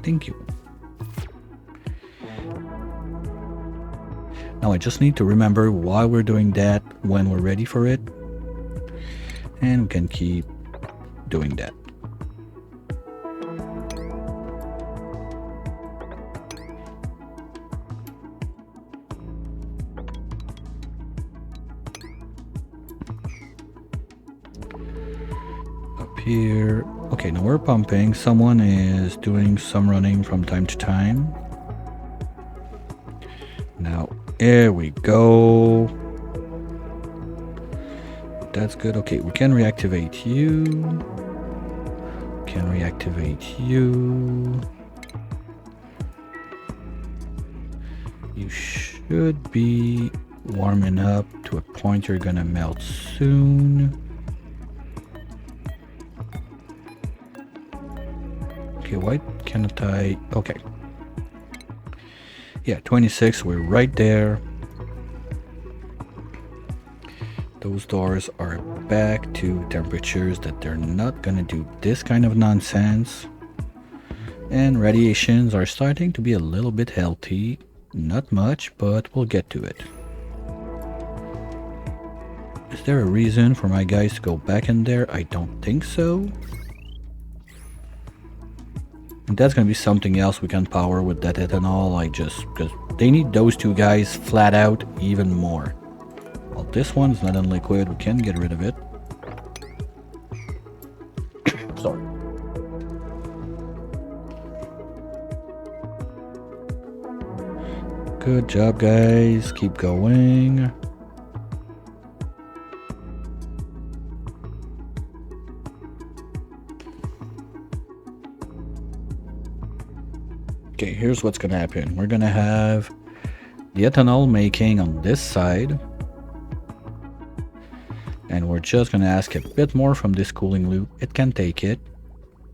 Thank you. Now I just need to remember why we're doing that when we're ready for it. And we can keep doing that. Up here. Okay, now we're pumping. Someone is doing some running from time to time. Now, here we go. That's good. Okay, we can reactivate you. Can reactivate you. You should be warming up to a point you're gonna melt soon. Okay, why can't I? Okay. Yeah, 26, we're right there. Those doors are back to temperatures that they're not gonna do this kind of nonsense. And radiations are starting to be a little bit healthy. Not much, but we'll get to it. Is there a reason for my guys to go back in there? I don't think so. And that's gonna be something else we can power with that ethanol. Because they need those two guys flat out even more. Well, this one's not in liquid. We can get rid of it. Sorry. Good job, guys. Keep going. Okay, here's what's gonna happen. We're gonna have the ethanol making on this side. And we're just gonna ask a bit more from this cooling loop. It can take it.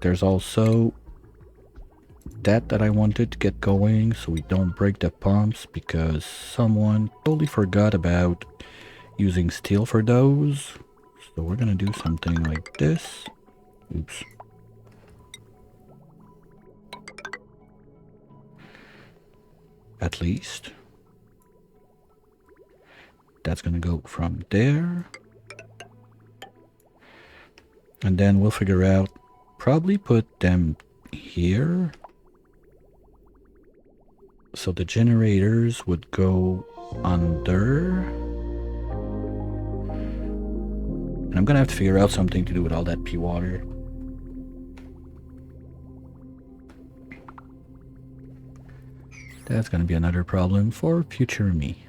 There's also that I wanted to get going so we don't break the pumps because someone totally forgot about using steel for those. So we're gonna do something like this. Oops. At least. That's gonna go from there. And then we'll figure out, probably put them here. So the generators would go under. And I'm gonna have to figure out something to do with all that pea water. That's gonna be another problem for future me.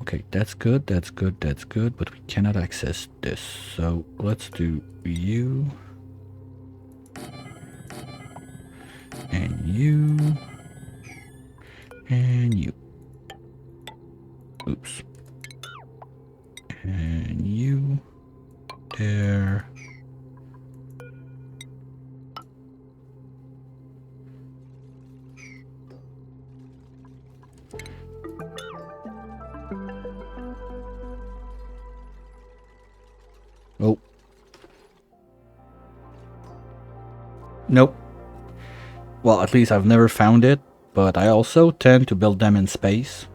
Okay, that's good, that's good, that's good, but we cannot access this. So let's do you. And you. And you. Oops. And you. There. Oh. Nope. Well, at least I've never found it, but I also tend to build them in space.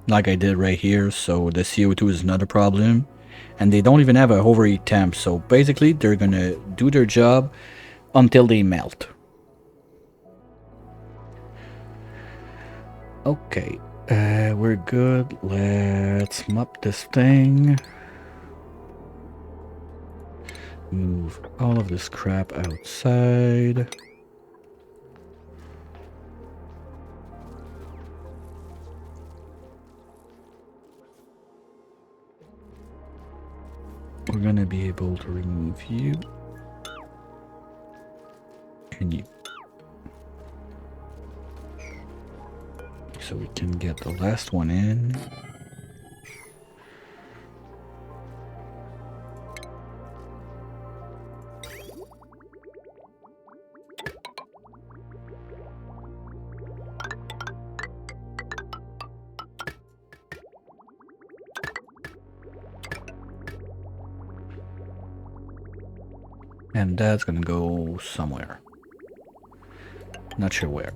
like I did right here, so the CO2 is not a problem. And they don't even have a overheat temp, so basically they're gonna do their job until they melt. Okay, we're good. Let's mop this thing. Move all of this crap outside. We're gonna be able to remove you and you, so we can get the last one in. And that's gonna go somewhere. Not sure where.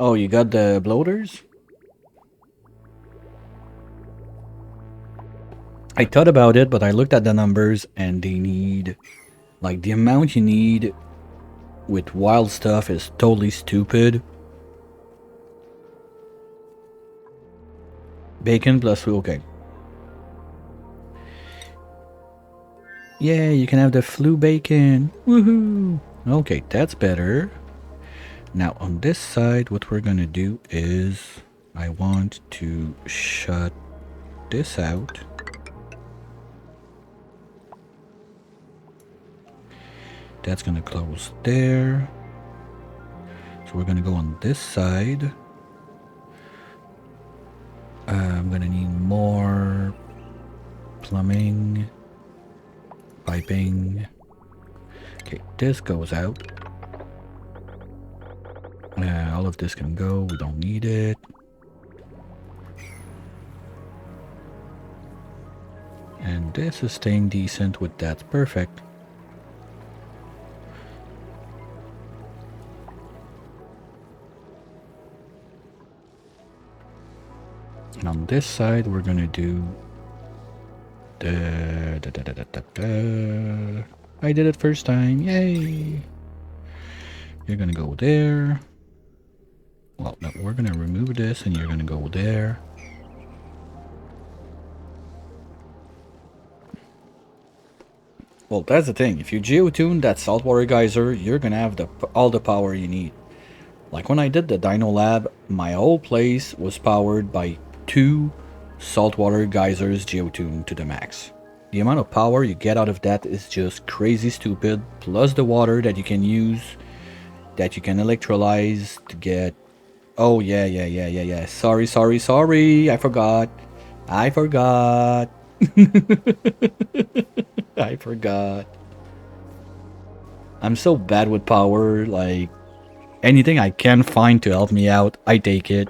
Oh, you got the bloaters? I thought about it, but I looked at the numbers and they need, like, the amount you need with wild stuff is totally stupid. Bacon plus, okay. Yeah, you can have the flu bacon. Woohoo! Okay, that's better. Now on this side, what we're gonna do is I want to shut this out. That's gonna close there. So we're gonna go on this side. I'm gonna need more plumbing, piping. Okay, this goes out. All of this can go, we don't need it. And this is staying decent with that, perfect. And on this side, we're gonna do I did it first time, yay! You're gonna go there. Well, no, we're gonna remove this and you're gonna go there. Well, that's the thing. If you geotune that saltwater geyser, you're gonna have all the power you need. Like when I did the Dino Lab, my whole place was powered by 2 saltwater geysers geotuned to the max. The amount of power you get out of that is just crazy stupid, plus the water that you can use, that you can electrolyze to get... Oh, yeah. Sorry. I forgot. I forgot. I'm so bad with power, like... Anything I can find to help me out, I take it.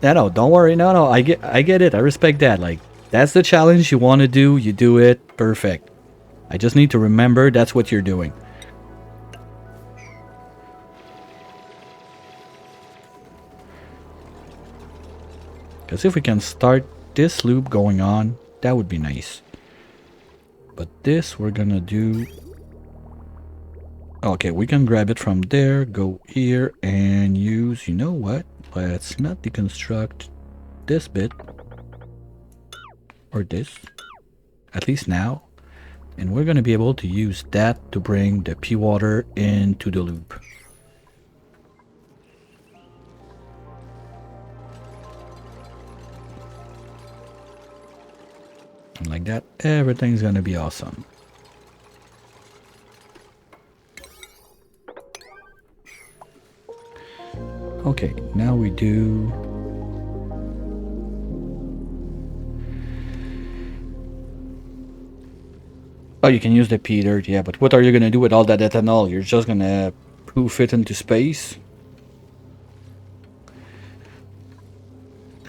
No, don't worry. No, I get it. I respect that. Like, that's the challenge you want to do. You do it. Perfect. I just need to remember that's what you're doing. Because if we can start this loop going on, that would be nice. But this we're gonna do... Okay, we can grab it from there, go here, and use... You know what? Let's not deconstruct this bit. Or this. At least now. And we're gonna be able to use that to bring the pea water into the loop. And like that, everything's gonna be awesome. Okay, now we do... Oh, you can use the pea dirt, yeah, but what are you gonna do with all that ethanol? You're just gonna poof it into space?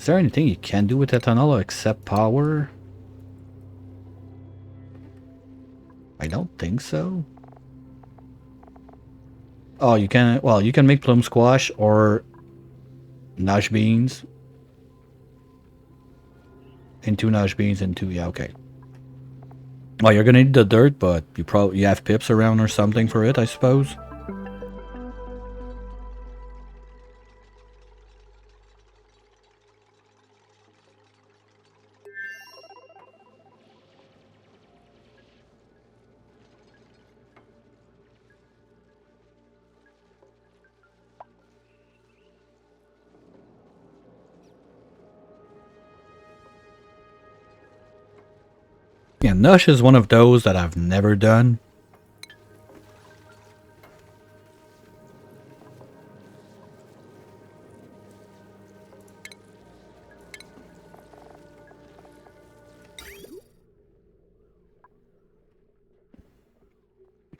Is there anything you can do with the tunnel except power? I don't think so. Oh, you can, well, you can make plum squash or nash beans. And 2 nash beans and 2, yeah, okay. Well, you're gonna need the dirt, but you have pips around or something for it, I suppose. Yeah, Nush is one of those that I've never done.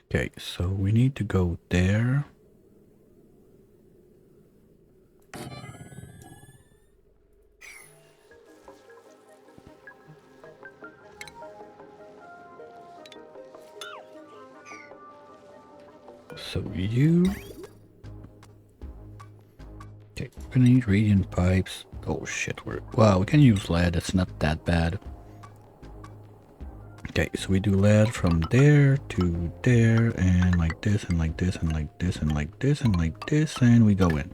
Okay, so we need to go there. So you... Okay, we're gonna need radiant pipes. Oh shit, wow, we can use lead, it's not that bad. Okay, so we do lead from there to there, and like this, and like this, and like this, and like this, and like this, and we go in.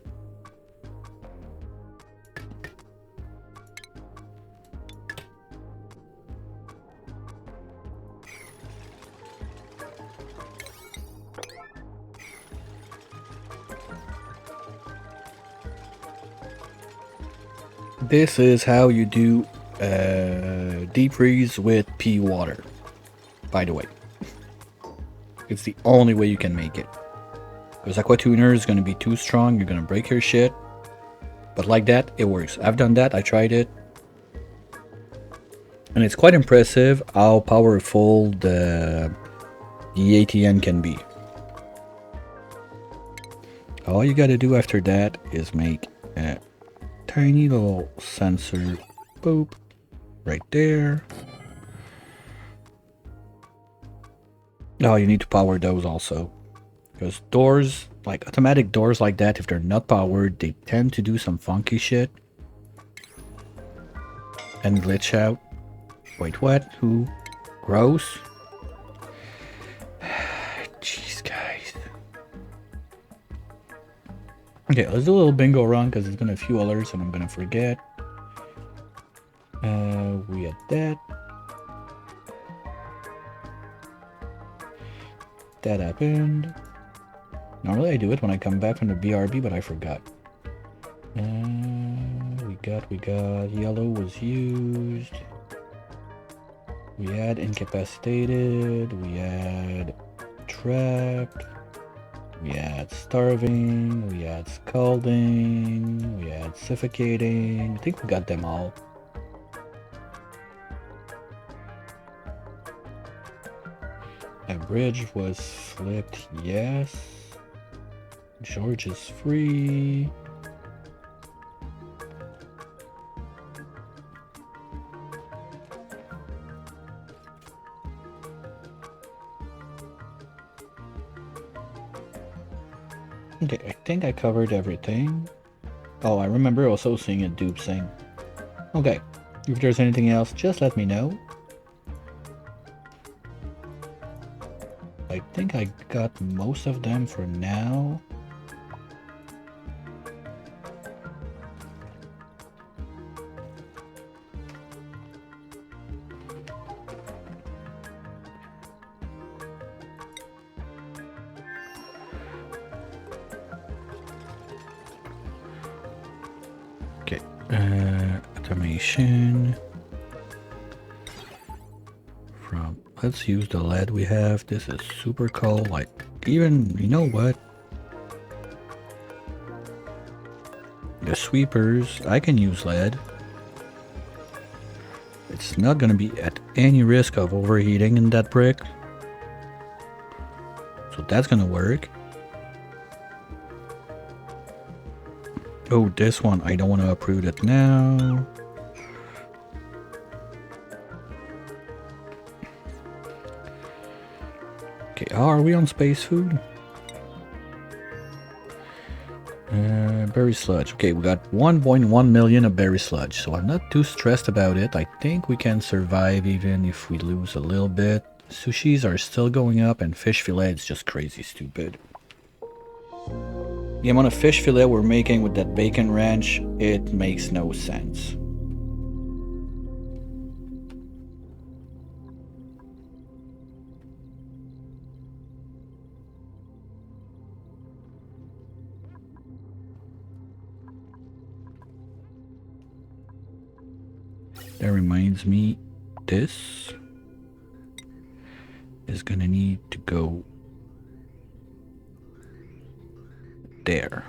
This is how you do deep freeze with pea water, by the way. It's the only way you can make it. Because Aqua Tuner is going to be too strong, you're going to break your shit. But like that, it works. I've done that, I tried it. And it's quite impressive how powerful the ATN can be. All you gotta do after that is make a tiny little sensor, boop, right there. Oh, you need to power those also. Because doors, like automatic doors like that, if they're not powered, they tend to do some funky shit. And glitch out. Wait, what? Who? Gross? Jeez, guys. Okay, let's do a little bingo run because it's gonna few alerts and I'm gonna forget. We had that. That happened. Normally I do it when I come back from the BRB, but I forgot. We got yellow was used. We had incapacitated. We had trapped. We had starving. We had scalding. We had suffocating. I think we got them all. A bridge was flipped, yes. George is free. Okay, I think I covered everything. Oh, I remember also seeing a dupe thing. Okay, if there's anything else, just let me know. I think I got most of them for now. Okay, automation. Let's use the lead we have. This is super cool. Like, even, you know what? The sweepers, I can use lead. It's not going to be at any risk of overheating in that brick. So that's going to work. Oh, this one, I don't want to uproot it now. Okay, are we on space food? Berry sludge. Okay, we got 1.1 million of berry sludge, so I'm not too stressed about it. I think we can survive even if we lose a little bit. Sushis are still going up, and fish fillet is just crazy stupid. The amount of fish fillet we're making with that bacon ranch, it makes no sense. That reminds me, this is gonna need to go there.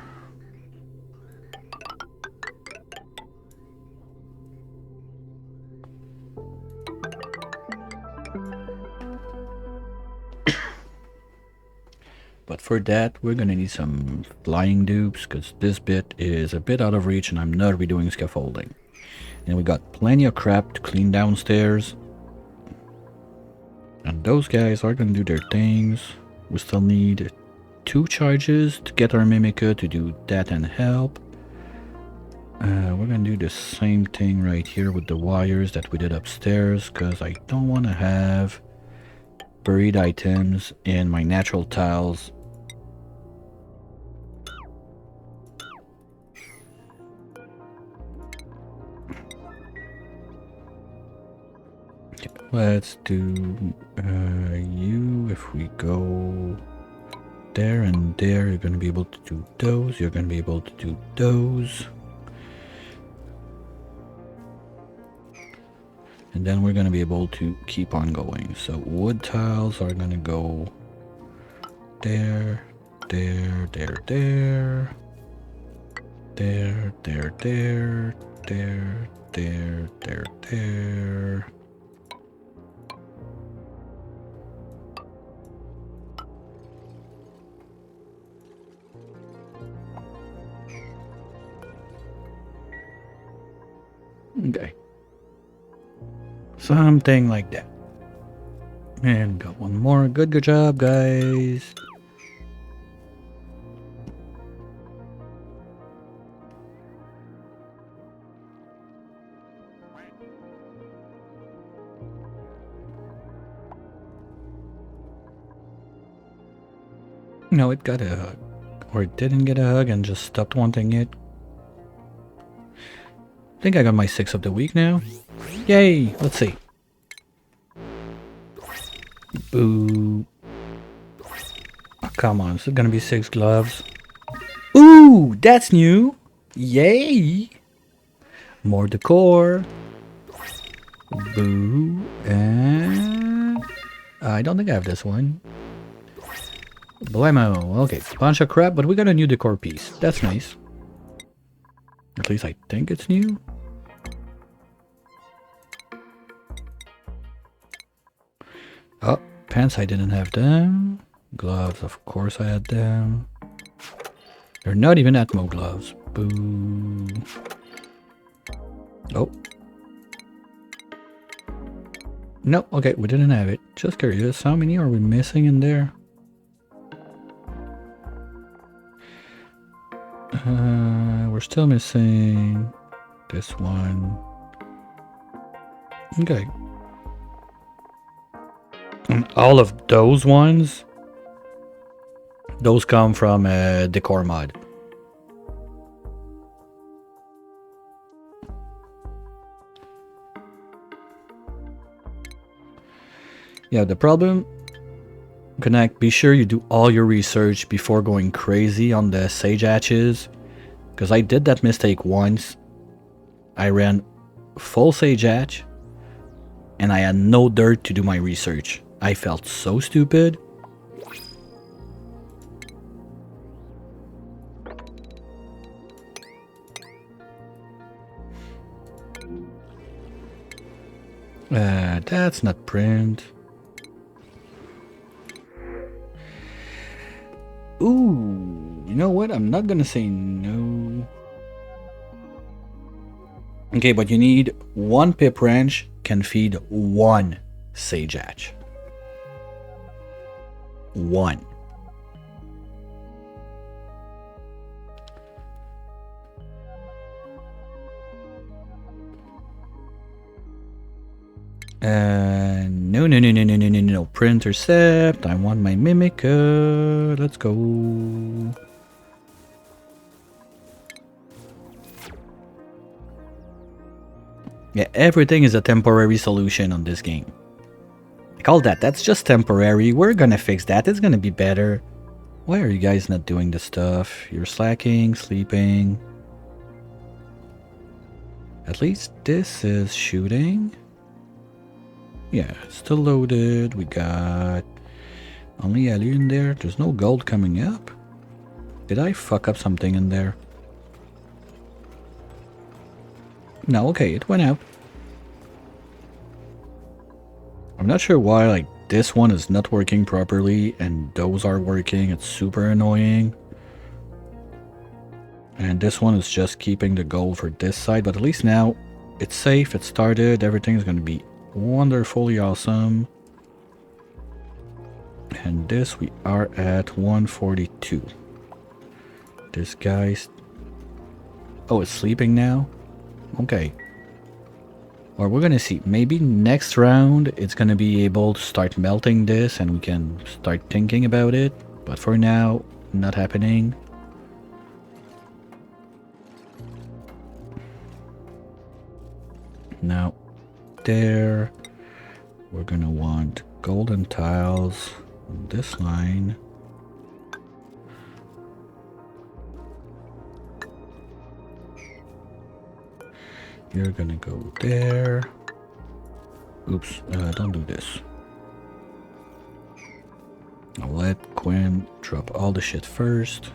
But for that, we're gonna need some flying dupes, because this bit is a bit out of reach and I'm not redoing scaffolding. And we got plenty of crap to clean downstairs. And those guys are gonna do their things. We still need 2 charges to get our Mimica to do that and help. We're gonna do the same thing right here with the wires that we did upstairs, because I don't want to have buried items in my natural tiles. Let's do you. If we go there and there, you're going to be able to do those. You're going to be able to do those. And then we're going to be able to keep on going. So wood tiles are going to go there, there, there, there, there, there, there, there, there, there, there. Okay. Something like that. And got one more. Good job, guys. No, it got a hug. Or it didn't get a hug and just stopped wanting it. I think I got my 6 of the week now. Yay! Let's see. Boo. Oh, come on, is it gonna be 6 gloves? Ooh, that's new! Yay! More decor. Boo. And I don't think I have this one. Blammo. Okay, bunch of crap, but we got a new decor piece. That's nice. At least I think it's new. Oh, pants, I didn't have them. Gloves, of course I had them. They're not even Atmo gloves. Boo. Oh. No, okay, we didn't have it. Just curious, how many are we missing in there? We're still missing this one. Okay. And all of those ones, those come from a decor mod. Yeah, the problem, Connect, be sure you do all your research before going crazy on the sage hatches, because I did that mistake once. I ran full sage hatch and I had no dirt to do my research. I felt so stupid. That's not print. Ooh, you know what? I'm not gonna say no. Okay, but you need one pip wrench can feed one sage hatch. One. No, no, no, no, no, no, no, no. Pre-intercept. I want my mimic. Let's go. Yeah, everything is a temporary solution on this game. I call that. That's just temporary. We're gonna fix that. It's gonna be better. Why are you guys not doing this stuff? You're slacking, sleeping. At least this is shooting. Yeah, still loaded. We got only Alu in there. There's no gold coming up. Did I fuck up something in there? No, okay, it went out. I'm not sure why, like, this one is not working properly and those are working. It's super annoying. And this one is just keeping the gold for this side, but at least now it's safe, it started, everything's gonna be wonderfully awesome. And this we are at 142. This guy's... Oh, it's sleeping now? Okay. Or we're gonna see. Maybe next round it's gonna be able to start melting this and we can start thinking about it. But for now, not happening. Now, there. We're gonna want golden tiles on this line. You're gonna go there. Oops, don't do this. I'll let Quinn drop all the shit first.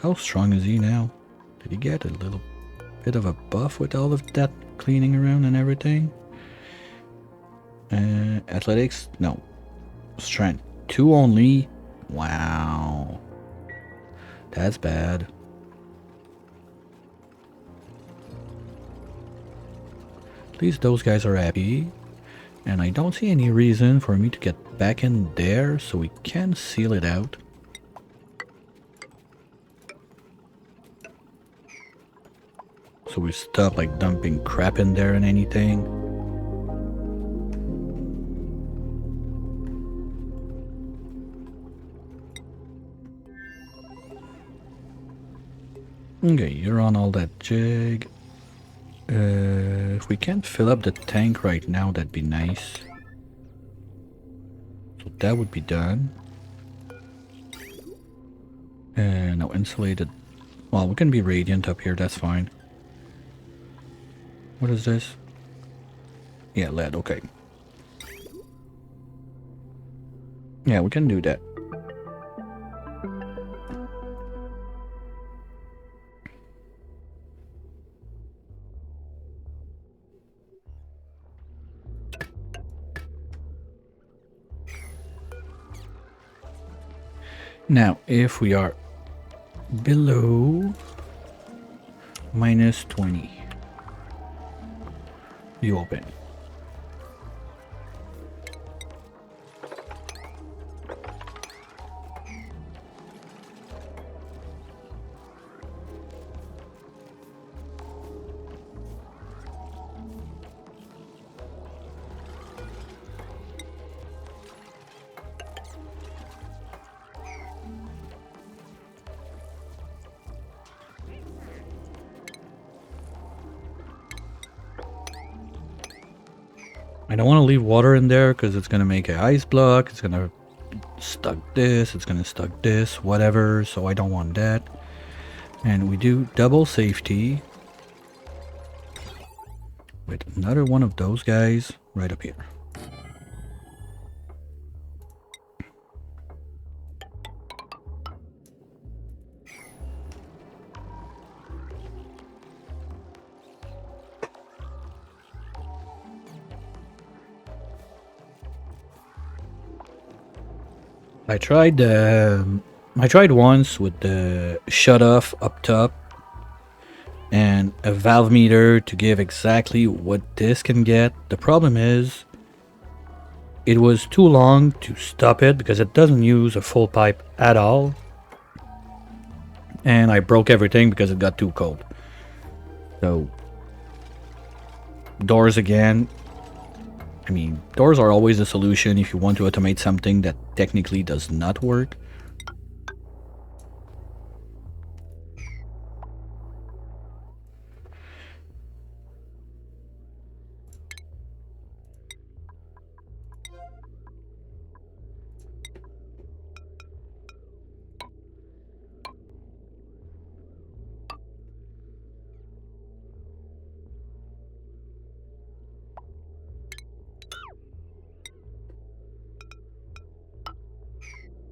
How strong is he now? Did he get a little bit of a buff with all of that cleaning around and everything? Athletics? No. Strength. 2 only? Wow. That's bad. At least those guys are happy. And I don't see any reason for me to get back in there, so we can seal it out. So we stop like dumping crap in there and anything. Okay, you're on all that jig. If we can't fill up the tank right now, that'd be nice. So that would be done. No, insulated. Well, we can be radiant up here, that's fine. What is this? Yeah, lead, okay. Yeah, we can do that. Now, if we are below -20, you open. I don't want to leave water in there because it's going to make an ice block. It's going to stuck this. It's going to stuck this. Whatever. So I don't want that. And we do double safety with another one of those guys right up here. I tried once with the shut off up top, and a valve meter to give exactly what this can get. The problem is it was too long to stop it because it doesn't use a full pipe at all, and I broke everything because it got too cold. So doors again. I mean, doors are always a solution if you want to automate something that technically does not work.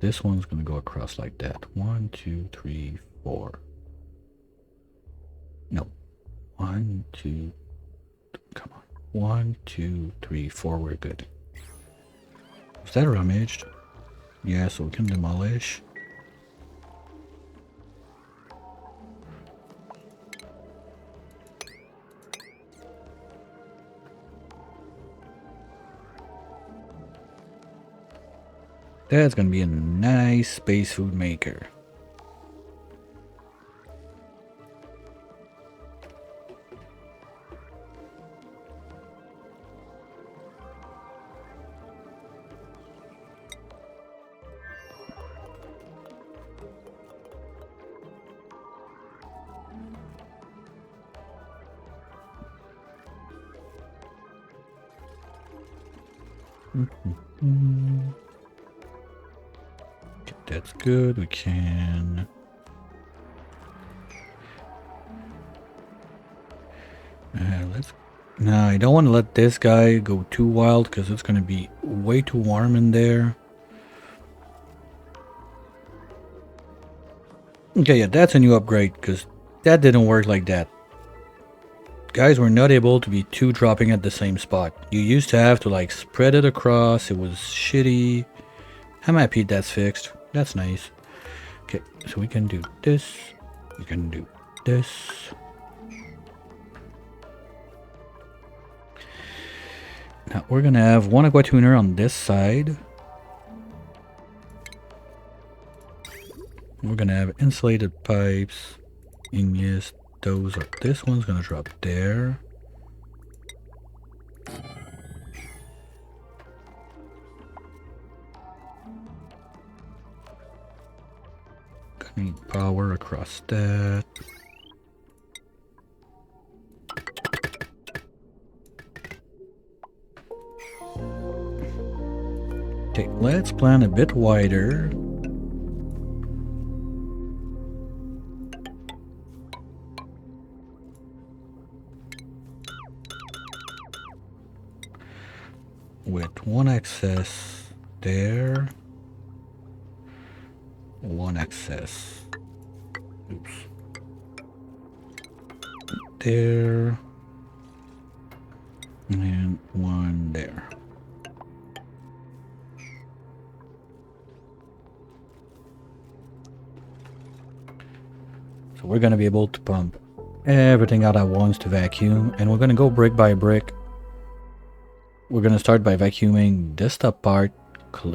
This one's gonna go across like that. 1, 2, 3, 4. No. 1, 2. Come on. 1, 2, 3, 4. We're good. Was that rummaged? Yeah, so we can demolish. That's gonna be a nice space food maker. Okay, that's good. We can. Let's. No, I don't want to let this guy go too wild because it's going to be way too warm in there. Okay, yeah, that's a new upgrade because that didn't work like that. Guys were not able to be two dropping at the same spot. You used to have to like spread it across. It was shitty. I'm happy that's fixed. That's nice. Okay, so we can do this. We can do this. Now we're gonna have one aqua tuner on this side. We're gonna have insulated pipes. And yes, those are. This one's gonna drop there. Gonna need power across that. Okay, let's plan a bit wider. With one access there. One access. Oops. There. And one there. So we're going to be able to pump everything out at once to vacuum. And we're going to go brick by brick. We're going to start by vacuuming this top part,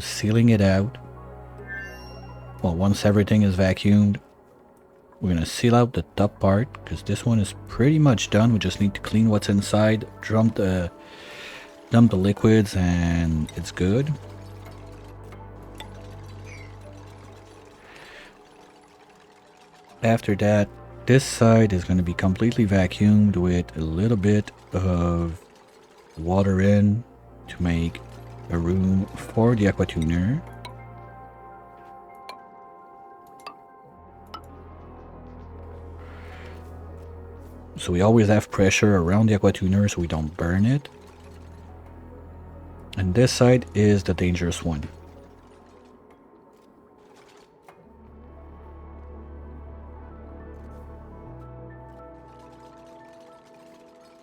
sealing it out. Well, once everything is vacuumed, we're going to seal out the top part because this one is pretty much done. We just need to clean what's inside, dump the liquids, and it's good. After that, this side is going to be completely vacuumed with a little bit of water in to make a room for the aqua tuner. So we always have pressure around the aqua tuner so we don't burn it. And this side is the dangerous one.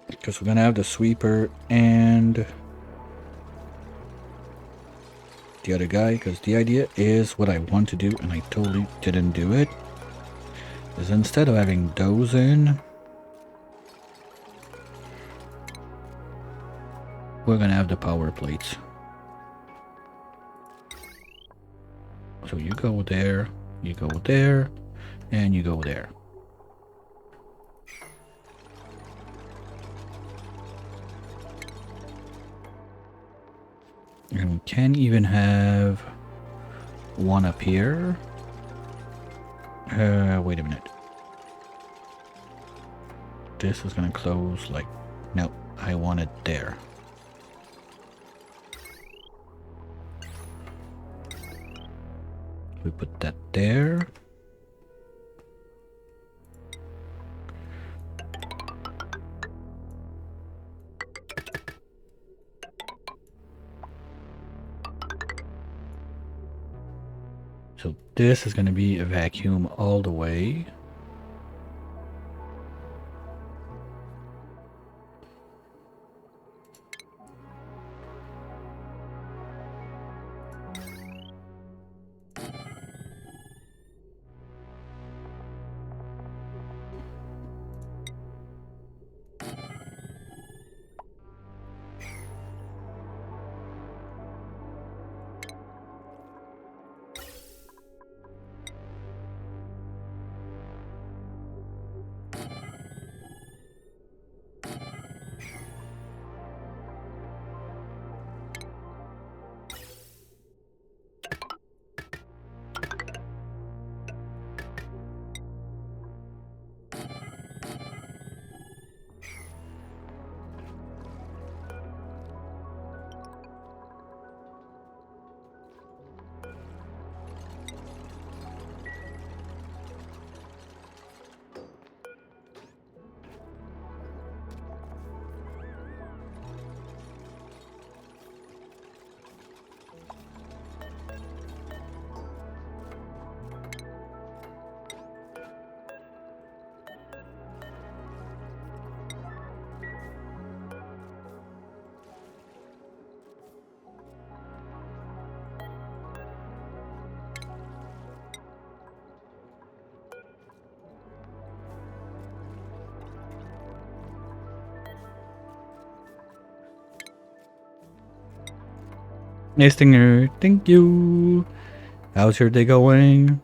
Because we're gonna have the sweeper and the other guy, because the idea is what I want to do, and I totally didn't do it, is instead of having those in, we're gonna have the power plates. So you go there, you go there, and you go there. And we can even have one up here. Wait a minute. This is gonna close like, no, I want it there. We put that there. So this is going to be a vacuum all the way. Nice Stinger, thank you. How's your day going?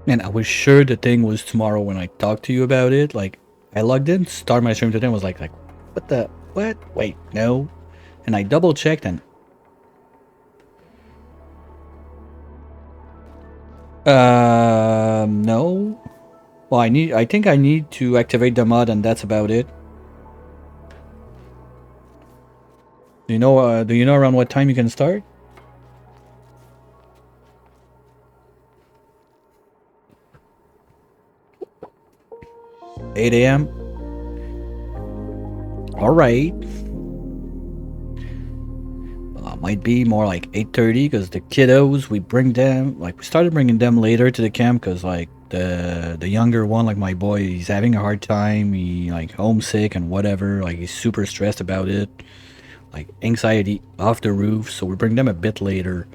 Man, I was sure the thing was tomorrow when I talked to you about it. Like, I logged in, started my stream today, and was like, what the, what? Wait, no. And I double checked and... no. Well, I think I need to activate the mod and that's about it. Do you know around what time you can start? $8 a.m. All right. Might be more like 8:30 because the kiddos, we started bringing them later to the camp because like the younger one, like my boy, he's having a hard time. He like homesick and whatever. Like he's super stressed about it. Like anxiety off the roof. So we bring them a bit later.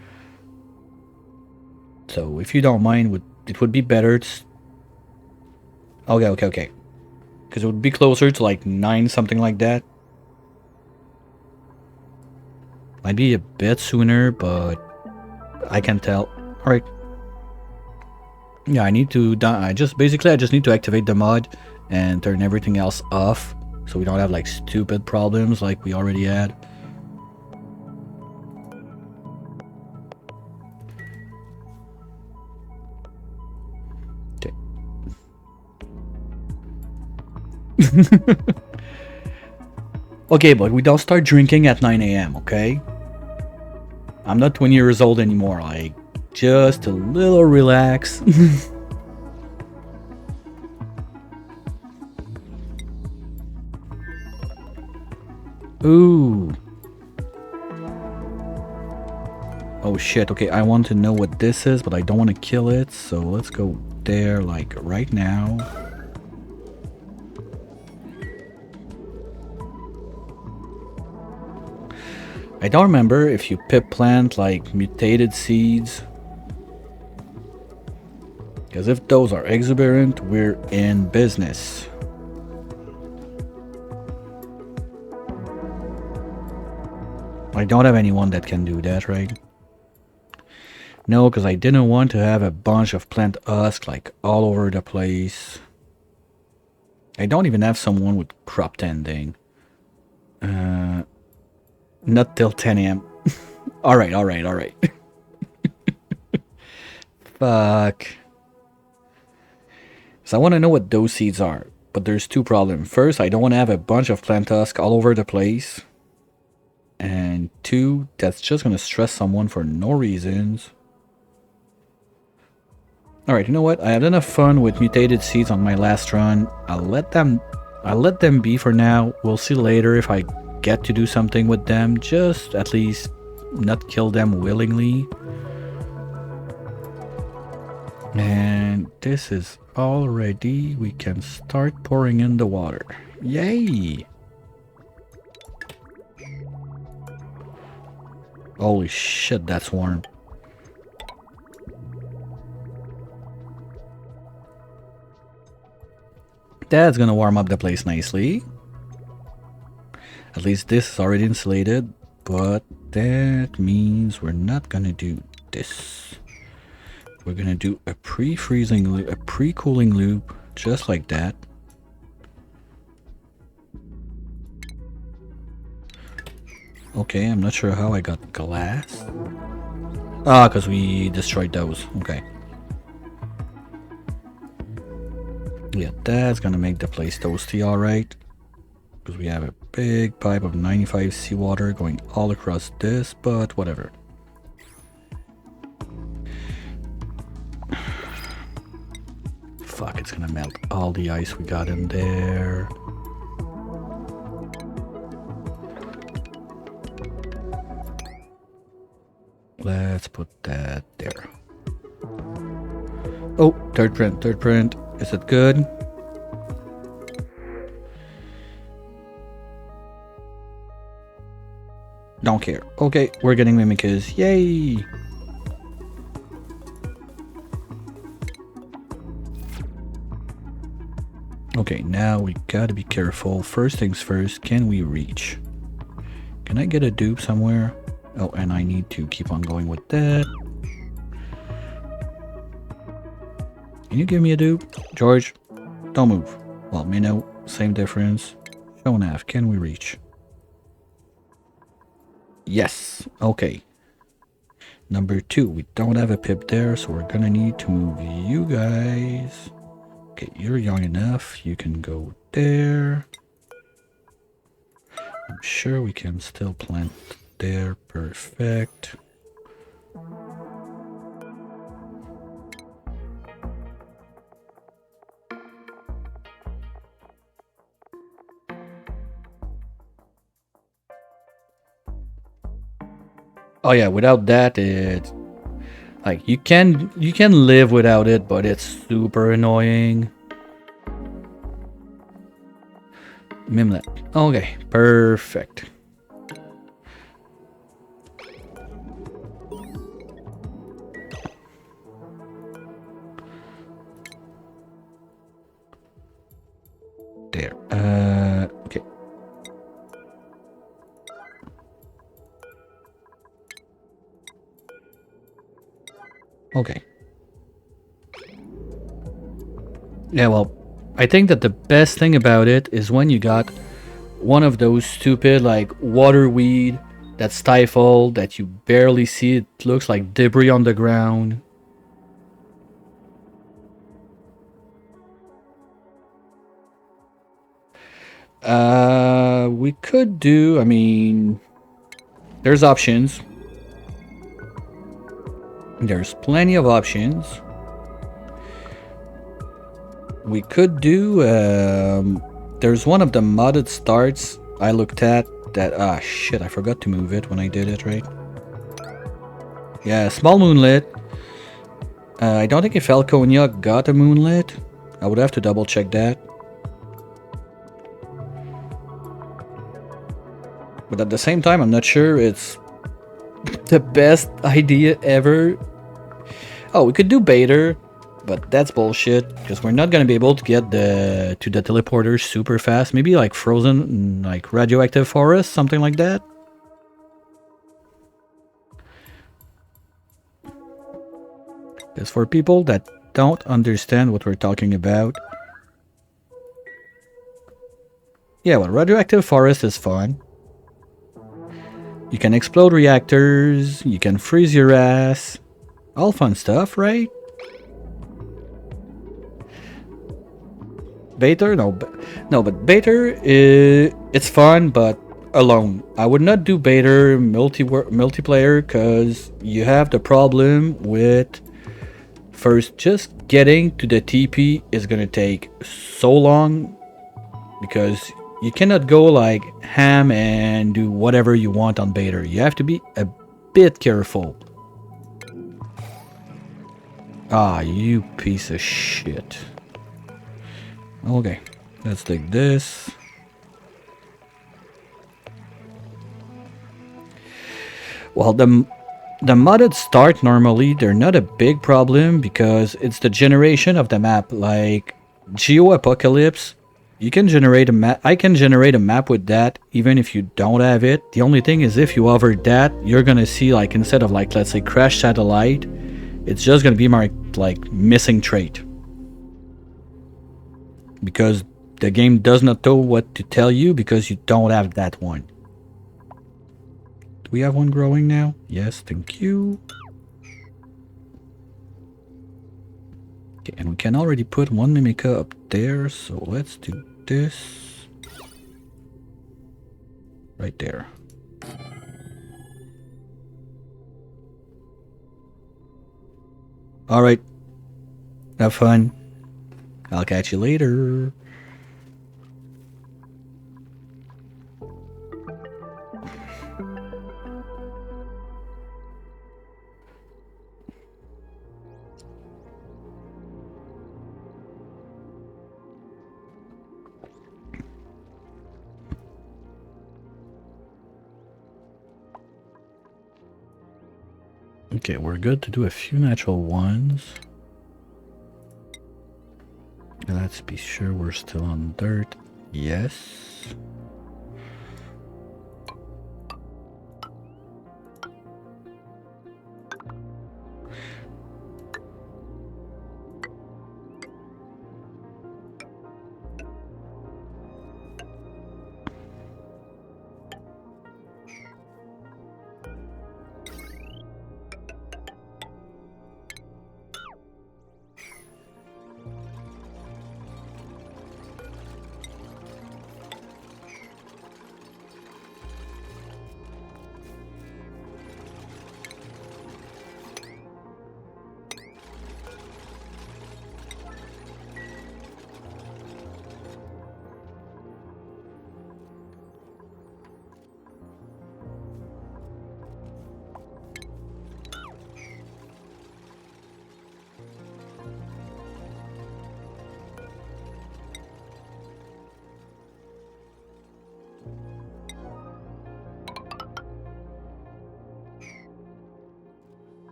So if you don't mind, it would be better. Okay. Because it would be closer to like 9, something like that. Might be a bit sooner, but I can tell. All right. Yeah, I need to. I just need to activate the mod and turn everything else off, so we don't have like stupid problems like we already had. Okay. Okay, but we don't start drinking at 9 a.m. Okay. I'm not 20 years old anymore, like, just a little relax. Ooh. Oh shit, okay, I want to know what this is, but I don't want to kill it, so let's go there, like, right now. I don't remember if you plant like mutated seeds. Because if those are exuberant, we're in business. I don't have anyone that can do that, right? No, because I didn't want to have a bunch of plant husk like all over the place. I don't even have someone with crop tending. Not till 10 a.m. Alright. Fuck. So I want to know what those seeds are. But there's two problems. First, I don't want to have a bunch of plant husk all over the place. And two, that's just going to stress someone for no reasons. Alright, you know what? I had enough fun with mutated seeds on my last run. I'll let them be for now. We'll see later if I get to do something with them. Just at least not kill them willingly. And this is all ready. We can start pouring in the water. Yay! Holy shit, that's warm. That's gonna warm up the place nicely. At least this is already insulated, but that means we're not gonna do this. We're gonna do a pre-freezing loop, a pre-cooling loop, just like that. Okay, I'm not sure how I got glass. Ah, because we destroyed those. Okay. Yeah, that's gonna make the place toasty, alright. Because we have a big pipe of 95 seawater going all across this, but whatever. Fuck, it's gonna melt all the ice we got in there. Let's put that there. Oh, third print. Is it good? Don't care. Okay, we're getting mimicas. Yay! Okay, now we gotta be careful. First things first, can we reach? Can I get a dupe somewhere? Oh, and I need to keep on going with that. Can you give me a dupe? George, don't move. Well, minnow, same difference. Shonaf, can we reach? Yes, okay. Number 2, we don't have a pip there, so we're gonna need to move you guys. Okay, you're young enough, you can go there. I'm sure we can still plant there, perfect. Oh yeah, without that, it like you can live without it, but it's super annoying. Mimlet. Okay, perfect. There. Okay. Okay. Yeah, well, I think that the best thing about it is when you got one of those stupid, like, water weed that's stifled, that you barely see. It looks like debris on the ground. We could do, I mean, there's options. There's plenty of options. We could do, there's one of the modded starts I looked at that, shit, I forgot to move it when I did it, right? Yeah, small moonlit. I don't think if Falconia got a moonlit. I would have to double check that. But at the same time, I'm not sure it's the best idea ever. Oh, we could do Baiter, but that's bullshit because we're not gonna be able to get the teleporter super fast. Maybe like frozen, like radioactive forest, something like that. Because for people that don't understand what we're talking about, yeah, well, radioactive forest is fun. You can explode reactors, you can freeze your ass. All fun stuff, right? Baiter? No, but Baiter is it's fun, but alone. I would not do Baiter multiplayer because you have the problem with first just getting to the TP is gonna take so long because you cannot go like ham and do whatever you want on Baiter. You have to be a bit careful. Ah, you piece of shit. Okay, let's take this. Well, the modded start normally, they're not a big problem because it's the generation of the map. Like Geo Apocalypse, you can generate a map. I can generate a map with that even if you don't have it. The only thing is if you hover that, you're gonna see like instead of like let's say crash satellite, it's just gonna be marked like missing trait. Because the game does not know what to tell you because you don't have that one. Do we have one growing now? Yes, thank you. Okay, and we can already put one Mimica up there, so let's do this. Right there. Alright. Have fun. I'll catch you later. Okay, we're good to do a few natural ones. Let's be sure we're still on dirt. Yes.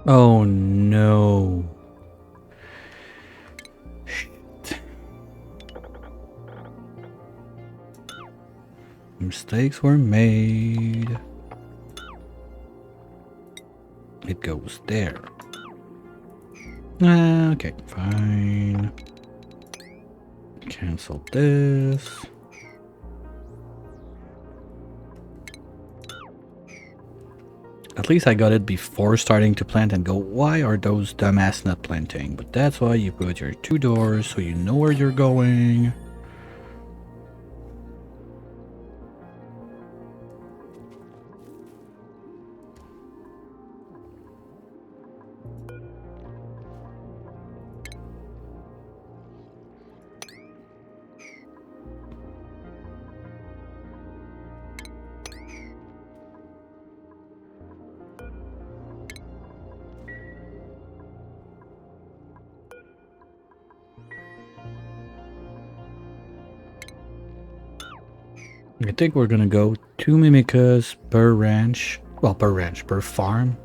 Oh no. Shit. Mistakes were made. It goes there. Okay, fine. Cancel this. At least I got it before starting to plant and go, why are those dumbass not planting? But that's why you put your 2 doors so you know where you're going. I think we're gonna go 2 mimicas per ranch. Well, per farm.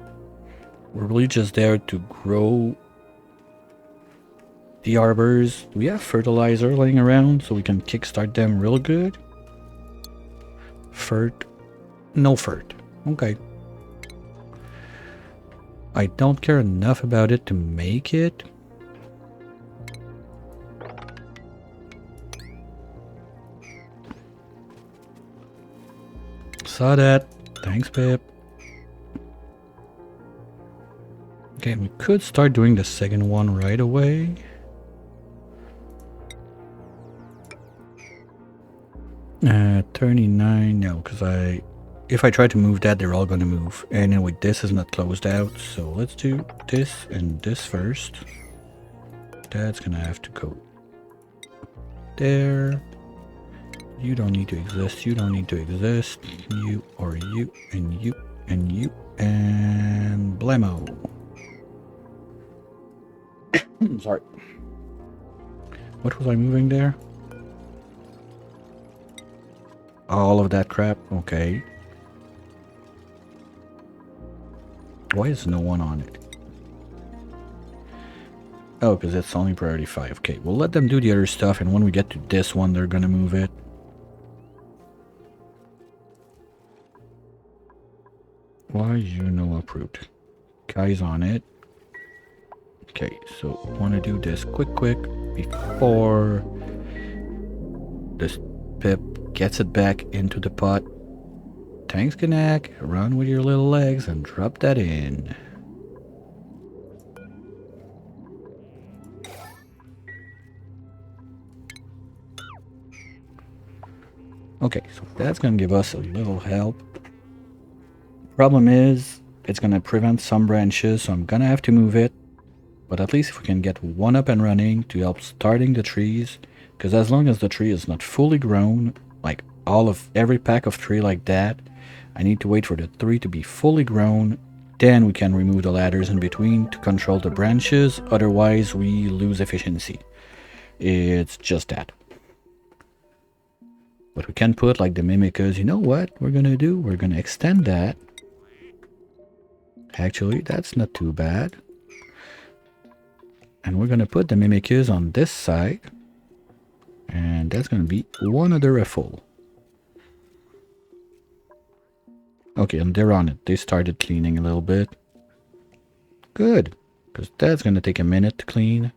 We're really just there to grow the arbors. Do we have fertilizer laying around so we can kickstart them real good? Fert? No fert. Okay. I don't care enough about it to make it. Saw that. Thanks, Pip. Okay, we could start doing the second one right away. Uh, 39, no, because if I try to move that, they're all going to move. Anyway, this is not closed out, so let's do this and this first. That's going to have to go there. You don't need to exist, you don't need to exist. You or you and you and you and blammo. Sorry. What was I moving there? All of that crap? Okay. Why is no one on it? Oh, because it's only priority 5. Okay, we'll let them do the other stuff, and when we get to this one, they're gonna move it. Why you no approved? Guys on it. Okay, so I want to do this quick before this Pip gets it back into the pot. Thanks, Kanak. Run with your little legs and drop that in. Okay, so that's gonna give us a little help. Problem is, it's gonna prevent some branches, so I'm gonna have to move it. But at least if we can get one up and running to help starting the trees, because as long as the tree is not fully grown, like every pack of 3 like that, I need to wait for the 3 to be fully grown, then we can remove the ladders in between to control the branches, otherwise we lose efficiency. It's just that. But we can put like the mimicas. You know what we're gonna do? We're gonna extend that. Actually, that's not too bad. And we're gonna put the mimicas on this side. And that's gonna be one other raffle. Okay, and they're on it. They started cleaning a little bit. Good. Because that's gonna take a minute to clean.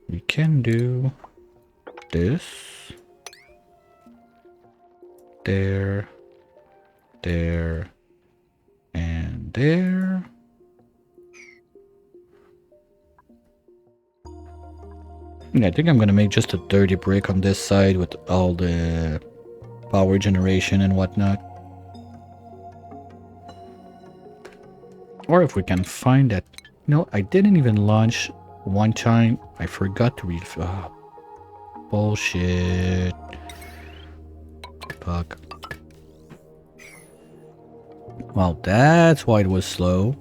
We can do this. There. There. And there. Yeah, I think I'm gonna make just a dirty brick on this side with all the power generation and whatnot. Or if we can find that. No, I didn't even launch one time. I forgot to refill. Oh, bullshit. Fuck. Well, that's why it was slow.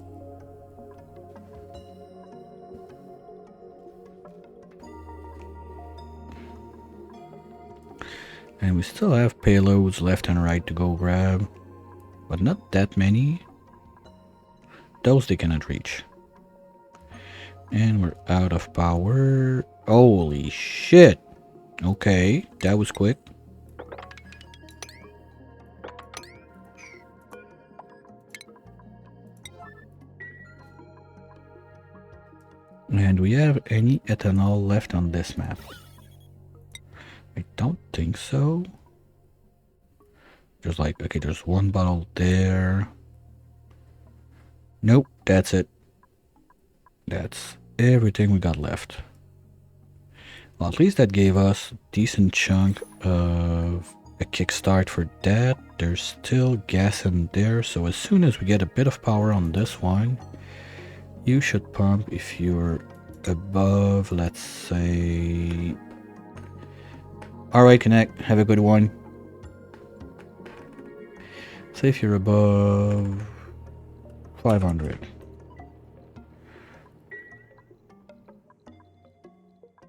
And we still have payloads left and right to go grab. But not that many. Those they cannot reach. And we're out of power. Holy shit. Okay, that was quick. And do we have any ethanol left on this map? I don't think so. There's like, okay, there's one bottle there. Nope, that's it. That's everything we got left. Well, at least that gave us a decent chunk of a kickstart for that. There's still gas in there, so as soon as we get a bit of power on this one, you should pump if you're above, let's say... Alright, Connect, have a good one. Say if you're above 500.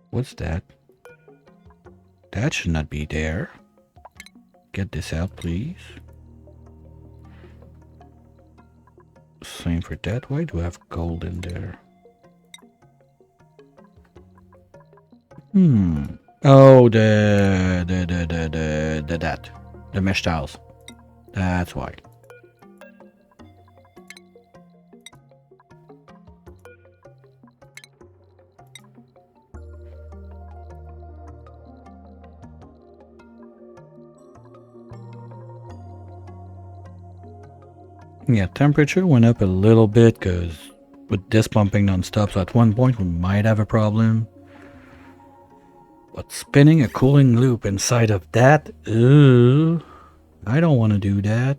What's that? That should not be there. Get this out, please. Same for that. Why do I have gold in there? Oh, the mesh tiles. That's why. Yeah, temperature went up a little bit because with this pumping non-stop, so at one point we might have a problem. But spinning a cooling loop inside of that, I don't want to do that.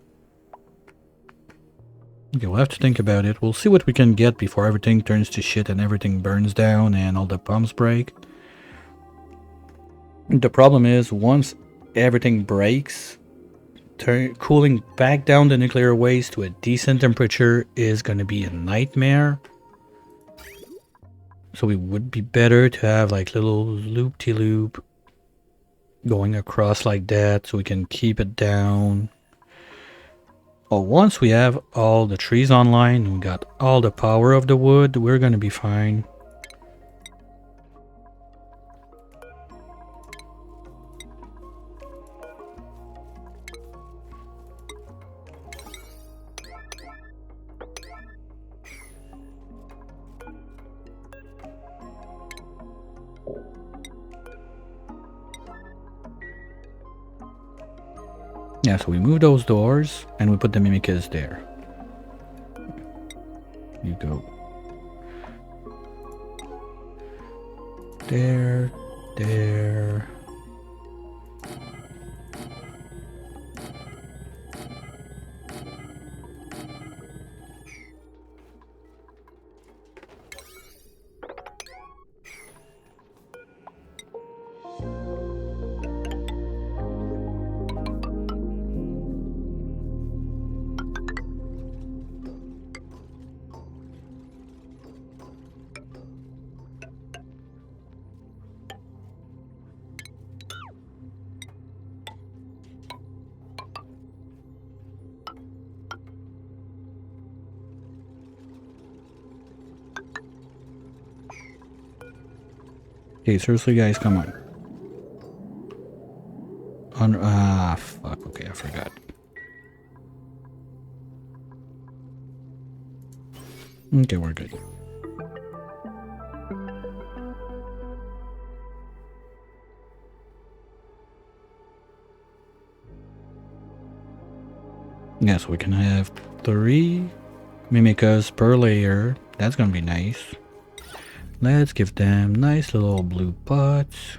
Okay, we'll have to think about it. We'll see what we can get before everything turns to shit and everything burns down and all the pumps break. The problem is, once everything breaks, cooling back down the nuclear waste to a decent temperature is going to be a nightmare. So it would be better to have like little loop-de-loop going across like that so we can keep it down. Well, once we have all the trees online and we got all the power of the wood, we're going to be fine. Yeah, so we move those doors and we put the mimicas there. You go. There, there. Okay, seriously guys, come on. Fuck, okay, I forgot. Okay, we're good. Yeah, so we can have 3 mimicas per layer. That's gonna be nice. Let's give them nice little blue pots.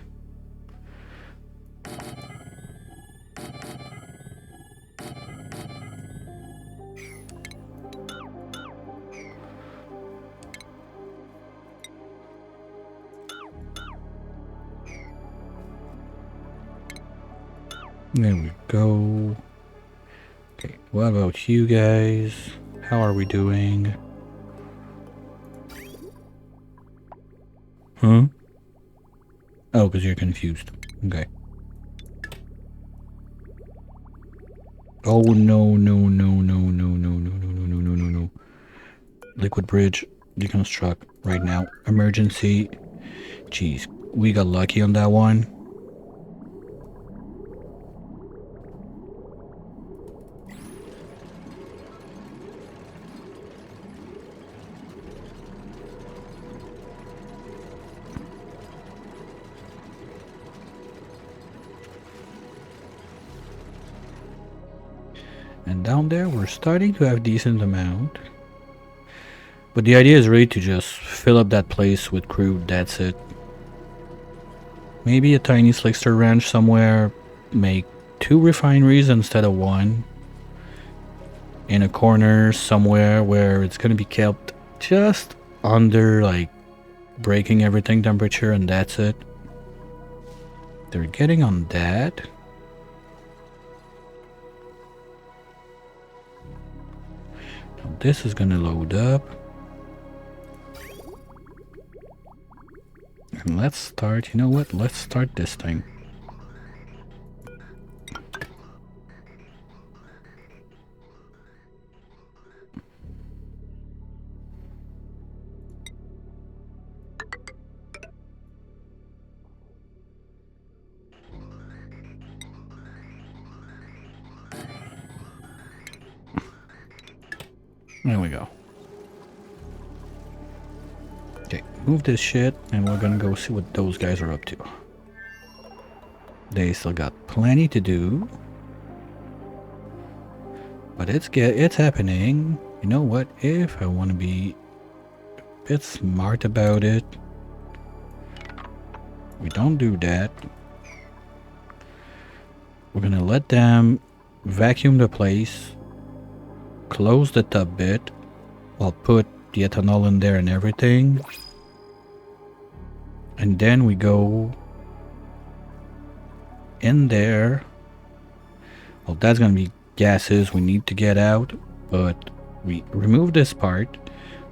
There we go. Okay, what about you guys? How are we doing? Huh? Oh, because you're confused. Okay. Oh, no, no, no, no, no, no, no, no, no, no, no, no, no. Liquid bridge, deconstruct right now. Emergency. Jeez, we got lucky on that one. And down there, we're starting to have decent amount. But the idea is really to just fill up that place with crude, that's it. Maybe a tiny slickster ranch somewhere, make 2 refineries instead of 1. In a corner somewhere where it's gonna be kept just under like breaking everything temperature, and that's it. They're getting on that. Now this is gonna load up. And let's start, you know what? Let's start this thing. There we go. Okay, move this shit, and we're gonna go see what those guys are up to. They still got plenty to do. But it's happening. You know what? If I want to be a bit smart about it, we don't do that. We're gonna let them vacuum the place, close the tub bit, I'll put the ethanol in there and everything, and then we go in there. Well, that's gonna be gases we need to get out, but we remove this part,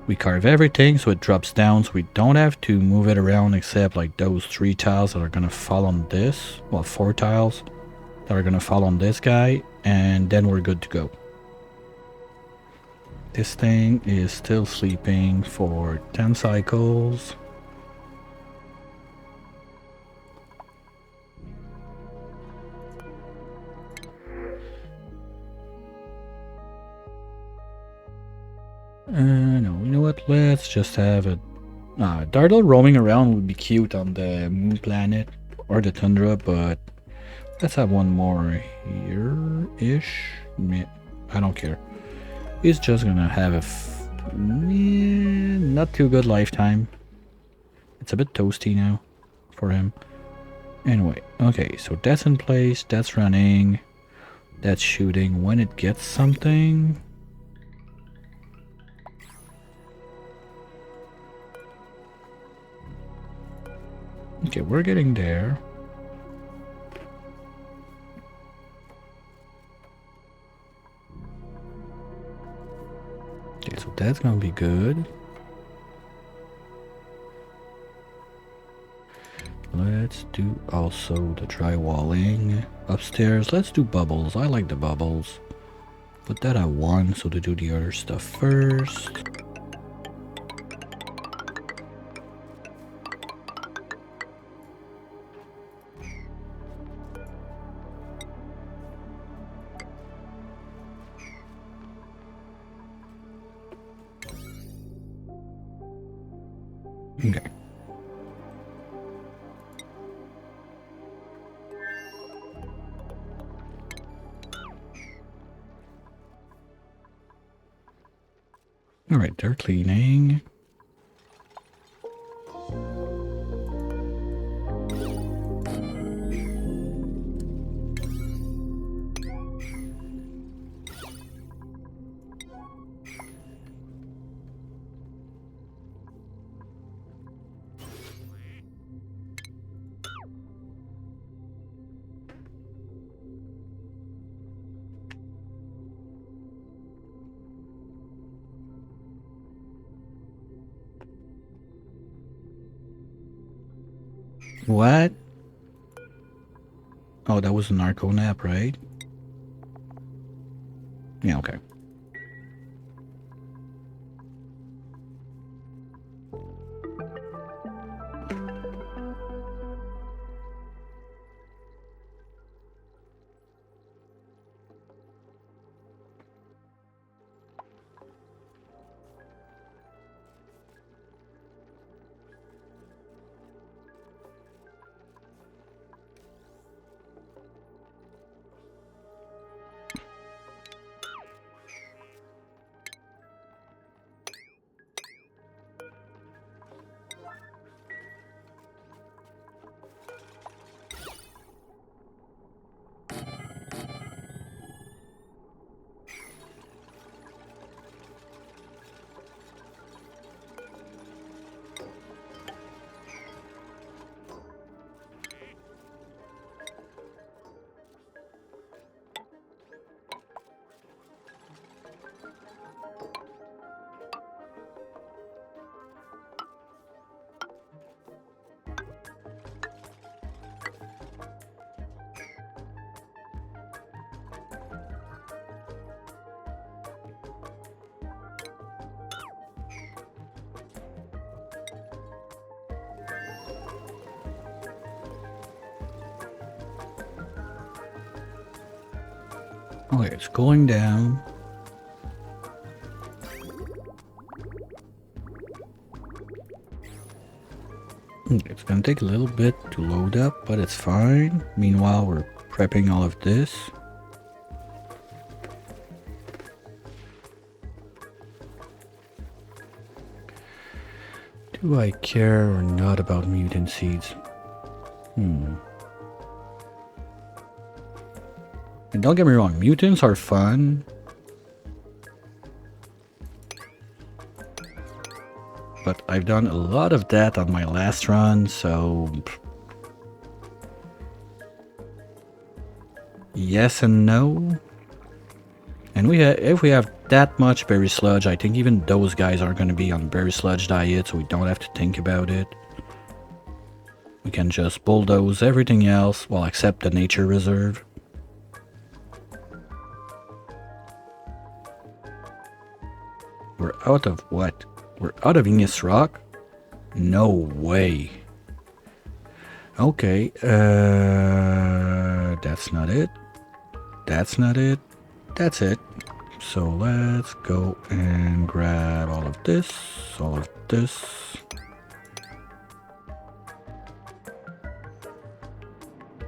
we carve everything so it drops down, so we don't have to move it around except like those 3 tiles that are gonna fall on this, well, 4 tiles that are gonna fall on this guy, and then we're good to go. This thing is still sleeping for 10 cycles. No, you know what? Let's just have a Dartle roaming around would be cute on the moon planet or the tundra, but let's have one more here-ish. I don't care. He's just gonna have a not too good lifetime. It's a bit toasty now for him. Anyway, okay, so that's in place, that's running, that's shooting. When it gets something, okay, we're getting there. Okay, so that's gonna be good. Let's do also the drywalling upstairs. Let's do bubbles. I like the bubbles. Put that at 1 so to do the other stuff first. Okay. Alright, they're cleaning. What? Oh, that was a narco nap, right? Yeah, okay. Okay, it's going down. It's gonna take a little bit to load up, but it's fine. Meanwhile, we're prepping all of this. Do I care or not about mutant seeds? And don't get me wrong, mutants are fun. But I've done a lot of that on my last run, so... yes and no. And if we have that much berry sludge, I think even those guys are going to be on berry sludge diet, so we don't have to think about it. We can just bulldoze everything else, well, except the nature reserve. We're out of what? We're out of igneous rock? No way. Okay, that's not it. That's not it. That's it. So let's go and grab all of this, all of this.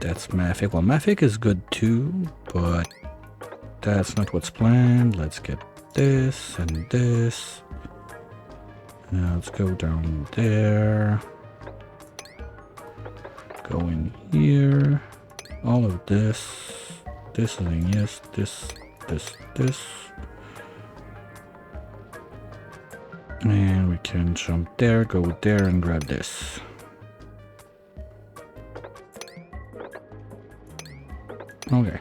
That's Mafic. Well, Mafic is good too, but that's not what's planned. Let's get this and this. Now let's go down there. Go in here. All of this. This is in yes. This. And we can jump there, go there, and grab this. Okay.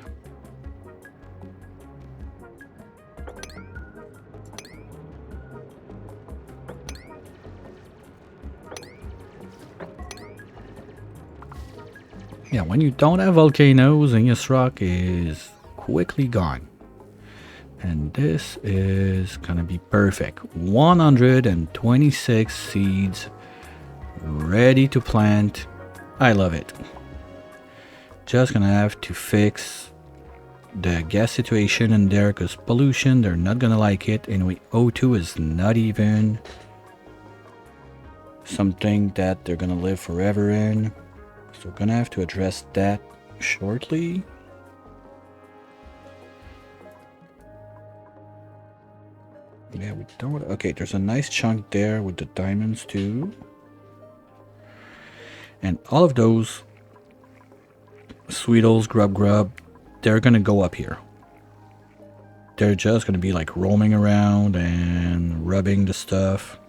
Yeah, when you don't have volcanoes, igneous rock is quickly gone. And this is gonna be perfect. 126 seeds ready to plant. I love it. Just gonna have to fix the gas situation in there because pollution, they're not gonna like it. Anyway, O2 is not even something that they're gonna live forever in. So we're gonna have to address that shortly. Yeah, we don't. Okay, there's a nice chunk there with the diamonds too. And all of those Sweetos, grub, they're gonna go up here. They're just gonna be like roaming around and rubbing the stuff.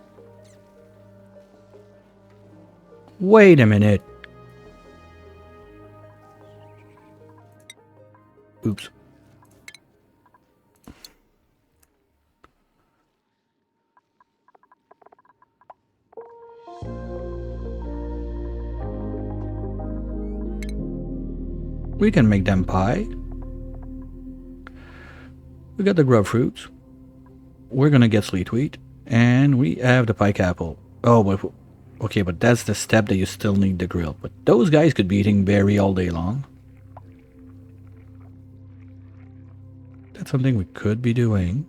Wait a minute. Oops. We can make them pie. We got the grub fruits. We're gonna get sleet wheat. And we have the pike apple. Oh, but okay, but that's the step that you still need the grill. But those guys could be eating berry all day long. That's something we could be doing.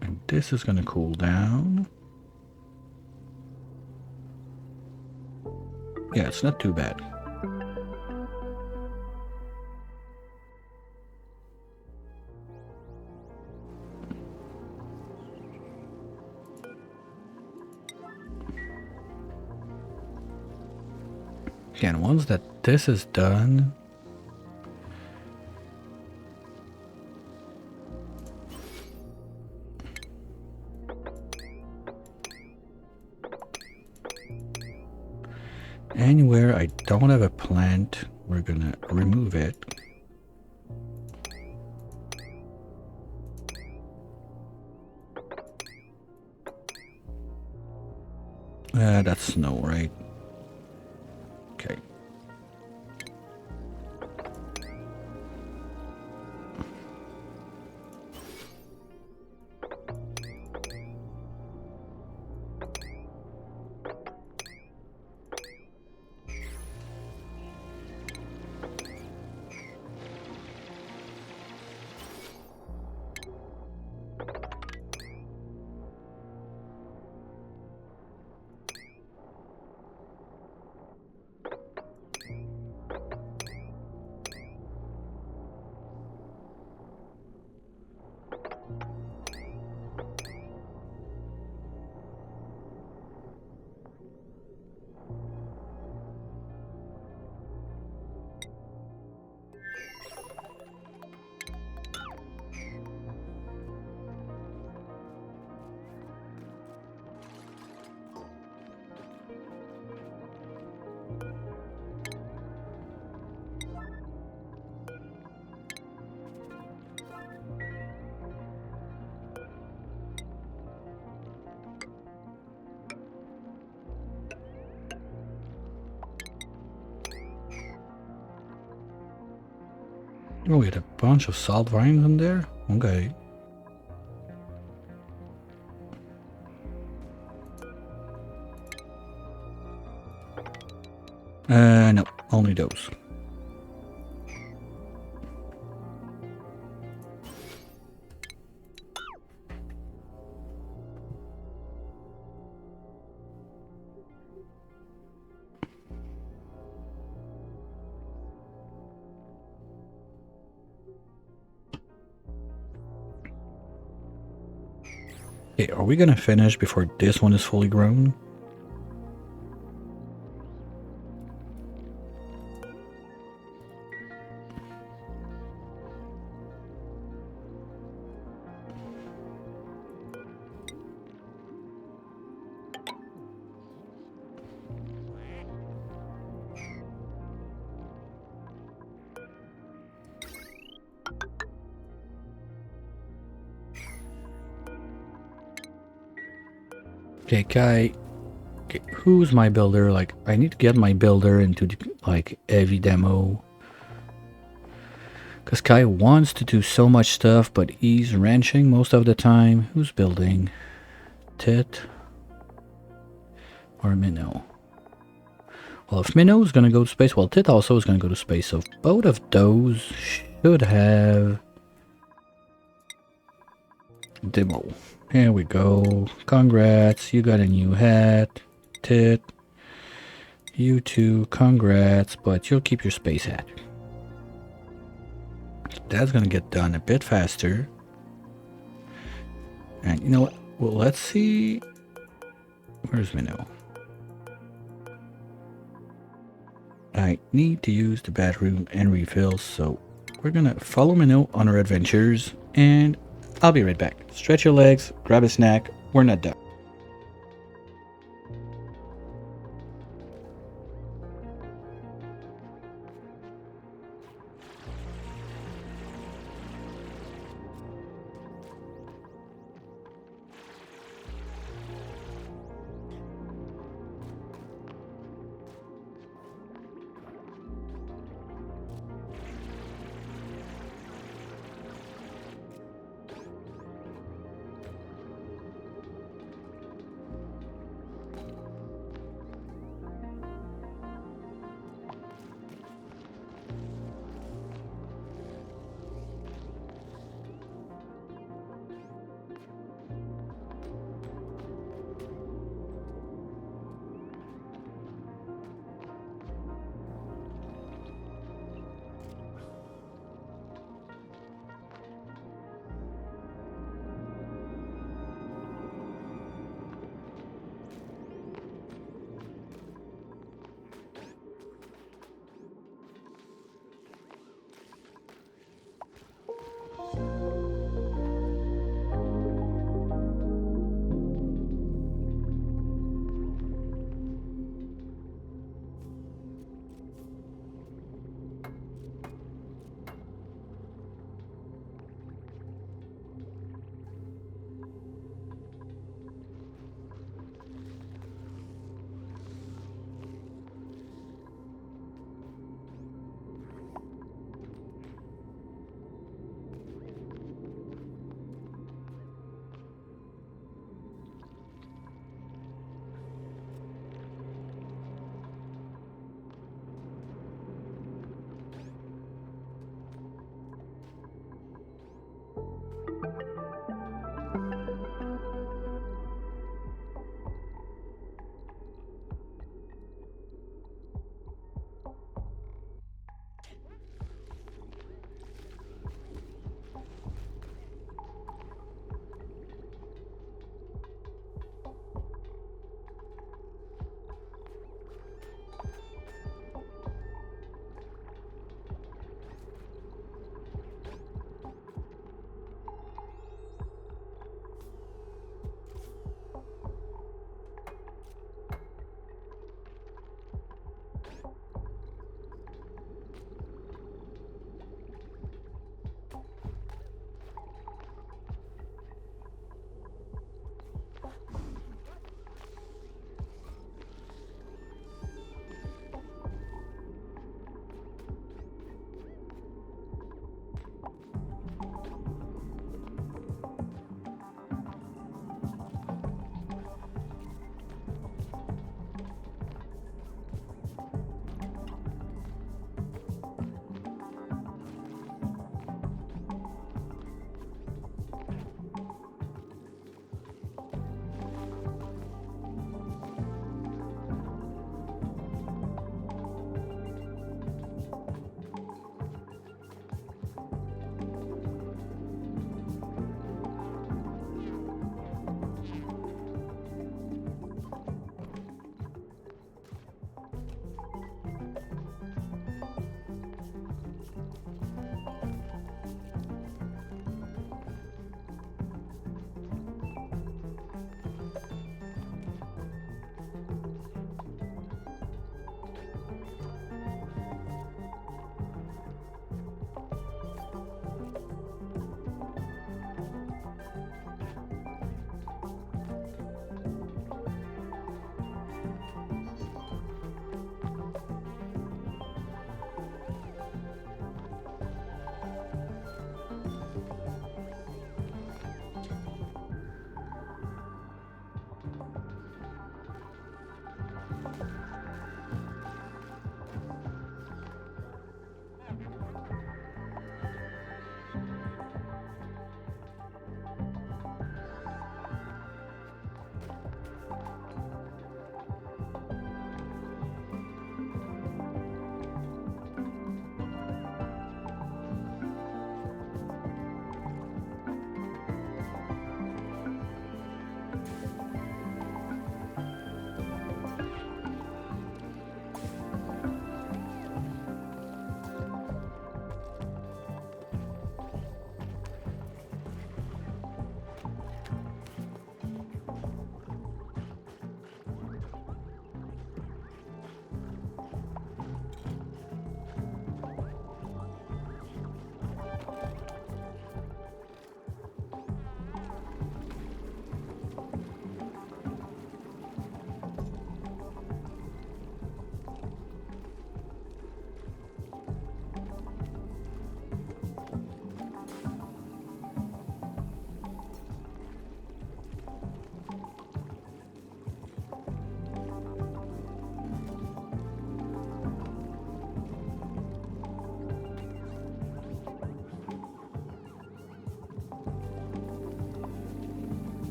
And this is gonna cool down. Yeah, it's not too bad. Again, once that this is done, anywhere I don't have a plant, we're gonna remove it. That's snow, right? Okay. Oh, we had a bunch of salt vines in there? Okay. No, only those. Okay, are we gonna finish before this one is fully grown? Okay, Kai. Okay, who's my builder? Like, I need to get my builder into the, like, heavy demo. Because Kai wants to do so much stuff, but he's ranching most of the time. Who's building? Tit? Or Minnow? Well, if Minnow's gonna go to space, well, Tit also is gonna go to space, so both of those should have demo. Here we go. Congrats, you got a new hat. Tit. You too, congrats, but you'll keep your space hat. That's gonna get done a bit faster. And you know what? Well, let's see. Where's Minnow? I need to use the bathroom and refill, so we're gonna follow Minnow on our adventures, and I'll be right back. Stretch your legs, grab a snack, we're not done.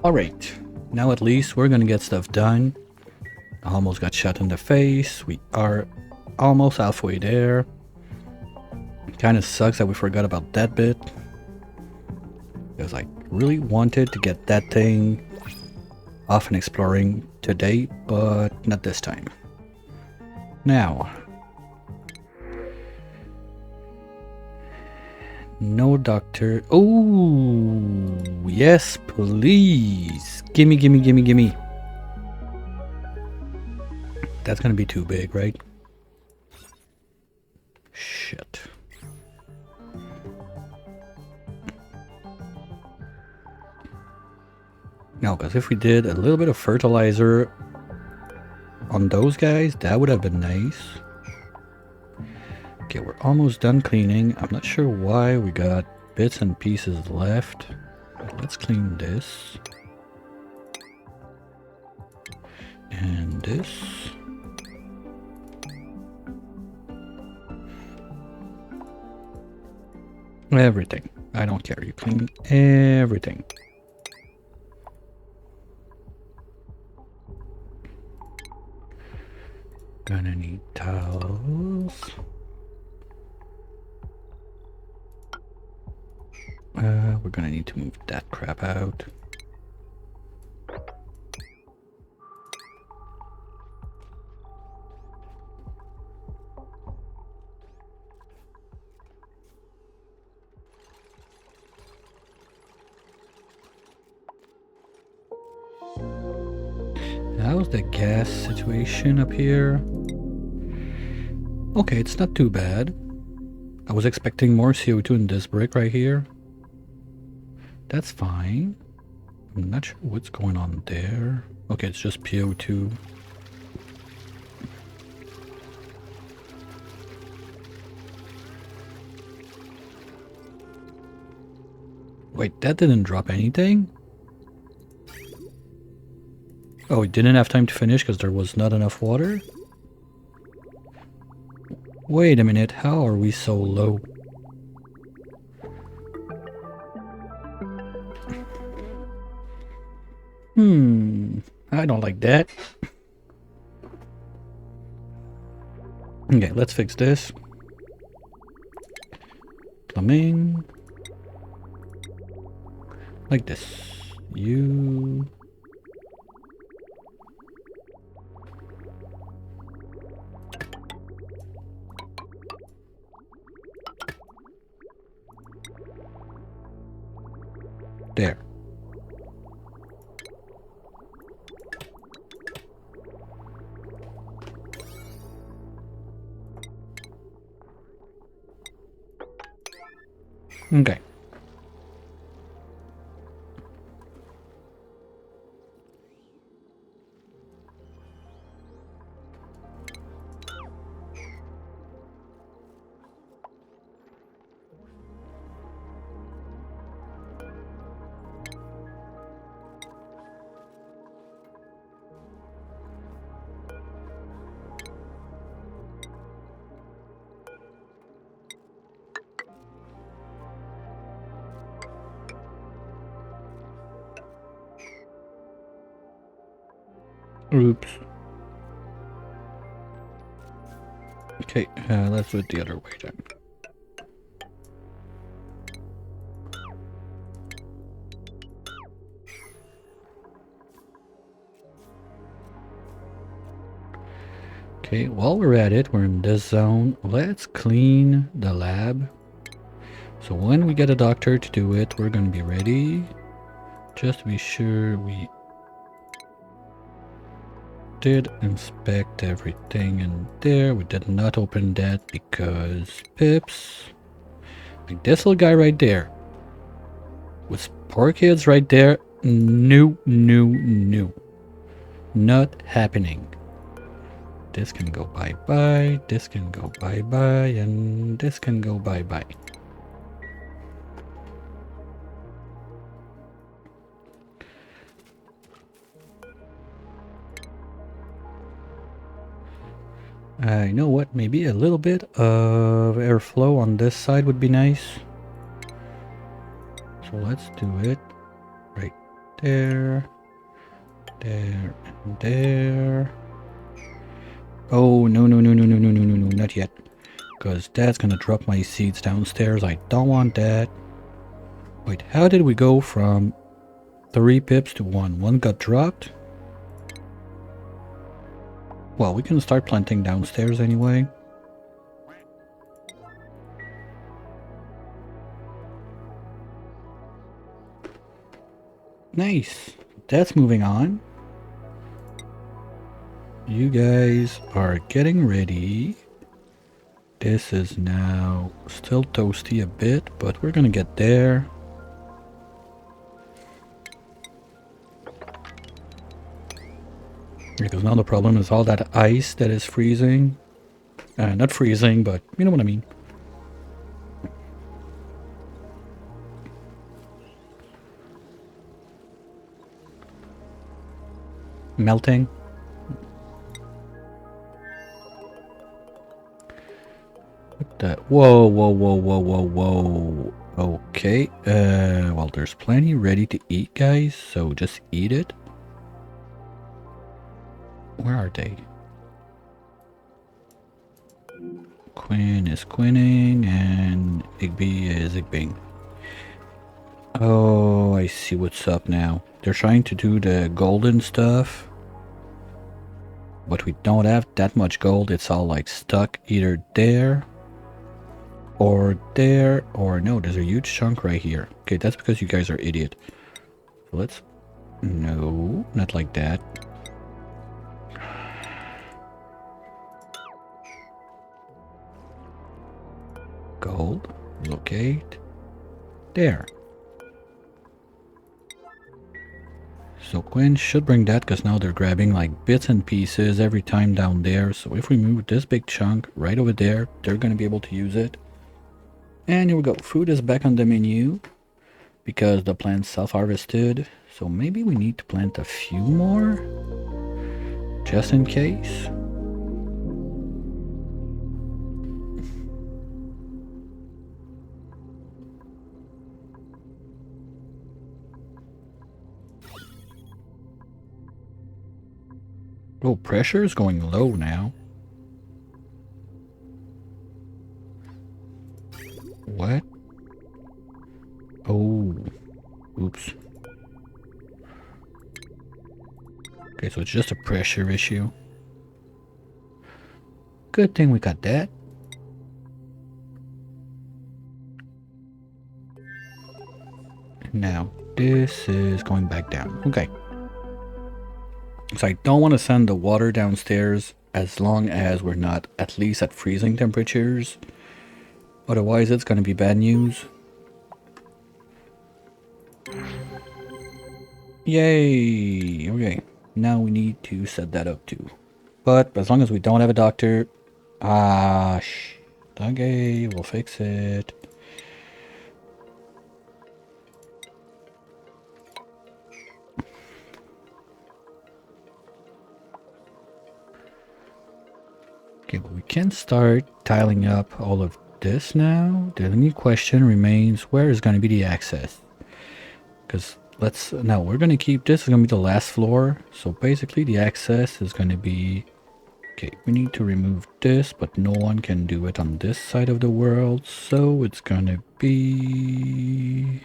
Alright, now at least we're gonna get stuff done. I almost got shot in the face. We are almost halfway there. Kind of sucks that we forgot about that bit. Because I really wanted to get that thing off and exploring today, but not this time. Now, no doctor. Oh, yes, please. Gimme, gimme, gimme, gimme. That's gonna be too big, right? Shit. No, because if we did a little bit of fertilizer on those guys, that would have been nice. Okay, we're almost done cleaning. I'm not sure why we got bits and pieces left. Let's clean this. And this. Everything. I don't care. You clean everything. Gonna need towels. We're gonna need to move that crap out. How's the gas situation up here? Okay, it's not too bad. I was expecting more CO2 in this brick right here. That's fine. I'm not sure what's going on there. Okay, it's just PO2. Wait, that didn't drop anything? Oh, it didn't have time to finish because there was not enough water? Wait a minute, how are we so low? I don't like that. Okay, let's fix this. Plumbing. Like this. You... There. Okay. Oops. Okay, let's do it the other way then. Okay, while we're at it, we're in this zone. Let's clean the lab. So when we get a doctor to do it, we're gonna be ready. Just to be sure we did inspect everything in there. We did not open that because pips. Like this little guy right there. With poor kids right there. No, no, no. Not happening. This can go bye-bye. This can go bye-bye. And this can go bye-bye. You know what, maybe a little bit of airflow on this side would be nice. So let's do it right there, there, and there. Oh, no, no, no, no, no, no, no, no, no, not yet. Because that's gonna drop my seeds downstairs. I don't want that. Wait, how did we go from 3 pips to 1? 1 got dropped? Well, we can start planting downstairs anyway. Nice. That's moving on. You guys are getting ready. This is now still toasty a bit, but we're gonna get there. Because now the problem is all that ice that is freezing. Not freezing, but you know what I mean. Melting. What the? Whoa, whoa, whoa, whoa, whoa, whoa. Okay. Well, there's plenty ready to eat, guys, so just eat it. Where are they? Quinn is quinning, and Igby is Igbying. Oh, I see what's up now. They're trying to do the golden stuff. But we don't have that much gold. It's all like stuck either there or there, or no, there's a huge chunk right here. Okay, that's because you guys are idiot. So let's... No, not like that. Gold. Locate. There. So Quinn should bring that because now they're grabbing like bits and pieces every time down there. So if we move this big chunk right over there, they're going to be able to use it. And here we go. Food is back on the menu because the plant's self-harvested. So maybe we need to plant a few more just in case. Oh, pressure is going low now. What? Oh, oops. Okay, so it's just a pressure issue. Good thing we got that. Now, this is going back down. Okay. So I don't want to send the water downstairs as long as we're not at least at freezing temperatures. Otherwise, it's going to be bad news. Yay! Okay. Now we need to set that up too. But as long as we don't have a doctor... Okay, we'll fix it. Okay, well, we can start tiling up all of this now. The only question remains, where is going to be the access? Because now we're going to keep this is going to be the last floor. So basically the access is going to be... Okay, we need to remove this, but no one can do it on this side of the world. So it's going to be...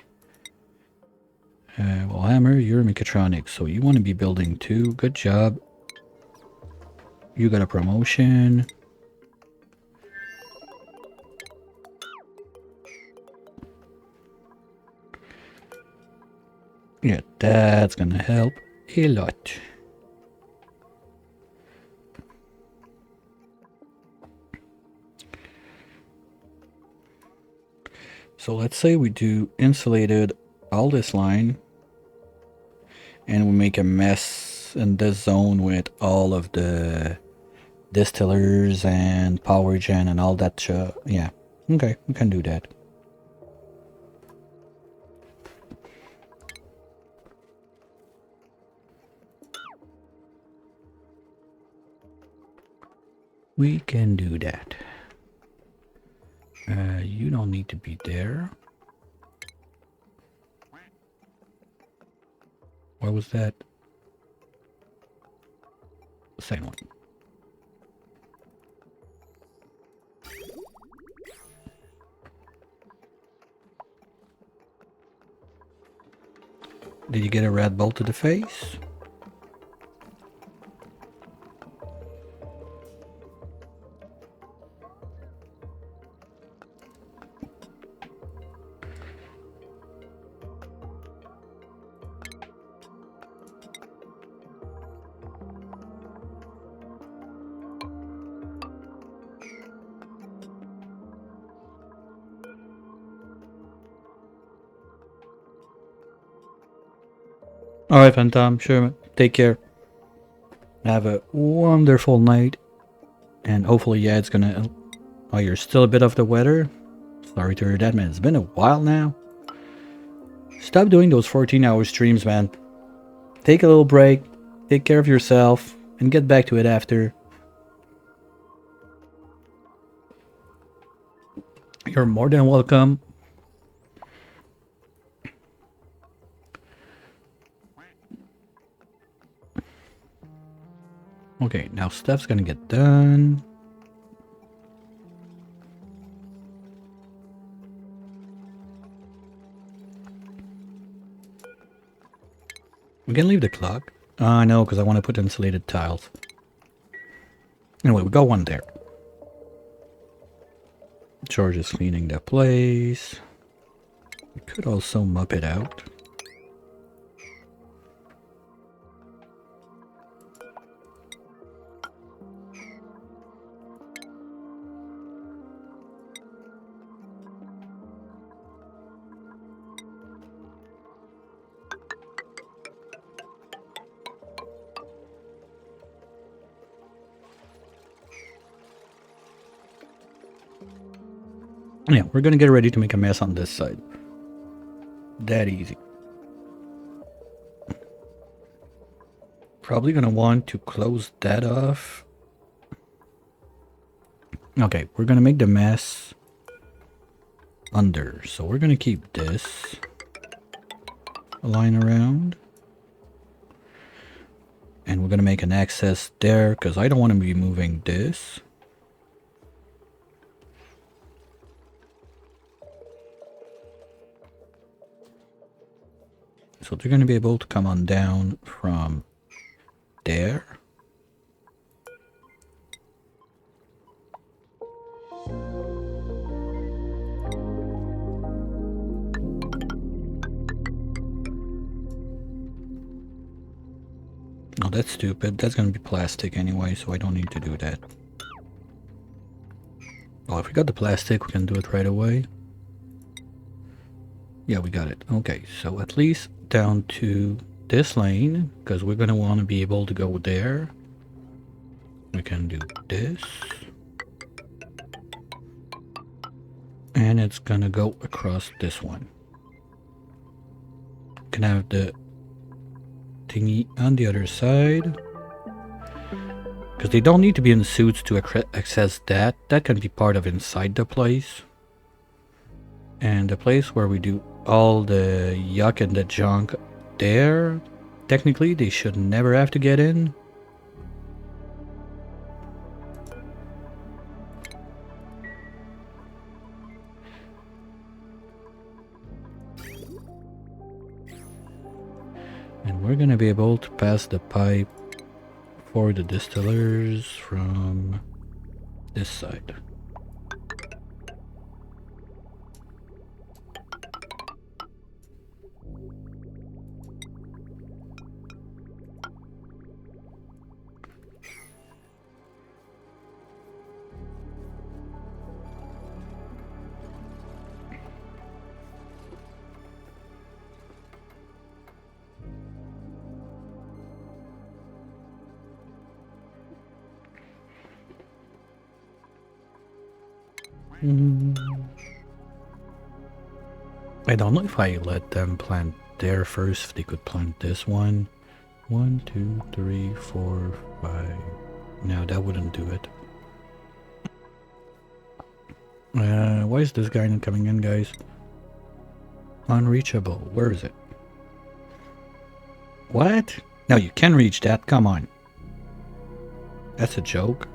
well, Hammer, you're mechatronics, so you want to be building too. Good job. You got a promotion. Yeah, that's gonna help a lot. So let's say we do insulated all this line and we make a mess in this zone with all of the distillers and power gen and all that. Yeah, okay, we can do that. We can do that. You don't need to be there. What was that? Second one. Did you get a red ball to the face? Alright, Phantom, sure. Take care. Have a wonderful night. And hopefully, yeah, it's gonna... Oh, you're still a bit off the weather? Sorry to hear that, man. It's been a while now. Stop doing those 14-hour streams, man. Take a little break. Take care of yourself. And get back to it after. You're more than welcome. Okay, now stuff's gonna get done. We can leave the clock. No, because I want to put insulated tiles. Anyway, we got one there. George is cleaning the place. We could also mop it out. Yeah, we're gonna get ready to make a mess on this side. That easy. Probably gonna want to close that off. Okay, we're gonna make the mess under. So we're gonna keep this a line around. And we're gonna make an access there because I don't want to be moving this. So they're going to be able to come on down from there. Oh, that's stupid. That's going to be plastic anyway, so I don't need to do that. Well, if we got the plastic, we can do it right away. Yeah, we got it. Okay, so at least down to this lane, because we're going to want to be able to go there. We can do this. And it's going to go across this one. Can have the thingy on the other side. Because they don't need to be in suits to access that. That can be part of inside the place. And the place where we do all the yuck and the junk there, technically they should never have to get in. And we're gonna be able to pass the pipe for the distillers from this side. I don't know if I let them plant there first, if they could plant this one. 1, 2, 3, 4, 5. No, that wouldn't do it. Why is this guy not coming in, guys? Unreachable. Where is it? What? No, you can reach that. Come on. That's a joke.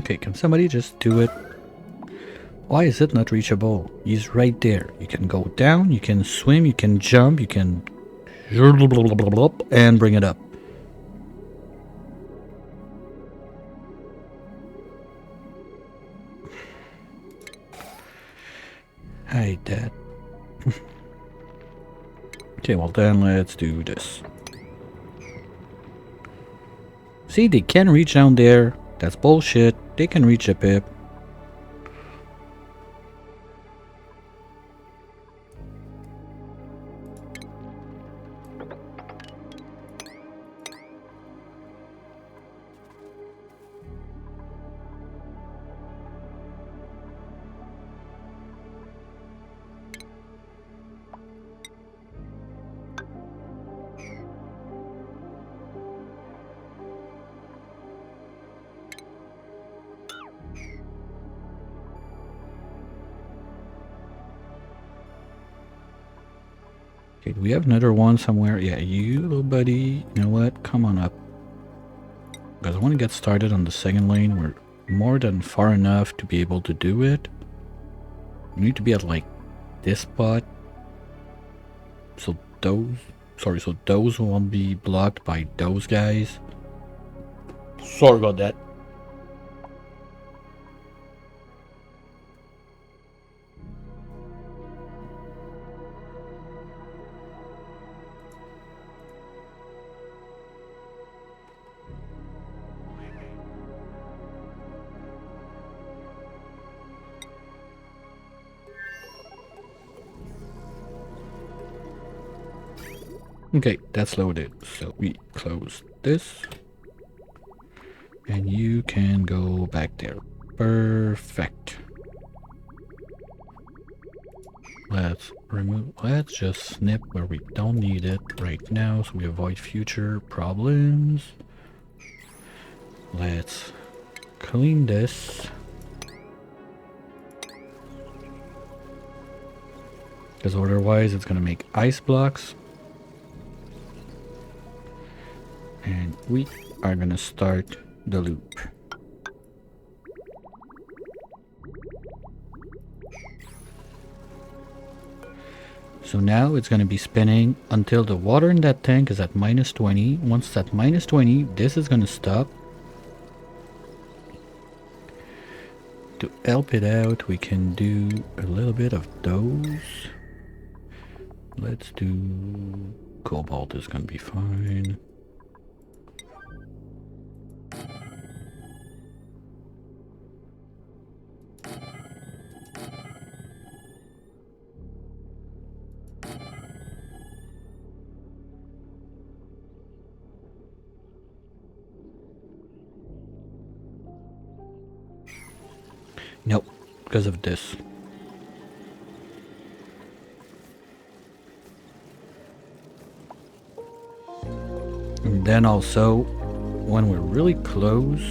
Okay, can somebody just do it? Why is it not reachable? He's right there. You can go down, you can swim, you can jump, you can... and bring it up. I hate that. Okay, well then let's do this. See, they can reach down there. That's bullshit. They can reach a pip. Okay, do we have another one somewhere? Yeah, you little buddy. You know what? Come on up. Because I want to get started on the second lane. We're more than far enough to be able to do it. We need to be at like this spot. So those... Sorry, so those won't be blocked by those guys. Sorry about that. Okay, that's loaded. So we close this. And you can go back there. Perfect. Let's just snip where we don't need it right now so we avoid future problems. Let's clean this. Because otherwise it's gonna make ice blocks. And we are gonna start the loop. So now it's going to be spinning until the water in that tank is at -20. Once at -20, this is going to stop. To help it out, we can do a little bit of those. Let's do cobalt is going to be fine. Nope, because of this. And then also, when we're really close,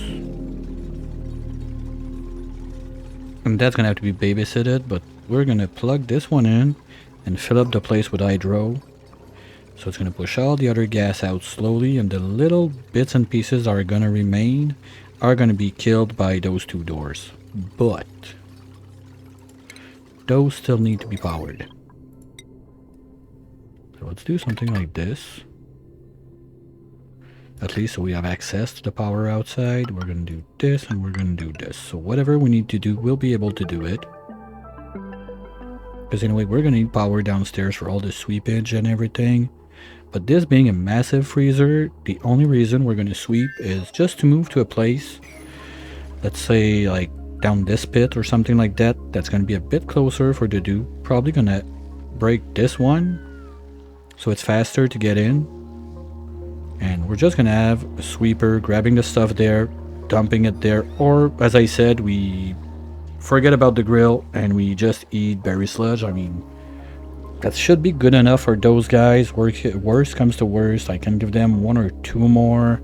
and that's gonna have to be babysitted, but we're gonna plug this one in and fill up the place with hydro. So it's gonna push all the other gas out slowly, and the little bits and pieces are gonna remain, are gonna be killed by those two doors. But those still need to be powered. So let's do something like this. At least so we have access to the power outside. We're going to do this and we're going to do this. So whatever we need to do, we'll be able to do it. Because anyway, we're going to need power downstairs for all the sweepage and everything. But this being a massive freezer, the only reason we're going to sweep is just to move to a place, let's say like down this pit or something like that, that's going to be a bit closer for the do. Probably going to break this one so it's faster to get in. And we're just going to have a sweeper grabbing the stuff there, dumping it there, or as I said, we forget about the grill and we just eat berry sludge. I mean, that should be good enough for those guys. Worst comes to worst, I can give them 1 or 2 more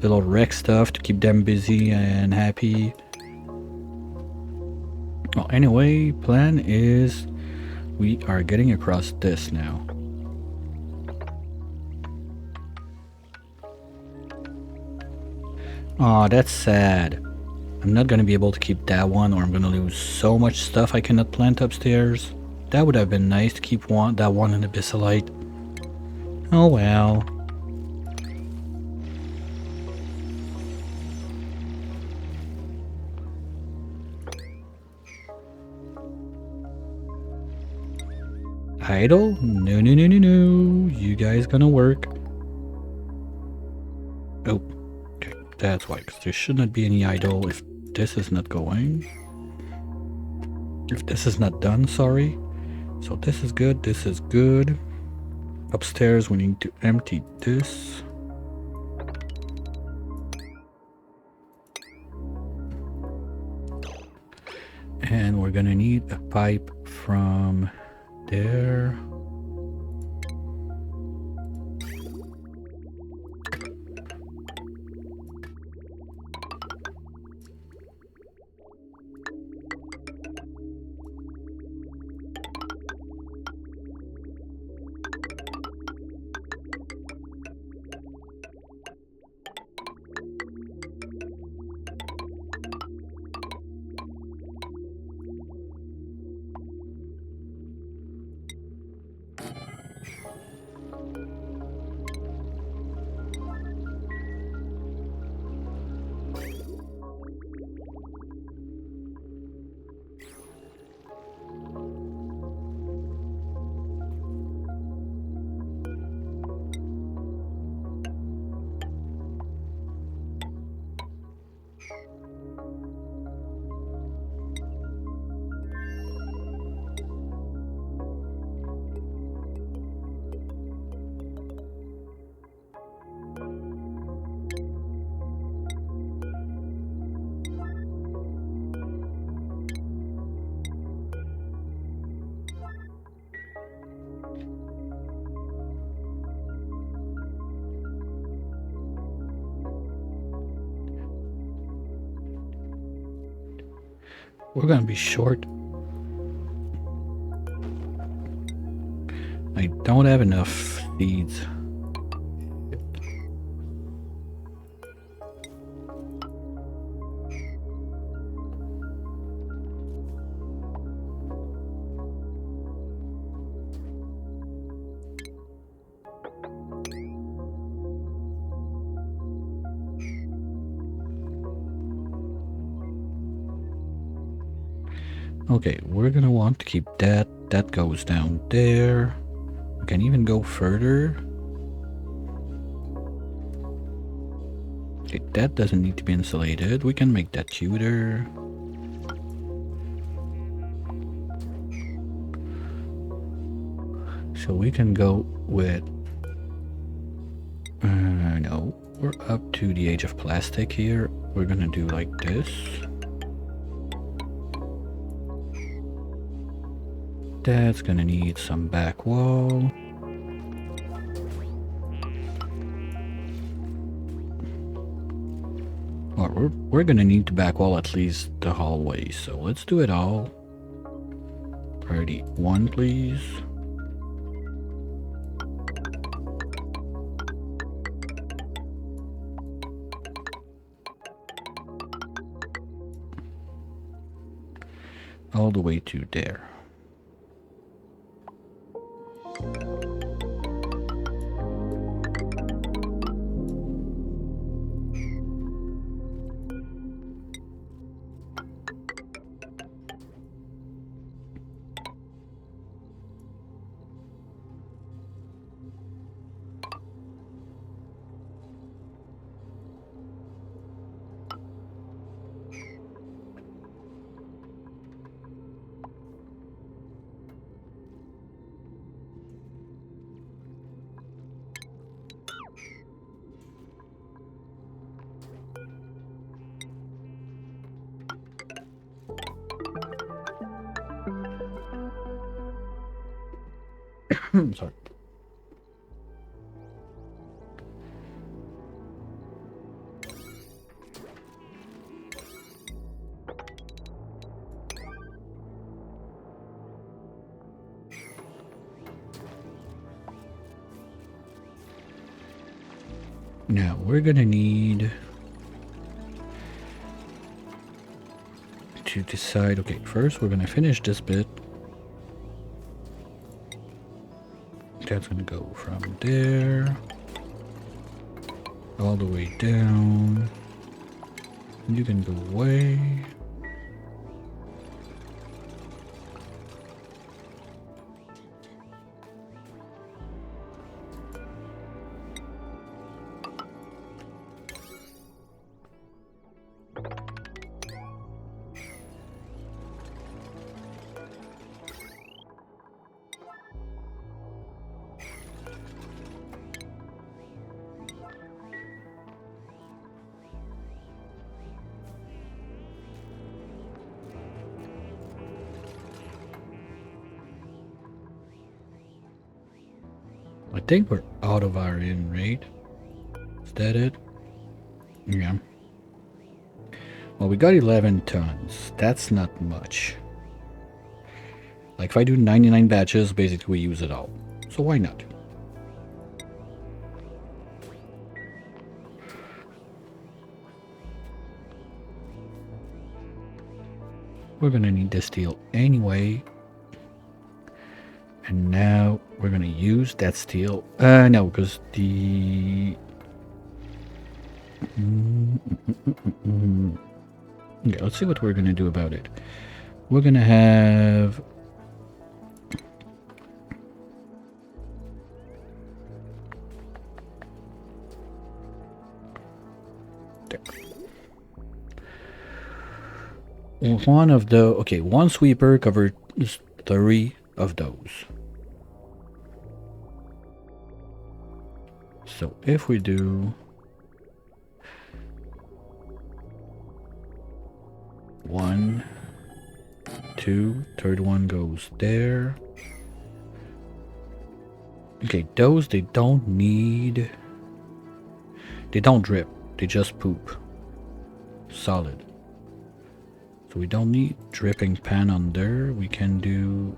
little wreck stuff to keep them busy and happy. Well, anyway, plan is we are getting across this now. Aw, that's sad. I'm not gonna be able to keep that one, or I'm gonna lose so much stuff I cannot plant upstairs. That would have been nice to keep that one in Abyssalite. Oh well. Idle? No, no, no, no, no. You guys gonna work. Oh, okay. That's why, because there should not be any idle if this is not going. If this is not done, sorry. So this is good, this is good. Upstairs, we need to empty this. And we're gonna need a pipe from there. We're gonna be short. I don't have enough seeds. Okay, we're gonna want to keep that. That goes down there. We can even go further. Okay, that doesn't need to be insulated. We can make that cuter. So we can go with... no, we're up to the age of plastic here. We're gonna do like this. That's gonna need some back wall. Or we're gonna need to back wall at least the hallway, so let's do it all. Priority 1, please. All the way to there. Sorry. Now we're gonna need to decide. Okay, first we're gonna finish this bit. That's gonna go from there all the way down. You can go away. I think we're out of iron, right? Is that it? Yeah. Well, we got 11 tons. That's not much. Like, if I do 99 batches, basically we use it all. So why not? We're gonna need this steel anyway. And now we're gonna use that steel. No, because the... Okay, let's see what we're gonna do about it. We're gonna have... There. One of the... Okay, one sweeper covers 3 of those. So if we do 1, 2, third one goes there. Okay, those they don't need. They don't drip. They just poop. Solid. So we don't need dripping pan on there. We can do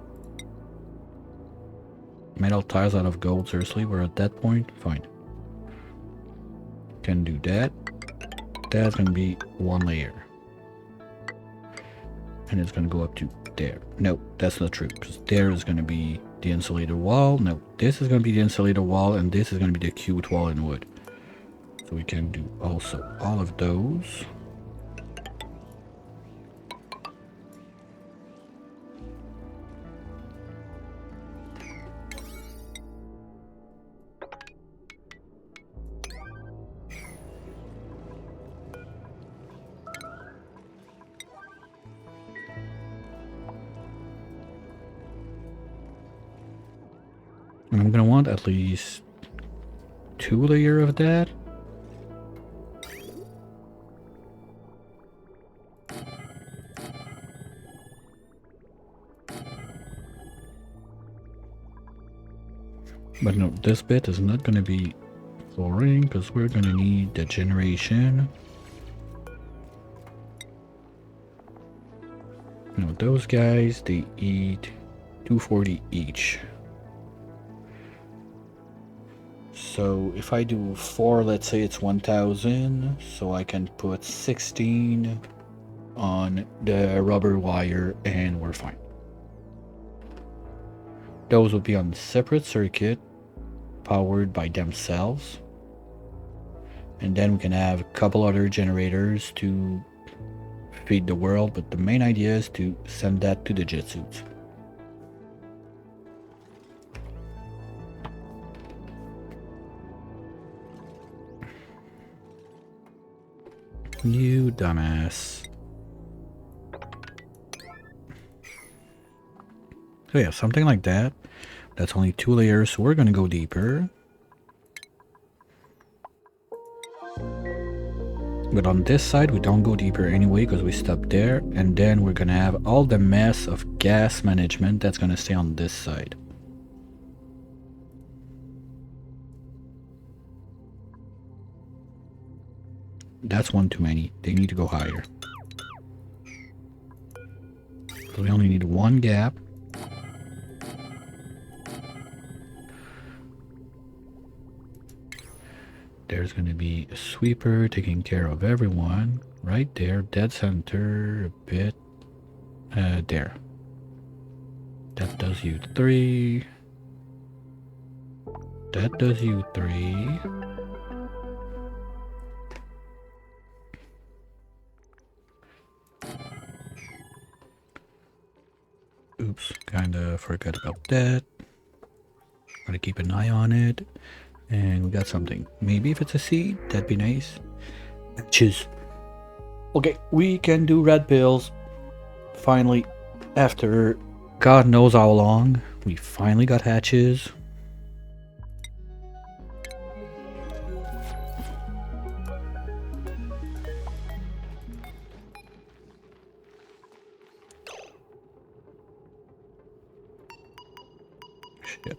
metal tiles out of gold. Seriously, we're at that point. Fine. Can do that. That's gonna be 1 layer. And it's gonna go up to there. No, that's not true, because there is gonna be the insulator wall. No, this is gonna be the insulator wall, and this is gonna be the cute wall in wood. So we can do also all of those. And I'm gonna want at least 2 layers of that. But no, this bit is not gonna be flooring because we're gonna need the generation. You know, those guys, they eat 240 each. So if I do 4, let's say it's 1000, so I can put 16 on the rubber wire and we're fine. Those will be on a separate circuit, powered by themselves. And then we can have a couple other generators to feed the world, but the main idea is to send that to the jet suits. You dumbass. So yeah, something like that. That's only 2 layers, so we're gonna go deeper. But on this side, we don't go deeper anyway because we stop there. And then we're gonna have all the mess of gas management that's gonna stay on this side. That's one too many. They need to go higher. So we only need 1 gap. there's going to be a sweeper taking care of everyone. Right there, dead center, a bit. There. That does you 3. That does you 3. Oops, kinda forgot about that. Gotta keep an eye on it. And we got something. Maybe if it's a seed, that'd be nice. Hatches. Okay, we can do red pills. Finally, after God knows how long, we finally got hatches. Shit.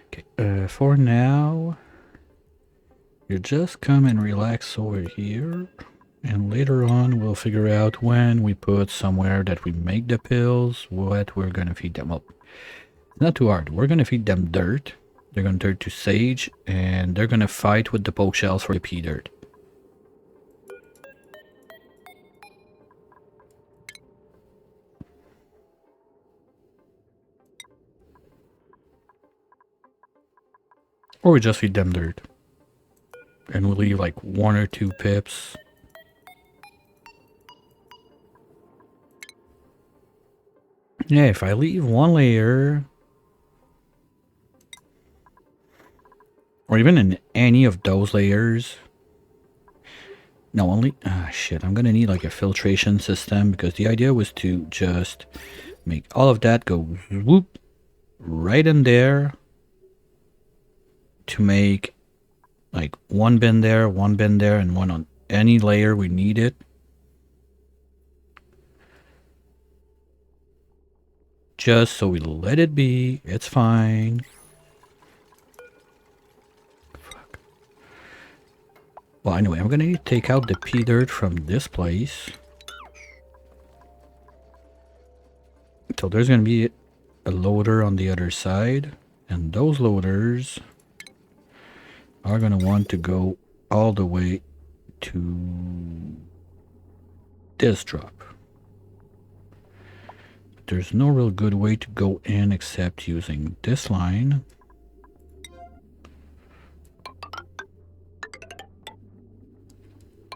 Okay, for now, you just come and relax over here. And later on, we'll figure out when we put somewhere that we make the pills, what we're gonna feed them up. It's not too hard. We're gonna feed them dirt. They're gonna turn to sage, and they're gonna fight with the poke shells for the pea dirt. Or we just feed them dirt. And we'll leave like 1 or 2 pips. Yeah, if I leave 1 layer, or even in any of those layers, no, only, shit, I'm gonna need like a filtration system, because the idea was to just make all of that go whoop right in there to make like 1 bin there, 1 bin there, and 1 on any layer we need it. Just so we let it be, it's fine. Fuck. Well, anyway, I'm gonna need to take out the pea dirt from this place. So there's gonna be a loader on the other side, and those loaders are gonna want to go all the way to this drop. There's no real good way to go in except using this line.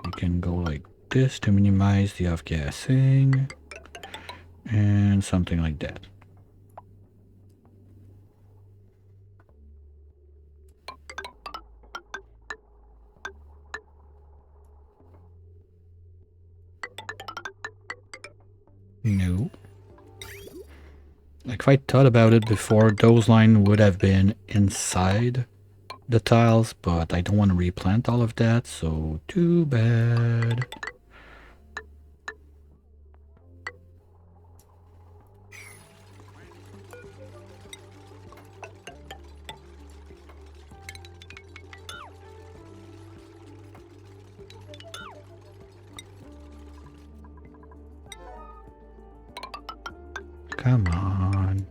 You can go like this to minimize the off-gassing, and something like that. No. Like if I thought about it before, those lines would have been inside the tiles, but I don't want to replant all of that, so too bad. Come on.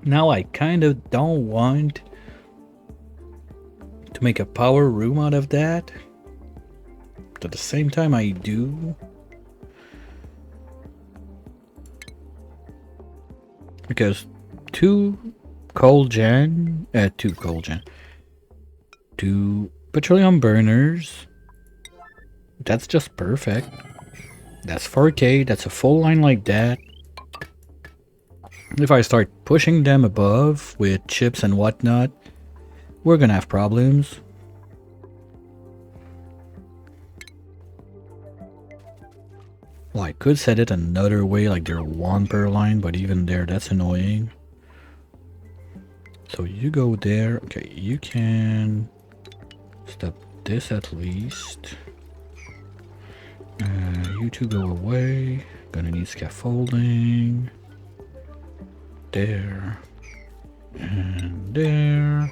Now I kind of don't want to make a power room out of that, but at the same time I do. Because two petroleum burners, that's just perfect. That's 4K, that's a full line like that. If I start pushing them above with chips and whatnot, we're gonna have problems. Well, I could set it another way, like there are one per line, but even there, that's annoying. So you go there. Okay, you can stop this at least. You two go away. Gonna need scaffolding. There. And there.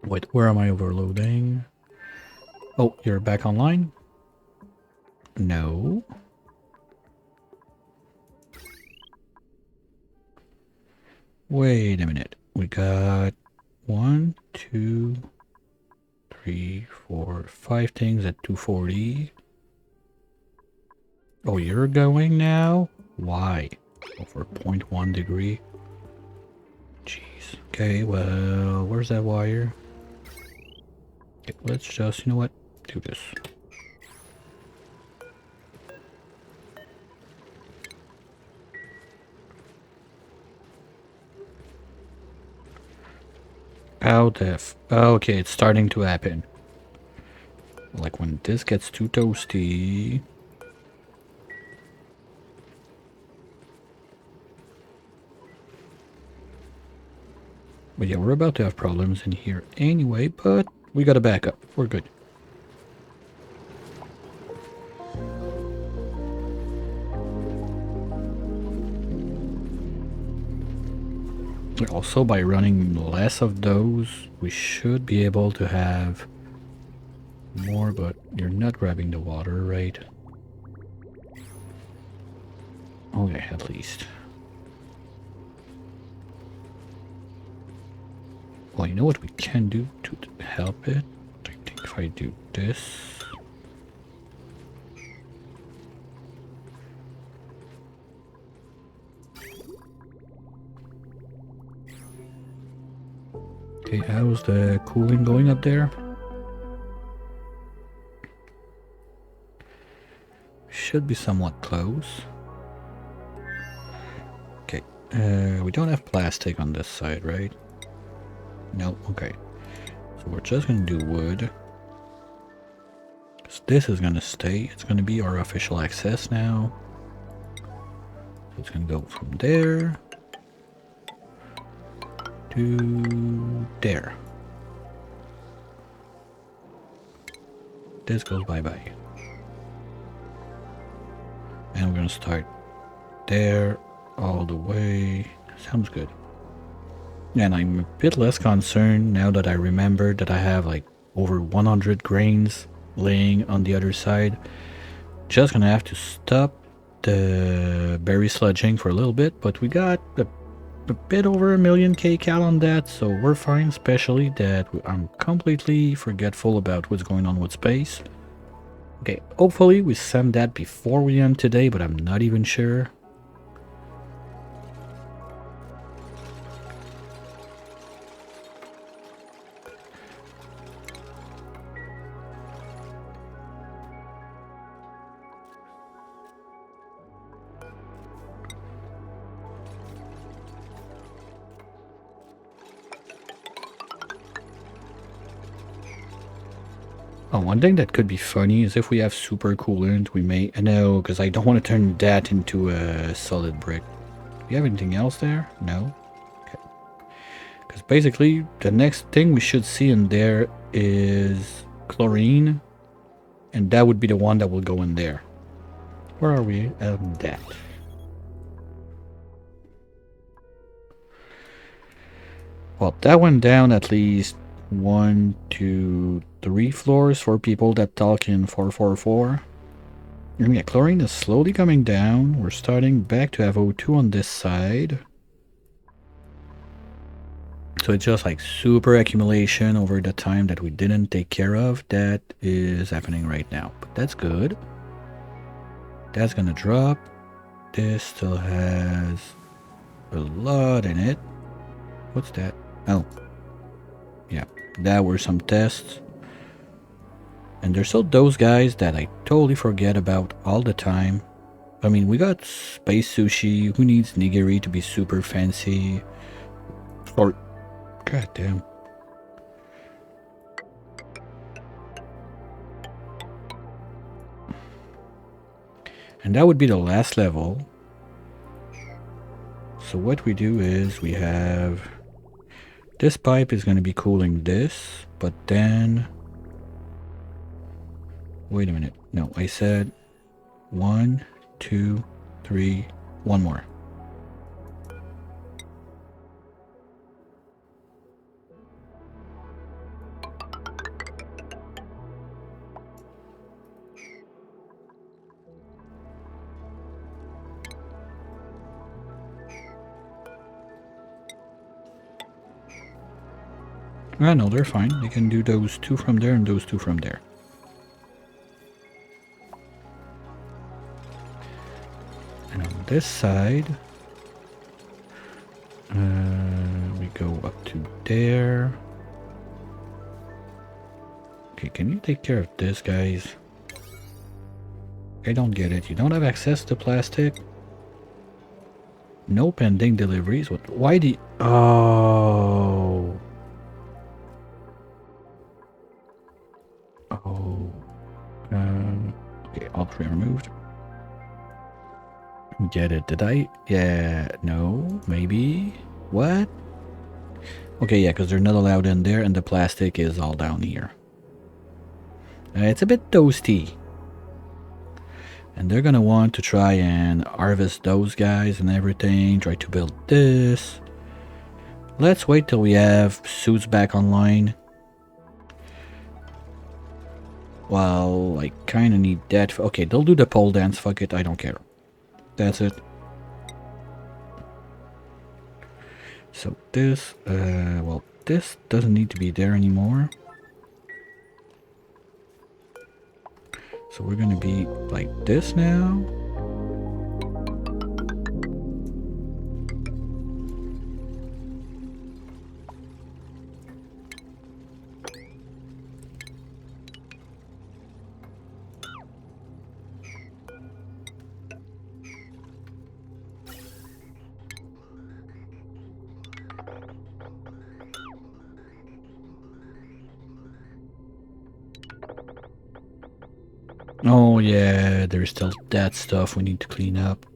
Wait, where am I overloading? Oh, you're back online? No. Wait a minute. We got 1, 2, 3, 4, 5 things at 240. Oh, you're going now? Why? Oh, for 0.1 degree. Jeez. Okay, well, where's that wire? Okay, let's just, you know what? Do this. How the f... Okay, it's starting to happen. Like when this gets too toasty... But yeah, we're about to have problems in here anyway, but we got a backup. We're good. Also, by running less of those, we should be able to have more, but you're not grabbing the water, right? Okay, at least. Well, you know what we can do to help it? I think if I do this... Okay, how's the cooling going up there? Should be somewhat close. Okay, we don't have plastic on this side, right? No, okay. So we're just gonna do wood. So this is gonna stay. It's gonna be our official access now. So it's gonna go from there to there. This goes bye-bye. And we're gonna start there all the way. Sounds good. And I'm a bit less concerned now that I remember that I have like over 100 grains laying on the other side. Just gonna have to stop the berry sludging for a little bit, but we got a bit over 1,000,000 kcal on that, so we're fine, especially that I'm completely forgetful about what's going on with space. Okay, hopefully we send that before we end today, but I'm not even sure. Oh, one thing that could be funny is if we have super coolant, we may... No, because I don't want to turn that into a solid brick. Do you have anything else there? No? Okay. Because basically, the next thing we should see in there is chlorine. And that would be the one that will go in there. Where are we? That. Well, that went down at least 1, 2, 3 floors for people that talk in 444. And yeah, chlorine is slowly coming down. We're starting back to have O2 on this side. So it's just like super accumulation over the time that we didn't take care of. That is happening right now, but that's good. That's gonna drop. This still has a lot in it. What's that? Oh. Yeah, that were some tests. And there's still those guys that I totally forget about all the time. I mean, we got space sushi. Who needs nigiri to be super fancy? Or, goddamn. And that would be the last level. So what we do is we have... This pipe is going to be cooling this, but then... Wait a minute. No, I said 1, 2, 3, one more. Ah, no, they're fine. They can do those two from there and those two from there. And on this side, we go up to there. Okay, can you take care of this, guys? I don't get it. You don't have access to plastic? No pending deliveries? What? Why the... Oh... Oh... okay, all three removed. Get it. Did I? Yeah, no, maybe. What? Okay, yeah, because they're not allowed in there and the plastic is all down here. It's a bit toasty. And they're gonna want to try and harvest those guys and everything. Try to build this. Let's wait till we have suits back online. Well, I kind of need that. Okay, they'll do the pole dance. Fuck it, I don't care. That's it. So this, well, this doesn't need to be there anymore. So we're gonna be like this now. Oh yeah, there's still that stuff we need to clean up.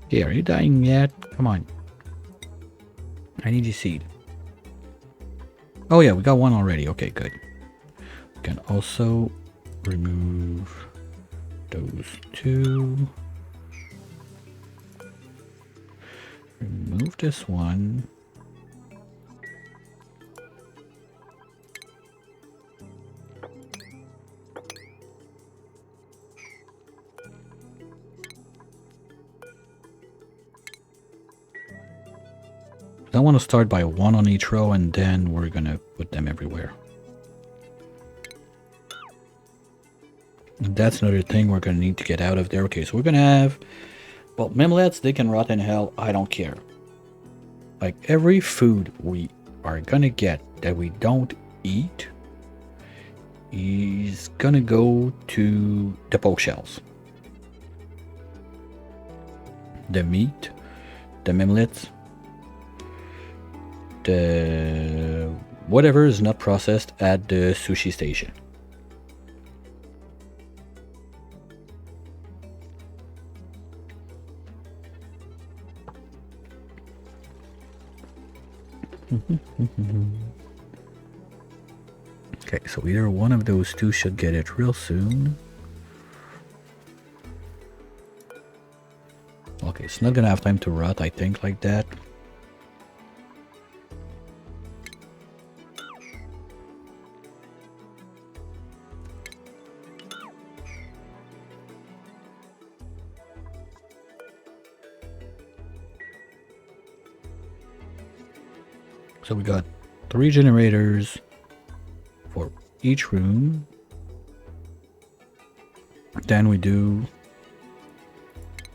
Okay, are you dying yet? Come on. I need your seed. Oh yeah, we got one already. Okay, good. We can also remove those two. Remove this one. I want to start by one on each row and then we're gonna put them everywhere. And that's another thing we're gonna need to get out of there. Okay, so we're gonna have, well, mimlets, they can rot in hell. I don't care. Like every food we are gonna get that we don't eat is gonna go to the poke shells. The meat, the mimlets, the whatever is not processed at the sushi station. Okay, so either one of those two should get it real soon. Okay, it's not gonna have time to rot, I think, like that. So we got 3 generators for each room. Then we do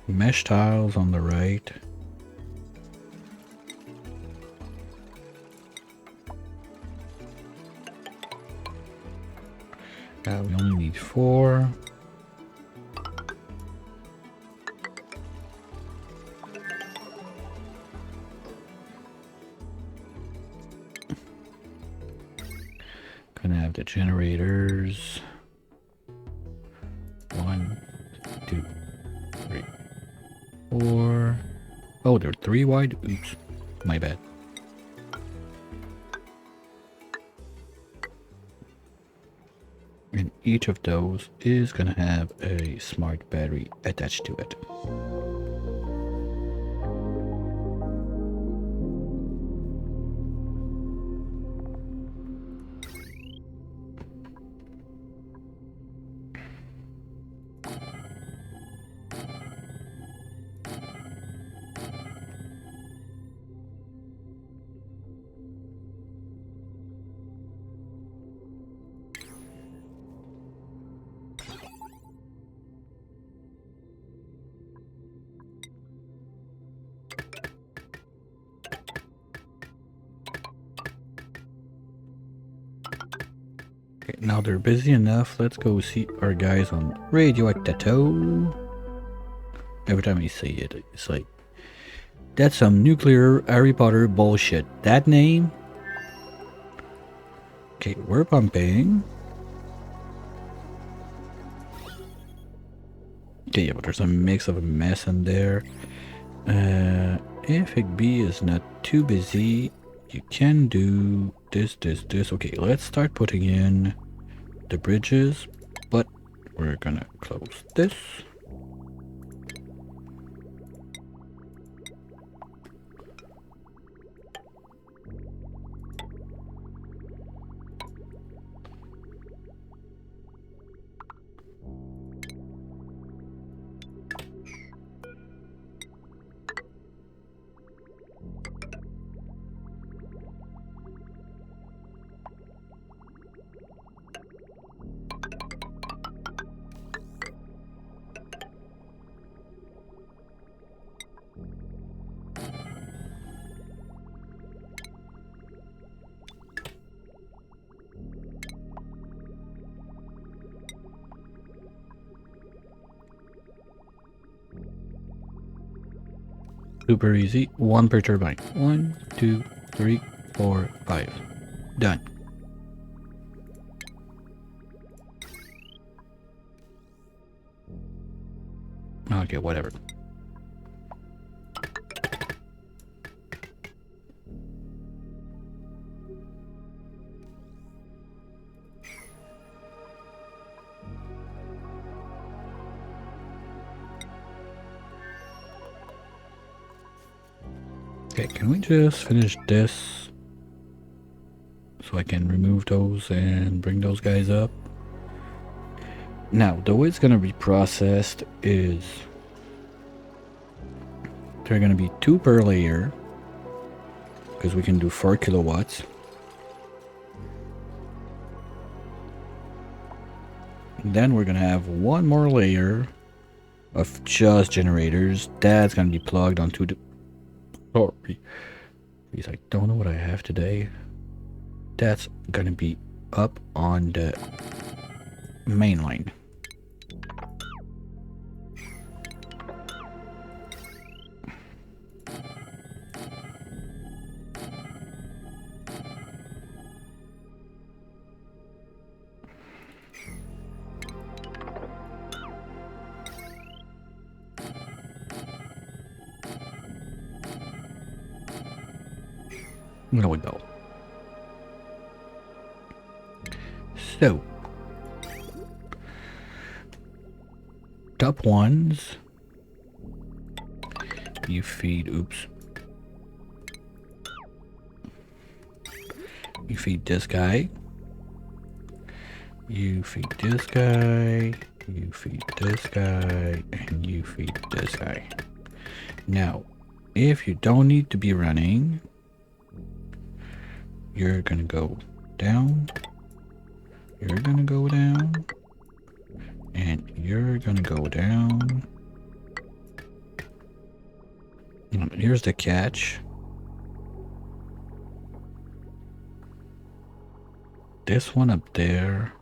mesh tiles on the right. We only need 4. Gonna have the generators. 1, 2, 3, 4. Oh, they're 3 wide? Oops, my bad. And each of those is gonna have a smart battery attached to it. Okay, now they're busy enough. Let's go see our guys on Radioactato. Every time I say it, it's like, that's some nuclear Harry Potter bullshit. That name? Okay, we're pumping. Okay, yeah, but there's a mix of a mess in there. If B is not too busy, you can do this. Okay, let's start putting in the bridges, but we're gonna close this. Super easy. 1 per turbine. 1, 2, 3, 4, 5. Done. Okay, whatever. Okay, can we just finish this so I can remove those and bring those guys up? Now, the way it's gonna be processed is there are gonna be 2 per layer because we can do 4 kilowatts. And then we're gonna have 1 more layer of just generators. That's gonna be plugged onto the... Sorry. Because I don't know what I have today. That's gonna be up on the main line. There we go. So, top ones, you feed, oops. You feed this guy. You feed this guy. You feed this guy. And you feed this guy. Now, if you don't need to be running, you're gonna go down, you're gonna go down, and you're gonna go down. Here's the catch. This one up there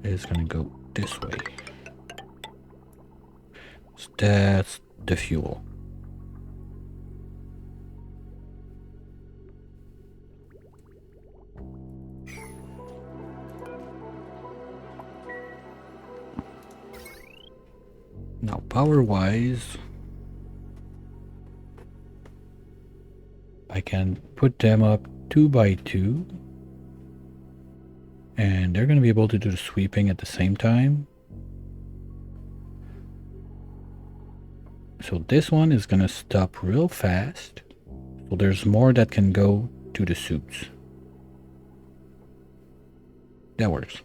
is gonna go this way. So that's the fuel. Now, power-wise, I can put them up 2 by 2, and they're going to be able to do the sweeping at the same time. So this one is going to stop real fast, so there's more that can go to the suits. That works.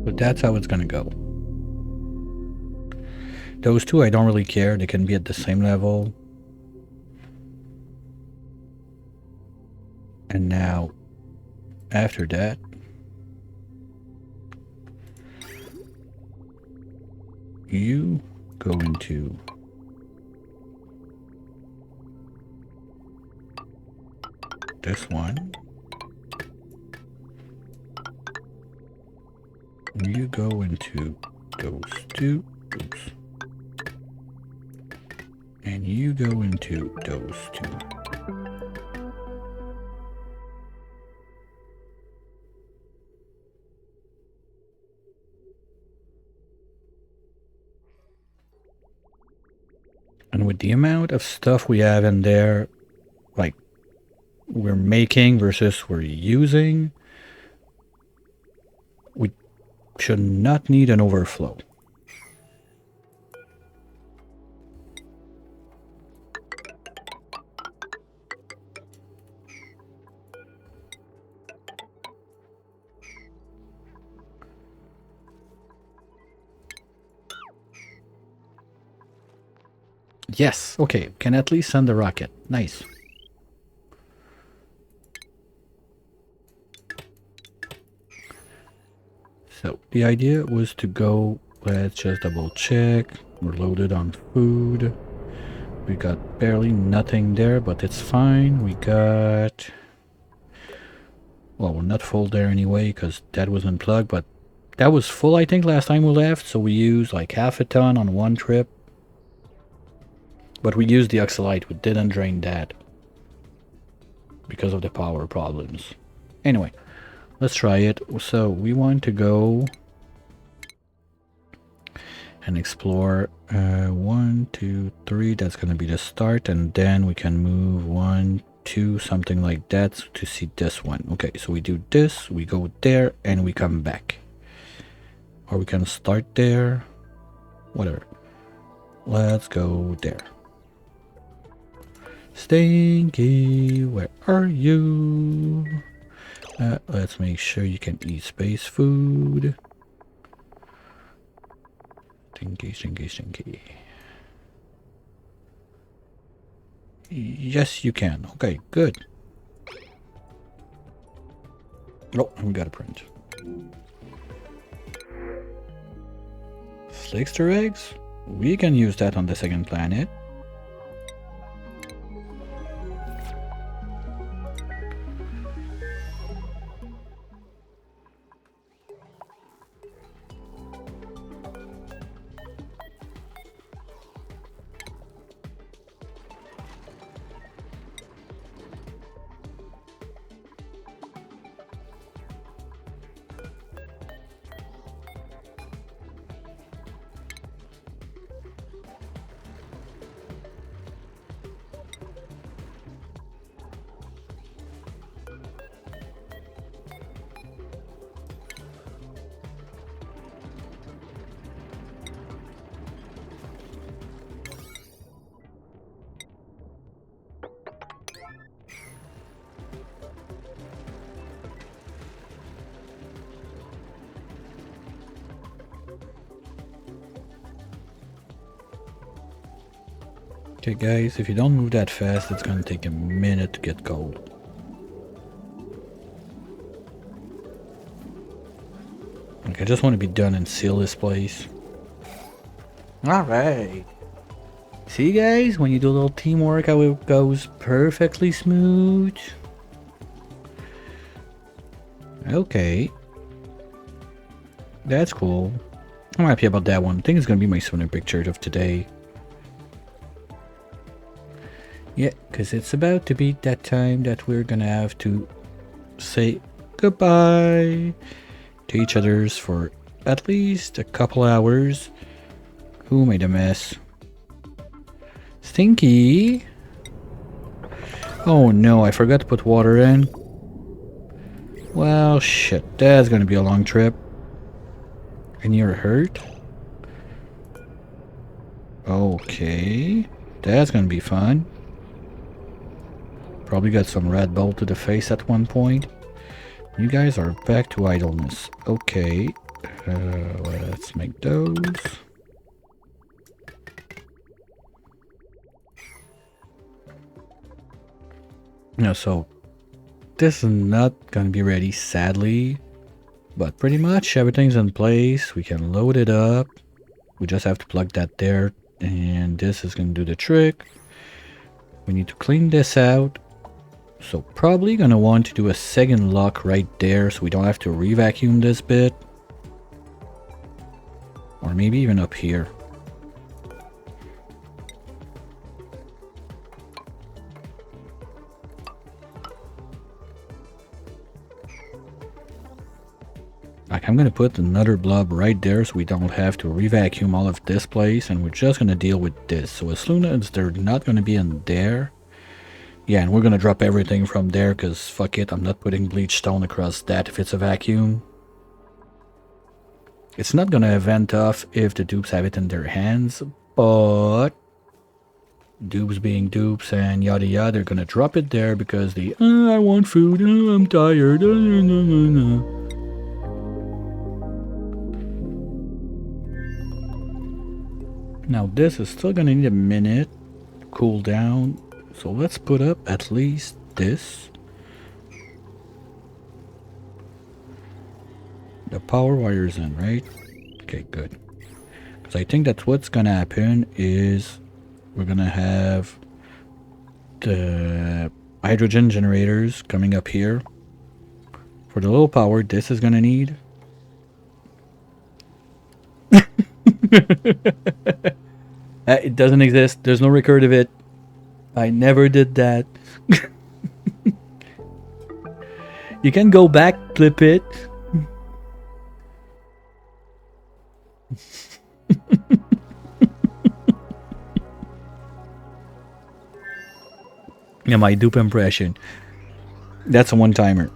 But that's how it's gonna go. Those two, I don't really care. They can be at the same level. And now, after that, you go into this one. You go into those two. Oops. And you go into those two. And with the amount of stuff we have in there, like we're making versus we're using, we should not need an overflow. Yes, okay, can at least send the rocket. Nice. So the idea was to go, let's just double check. We're loaded on food. We got barely nothing there, but it's fine. We got, well, we're not full there anyway because that was unplugged, but that was full I think last time we left. So we used like half a ton on one trip. But we used the oxalite, we didn't drain that because of the power problems. Anyway, let's try it. So we want to go and explore 1, 2, 3. That's gonna be the start, and then we can move 1, 2, something like that to see this one. Okay, so we do this, we go there, and we come back. Or we can start there, whatever. Let's go there. Stinky, where are you? Let's make sure you can eat space food. Stinky, stinky, stinky. Yes, you can. Okay, good. Oh, we got a print. Slickster eggs? We can use that on the second planet. Okay guys, if you don't move that fast, it's gonna take a minute to get cold. Like, I just want to be done and seal this place. Alright. See guys, when you do a little teamwork, how it goes perfectly smooth. Okay. That's cool. I'm happy about that one. I think it's gonna be my swimming picture of today. Yeah, because it's about to be that time that we're gonna have to say goodbye to each other's for at least a couple hours. Who made a mess? Stinky! Oh no, I forgot to put water in. Well, shit, that's gonna be a long trip. And you're hurt? Okay, that's gonna be fun. Probably got some Red Bull to the face at one point. You guys are back to idleness. Okay, let's make those. No, so this is not gonna be ready, sadly, but pretty much everything's in place. We can load it up. We just have to plug that there, and this is gonna do the trick. We need to clean this out. So probably gonna want to do a second lock right there so we don't have to re-vacuum this bit. Or maybe even up here. Like, I'm gonna put another blob right there so we don't have to re-vacuum all of this place, and we're just gonna deal with this. So as soon as they're not gonna be in there, yeah, and we're gonna drop everything from there because fuck it, I'm not putting bleach stone across that if it's a vacuum. It's not gonna event off if the dupes have it in their hands, but dupes being dupes and yada yada, they're gonna drop it there because they, I want food, I'm tired, Now this is still gonna need a minute to cool down, so let's put up at least this. The power wire's in, right? Okay, good. Because I think that what's gonna happen is we're gonna have the hydrogen generators coming up here. For the low power, this is gonna need. It doesn't exist. There's no record of it. I never did that. You can go back, clip it. Yeah, my dupe impression. That's a one-timer.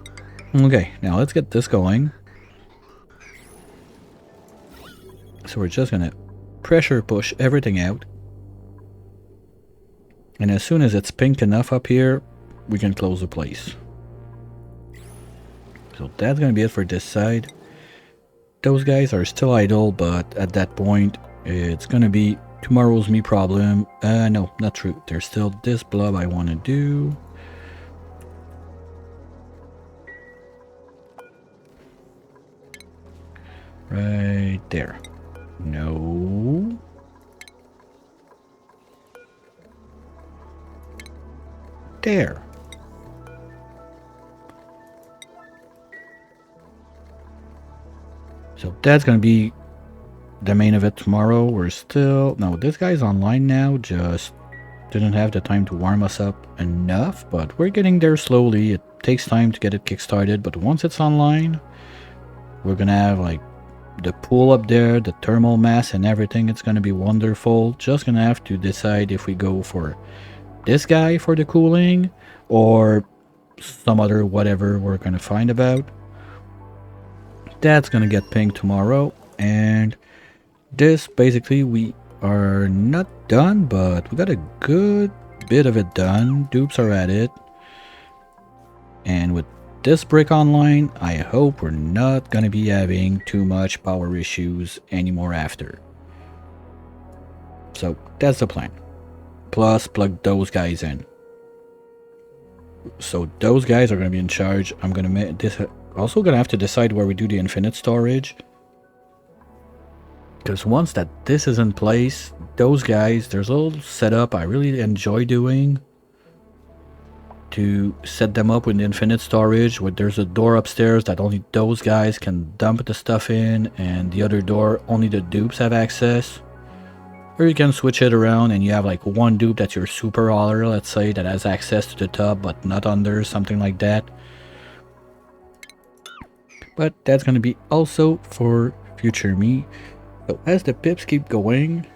Okay, now let's get this going. So we're just gonna pressure push everything out. And as soon as it's pink enough up here, we can close the place. So that's gonna be it for this side. Those guys are still idle, but at that point, it's gonna be tomorrow's me problem. No, not true. There's still this blob I want to do. Right there. No. There. So that's gonna be the main of it tomorrow. We're still... No, this guy's online now. Just didn't have the time to warm us up enough. But we're getting there slowly. It takes time to get it kickstarted. But once it's online, we're gonna have like the pool up there, the thermal mass and everything. It's gonna be wonderful. Just gonna have to decide if we go for this guy for the cooling or some other whatever we're gonna find about. That's gonna get pink tomorrow. And this basically we are not done, but we got a good bit of it done. Dupes are at it. And with this brick online, I hope we're not gonna be having too much power issues anymore after. So that's the plan. Plus plug those guys in. So those guys are gonna be in charge. I'm gonna make this also gonna have to decide where we do the infinite storage. Because once that this is in place, those guys, there's a little setup I really enjoy doing to set them up with the infinite storage, where there's a door upstairs that only those guys can dump the stuff in, and the other door only the dupes have access. Or you can switch it around and you have like one dupe that's your super hauler, let's say, that has access to the top but not under, something like that. But that's gonna be also for future me. So as the pips keep going,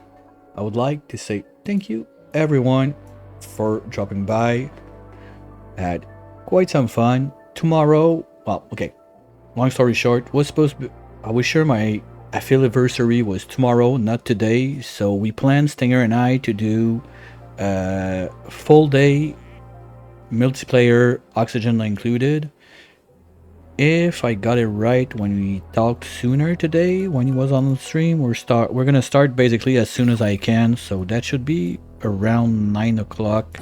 I would like to say thank you everyone for dropping by. I had quite some fun. Tomorrow, well, okay, long story short, was supposed to be, I was sure my anniversary was tomorrow, not today. So we planned, Stinger and I, to do a full day multiplayer, oxygen included. If I got it right when we talked sooner today, when he was on the stream, we're gonna start basically as soon as I can. So that should be around 9 o'clock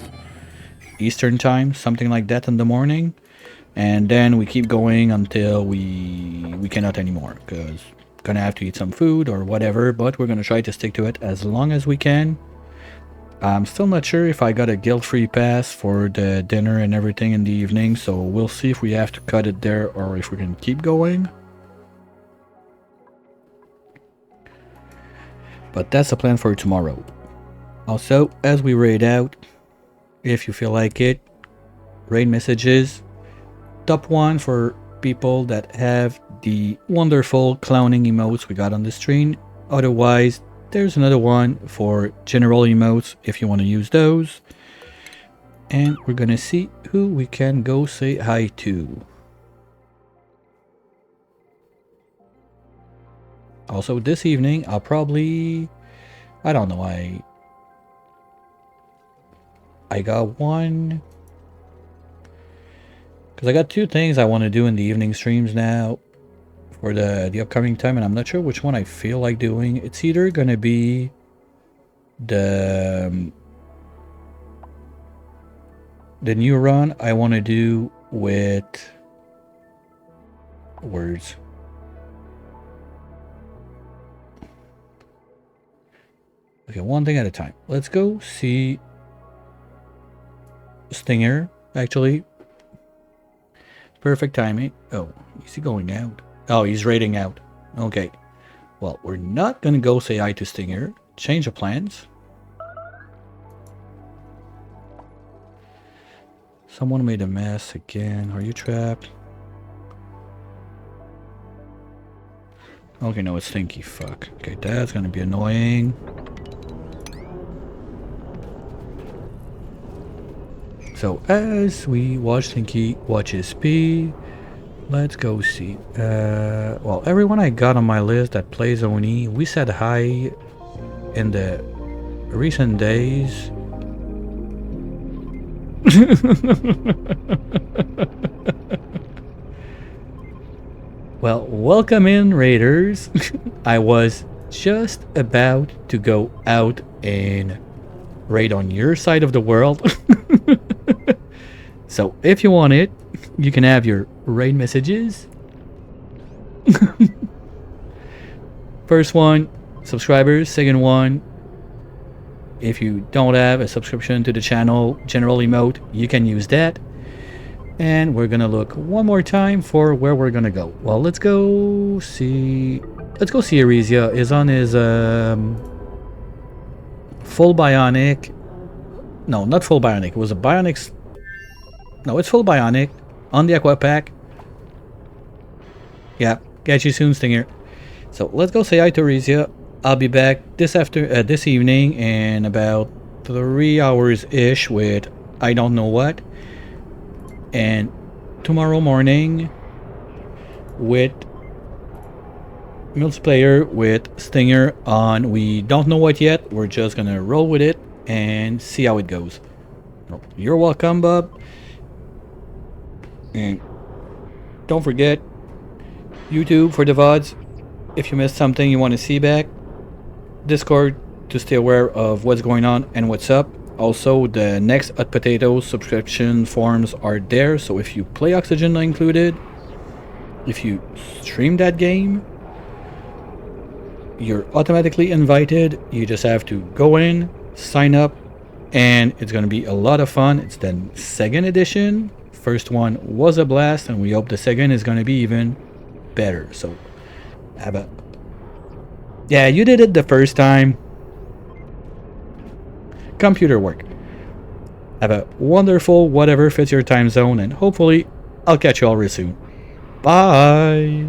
Eastern time, something like that in the morning. And then we keep going until we cannot anymore, because gonna have to eat some food or whatever, but we're gonna try to stick to it as long as we can. I'm still not sure if I got a guilt-free pass for the dinner and everything in the evening, so we'll see if we have to cut it there or if we can keep going. But that's the plan for tomorrow. Also, as we raid out, if you feel like it, raid messages. Top 1 for people that have the wonderful clowning emotes we got on the stream. Otherwise, there's another one for general emotes if you want to use those. And we're gonna see who we can go say hi to. Also this evening, I'll probably... I don't know, I got one... Because I got 2 things I want to do in the evening streams now for the upcoming time, and I'm not sure which one I feel like doing. It's either gonna be the new run I want to do with words. Okay, one thing at a time. Let's go see Stinger, actually. Perfect timing. Oh, is he going out? Oh, he's raiding out. Okay. Well, we're not gonna go say hi to Stinger. Change of plans. Someone made a mess again. Are you trapped? Okay, no, it's Stinky. Fuck. Okay, that's gonna be annoying. So as we watch Stinky watches Speed, let's go see. Well, everyone I got on my list that plays Oni, we said hi in the recent days. Well, welcome in, Raiders. I was just about to go out and raid on your side of the world. So if you want it, you can have your raid messages. First one, subscribers. Second one, if you don't have a subscription to the channel, general emote, you can use that. And we're gonna look one more time for where we're gonna go. Well, let's go see Arisia is on his full bionic. No, not full bionic. It was a bionic. No, it's full bionic on the AQUA Pack. Yeah, catch you soon, Stinger. So let's go say hi to Arisia. I'll be back this evening in about 3 hours ish with I don't know what. And tomorrow morning with multiplayer with Stinger on we don't know what yet. We're just gonna roll with it and see how it goes. You're welcome, Bob. And don't forget YouTube for the VODs if you missed something you want to see back. Discord to stay aware of what's going on and what's up. Also, the next Hot Potato subscription forms are there, so if you play Oxygen not included, if you stream that game, you're automatically invited. You just have to go in, sign up, and it's going to be a lot of fun. It's the second edition. First one was a blast, and we hope the second is going to be even better. So, have a... Yeah, you did it the first time. Computer work. Have a wonderful whatever fits your time zone, and hopefully I'll catch you all real soon. Bye!